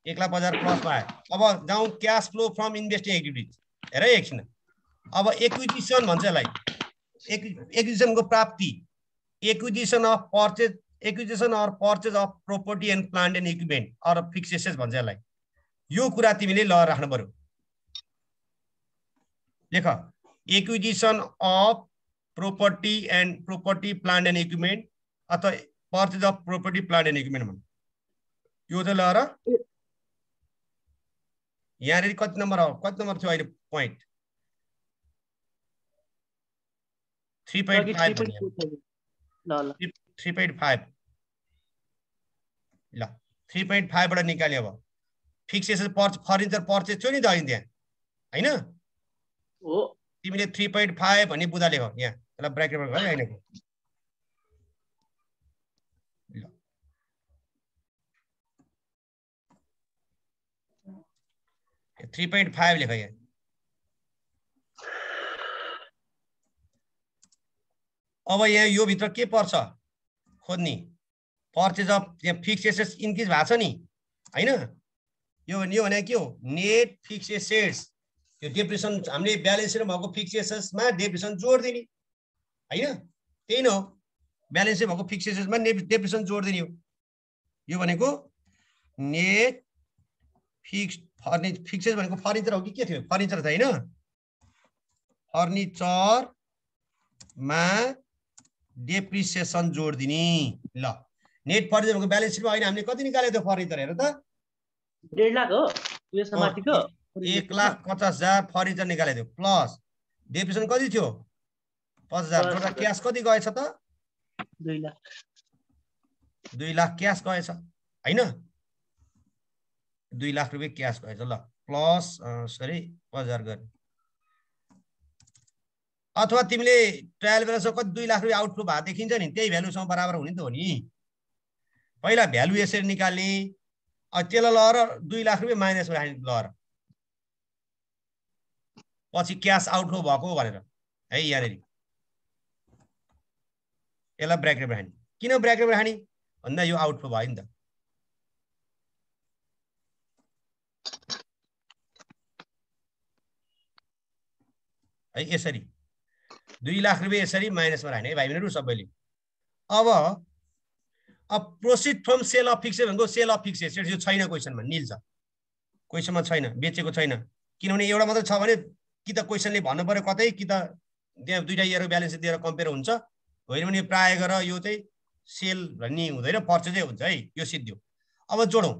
1,50,000 प्लसमा आयो अब जाउँ cash flow from investing activities हेर एकछिन अब एक्विजिसन भन्छ यसलाई एक्विजिसनको प्राप्ति acquisition of purchase of property and plant and equipment or fix assets भन्छ यसलाई यो कुरा तिमीले ल राख्नु पर्यो लेख acquisition of property plant and equipment अथवा purchase of property plant and equipment भन्छ यो चाहिँ ल र यहाँनिर कति नम्बर थियो अहिले पोइन्ट 3.5 ल 3.5 बाट निकाल्यो अब फिक्स एसेट फर्निचर पर्चेज थियो नि त अहिले त्यहाँ हैन हो तिमीले 3.5 भन्ने बुझा लेख यहाँ त्यसलाई ब्र्याकेटमा गरे हैन ल 3.5 लेख यहाँ अब यहाँ यो भित्र के पर्छ खोज्ने पर्चेज अफ यहाँ फिक्स एसेट्स इन्क्रिज भएको छ नि हैन यो भने के हो नेट फिक्स एसेट्स यो डेप्रिसिएसन हामीले ब्यालेन्स सिटमा भएको फिक्स एसेट्समा डेप्रिसिएसन जोड दिने हैन त्यही न हो ब्यालेन्स सिटमा भएको फिक्स एसेट्समा डेप्रिसिएसन जोड दिने हो यो भनेको नेट फिक्सेस भनेको फर्निचर हो कि के थियो फर्निचर छ हैन फर्निचरमा डेप्रिसिएसन जोड दिने ल नेट फर्निचर भनेको ब्यालेन्स सिटमा अहिले हामीले कति निकालेको थियो फर्निचर हेर त 1.5 लाख हो यो समातिको 1,50,000 फर्निचर निकालेको थियो प्लस डेप्रिसिएसन कति थियो 50,000 जोड्दा क्याश कति गएछ त 2 लाख 2 लाख क्याश गएछ हैन 2 लाख रुपैयाँ क्याश गएछ ल प्लस सरी 50,000 गर्ने अथवा तिमीले ट्रायल ब्यालेन्समा कति 2 लाख रुपैयाँ आउटफ्लो भएको देखिन्छ नि त्यही भ्यालुसँग बराबर हुने त हो नि पहिला भ्यालु यसरी निकाल्ने त्यसलाई लहर 2 लाख रुपैयाँ माइनसमा राख्ने लहर पछि क्यास आउटफ्लो भएको भनेर है यहाँनिर यसलाई ब्र्याकेटमा राख्ने किन ब्र्याकेटमा राख्ने भन्दा यो आउटफ्लो भयो नि त है यसरी 2 लाख रुपैयाँ यसरी माइनसमा राख्ने है भाइ बहिनीहरु सबैले अब proceed from sale of fix भनेको सेल अफ फिक्स एसेट्स यो छैन क्वेशनमा नील छ क्वेशनमा छैन बेचेको छैन किनभने एउटा मात्र छ भने कि त क्वेसनले भन्नु पर्यो कतै कि त त्यहाँ दुईटा इयरको ब्यालेन्स दिएर कम्पेयर हुन्छ, होइन भने प्राय गरेर यो चाहिँ सेल भन्ने हुँदैन, पर्चेजै हुन्छ है, यो सिद्धियो। अब जोडौँ,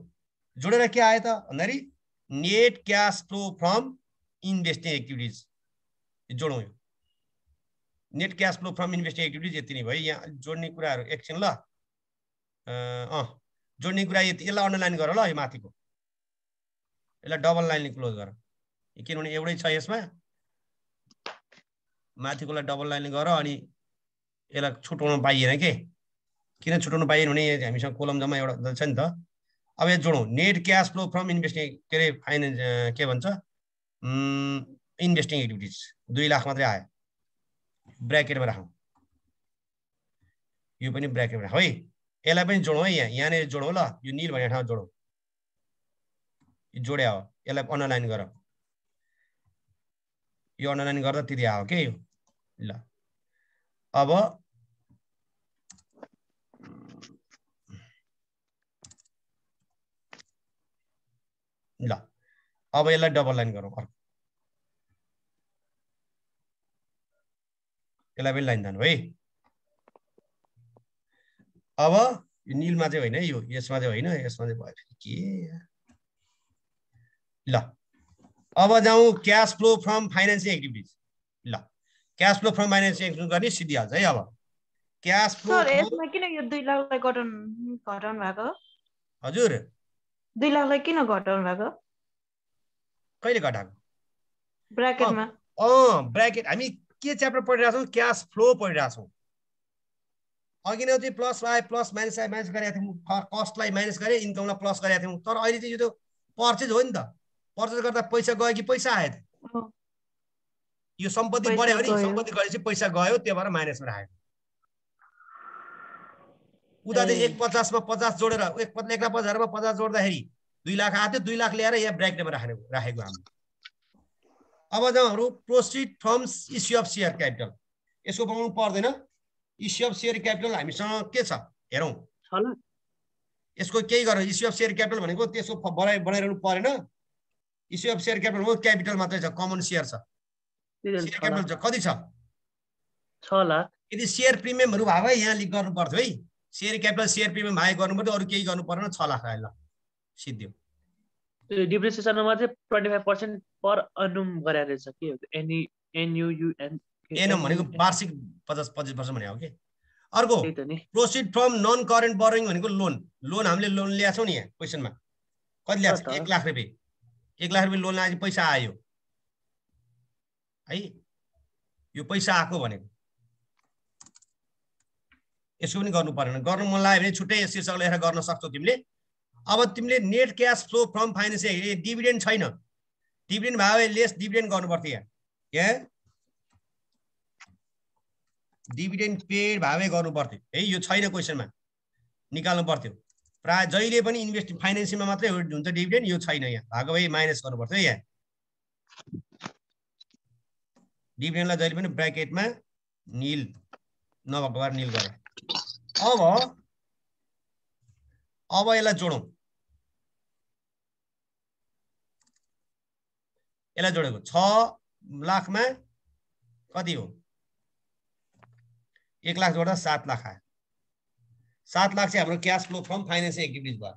जोडेर के आयो त भन्दाखेरि net cash flow from investing activities, जोडौँ यो net cash flow from investing activities यति नै भयो। यहाँ जोड्ने कुराहरू एकछिन ल, जोड्ने कुरा यति, यसलाई अन्डरलाइन गर ल, यो माथिको यसलाई डबल लाइनले क्लोज गर, किनभने एउटै छ यसमा, माथिकोलाई डबल लाइनले गर, अनि यसलाई छुटाउन पाइएन के, किन छुटाउनु पाइएन भने हामीसँग कोलम जम्मा एउटा छ नि त। अब यो जोडौँ, net cash flow from investing के अरे फाइनेन्स के भन्छ इन्भेस्टिङ एक्टिभिटिज 2 लाख मात्रै आयो, ब्र्याकेटमा राखौँ, यो पनि ब्र्याकेटमा राखौँ है। यसलाई पनि जोडौँ है, यहाँनिर जोडौँ ल, यो नील भन्ने ठाउँ जोडौँ, यो जोड्या हो, यसलाई अन्डरलाइन गर, यो अन्डरलाइन गर्दा त्यति आयो के यो ल। अब ल, अब यसलाई डबल लाइन गरौँ, अर्को यसलाई पनि लाइन जानु है। अब यो नीलमा चाहिँ होइन, यो यसमा चाहिँ होइन, यसमा चाहिँ भयो फेरि के ल। अब जाउँ cash flow from financing activities, ल cash flow from financing activities गर्ने सिद्धिहाल्छ है। अब क्यास फ्लो यसमा किन यो 2 लाखलाई घटाउनु भएको? हजुर 2 लाखलाई किन घटाउनु भएको? कहिले घटाएको? ब्र्याकेटमा ब्र्याकेट हामी के च्याप्टर पढिरहेको छौँ? क्यास फ्लो पढिरहेको छौँ। अघि नै चाहिँ प्लस आयो, प्लस माइनस आयो, माइनस गरेका थियौँ, कस्टलाई माइनस गरे, इन्कमलाई प्लस गरेका थियौँ। तर अहिले चाहिँ यो त पर्चेज हो नि त, पर्चेज गर्दा पैसा गयो कि पैसा आयो त? यो सम्पत्ति बढ्यो भने सम्पत्ति गएपछि पैसा गयो, त्यो भएर माइनसमा राखेको। उता चाहिँ 150 मा 50 जोडेर 1,50,000 मा 50 जोड्दाखेरि 2 लाख आयो, 2 लाख ल्याएर यहाँ ब्र्याकेटमा राखेको हामीले। अब जब हाम्रो processed from issue of share capital, यसको बनाउनु पर्दैन। इस्यु अफ सेयर क्यापिटल हामीसँग के छ हेरौँ, यसको केही गरेर इस्यु अफ सेयर क्यापिटल भनेको त्यसको बनाइरहनु परेन। इस्यु अफ सेयर क्यापिटल हो, क्यापिटल मात्रै छ, कमन सेयर छ, सेयर क्यापिटल छ, कति छ? 6 लाख। यदि सेयर प्रिमियमहरु भए भए यहाँ लिक गर्नु पर्थ्यो है, सेयर क्यापिटल सेयर प्रिमियम भए गर्नु पर्थ्यो, अरु केही गर्नु परेन। 6 लाख आयो ल, सिद्धियो। त्यो डिप्रिसिएसनमा चाहिँ 25% पर अनुम गरे रहेछ के एनी एनयुयुएन एनम भनेको वार्षिक 50-25% भने हो के। अर्को proceed from non current borrowing भनेको लोन। लोन हामीले लोन ल्याएको छौं नि, यहाँ क्वेशनमा कति ल्याएको छ? 1 लाख रुपैयाँ। 1 लाख रुपैयाँ लोन ल्याए पैसा आयो है, यो पैसा आको भनेको। यसो पनि गर्नु परेन, गर्नु मन लाग्यो भने छुट्टै शीर्षक लेखेर गर्न सक्छौ तिमीले। अब तिमीले net cash flow from finance, dividend छैन, डिभिडेन्ड भए लेस डिभिडेन्ड गर्नु पर्थ्यो। यहाँ डिभिडेन्ड पेड भावे गर्नु पर्थ्यो है, यो छैन क्वेशनमा, निकाल्नु पर्थ्यो। प्राय जहिले पनि इन्भेस्ट फाइनेन्सिङमा मात्रै हुन्छ डिभिडेन्ड, यो छैन। यहाँ भएको भए माइनस गर्नु पर्थ्यो। यहाँ डिभिडेन्डलाई जहिले पनि ब्र्याकेटमा नील नभएको भएर नील गरे। अब यसलाई जोडौँ, यसलाई जोडेको 6 लाखमा कति हो? 1 लाख जोड्दा 7 लाख आयो। 7 लाख चाहिँ हाम्रो cash flow from financing activities भयो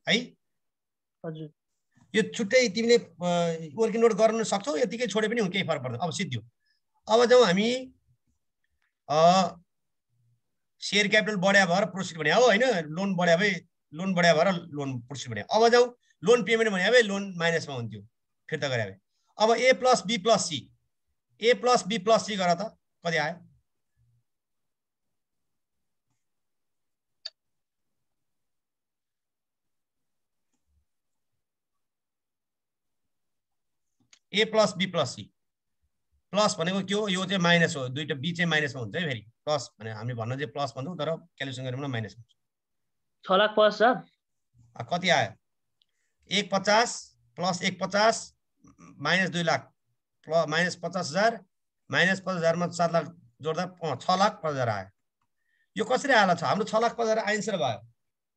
है। हजुर, यो छुट्टै तिमीले वर्किङ नोट गर्न सक्छौ, यतिकै छोडे पनि केही फरक पर्दैन। अब सिद्धियो। अब जाउँ हामी शेयर क्यापिटल बढ्या भएर प्रोसिड भने हो हैन, लोन बढ्या भए लोन बढ्या भएर लोन प्रोसिड भने। अब जाउँ लोन पेमेन्ट भने भए लोन माइनसमा हुन्थ्यो फिर्ता गरे भए। अब A + B + C, A + B + C गर त कति आयो? A + B + C। प्लस भनेको के हो? यो चाहिँ माइनस हो, दुईटा बी चाहिँ माइनसमा हुन्छ है। फेरि प्लस भने हामीले भन्न चाहिँ प्लस भन्छौँ, तर क्यालकुलेसन गरेर माइनस हुन्छ। 6 लाख 50,000 कति आयो? 150 + 150 - 2 लाख -50,000 -50,000 मा 7 लाख जोड्दा 6 लाख 50,000 आयो। यो कसरी आला छ? हाम्रो 6 लाख 50,000 आन्सर भयो।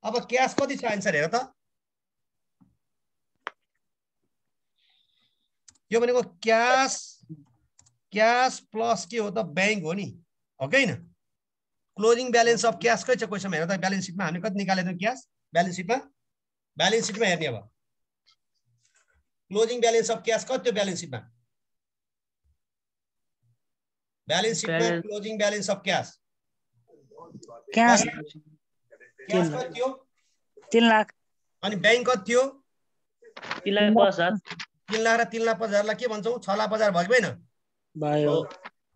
अब क्याश कति छ आन्सर हेर त। यो भनेको क्याश प्लस के हो त बैंक हो नि हो कि हैन क्लोजिङ ब्यालेन्स अफ क्याश कै छ क्वेशनमा हेर त ब्यालेन्स सिटमा हामीले कति निकालेको क्याश ब्यालेन्स सिटमा हेर्ने अब क्लोजिङ ब्यालेन्स अफ क्याश कति हो ब्यालेन्स सिटमा closing balance of cash cash कति थियो 3 लाख अनि बैंक कति थियो 3,50,000 3 लाख र 3,50,000 लाई के भन्छौ 6,50,000 भयो हैन भयो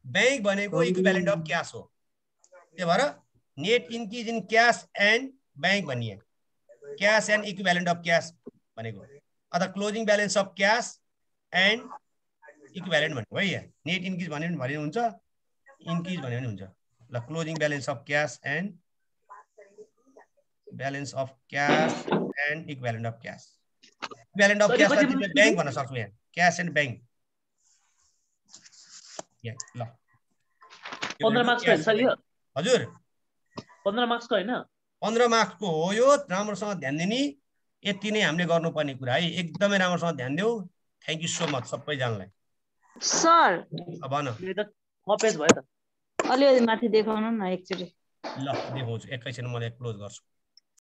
बैंक भनेको इक्विभ्यालेन्ट अफ क्याश हो त्यही भएर net increase in cash and bank भनिए cash and equivalent of cash भनेको अथवा closing balance of cash and equivalent भनेको है नेट इन्क्रिज भन्यो भने हुन्छ इन्क्रिज भन्यो भने हुन्छ ल closing balance of cash and equivalent of cash equivalent of cash bank भन्न सक्छौँ यहाँ क्याश एन्ड बैंक ल 15 मार्क्स को सर यो हजुर 15 मार्क्स को हैन 15 मार्क्स को हो यो राम्रोसँग ध्यान दिने यति नै हामीले गर्नुपर्ने कुरा है एकदमै राम्रोसँग ध्यान देऊ थ्यांक यू सो मच सबैजनालाई सर भन यो त कपेज भयो त अलि माथि देखाउनु न एकचोटी ल देखाउँछु एकैछिन म क्लोज गर्छु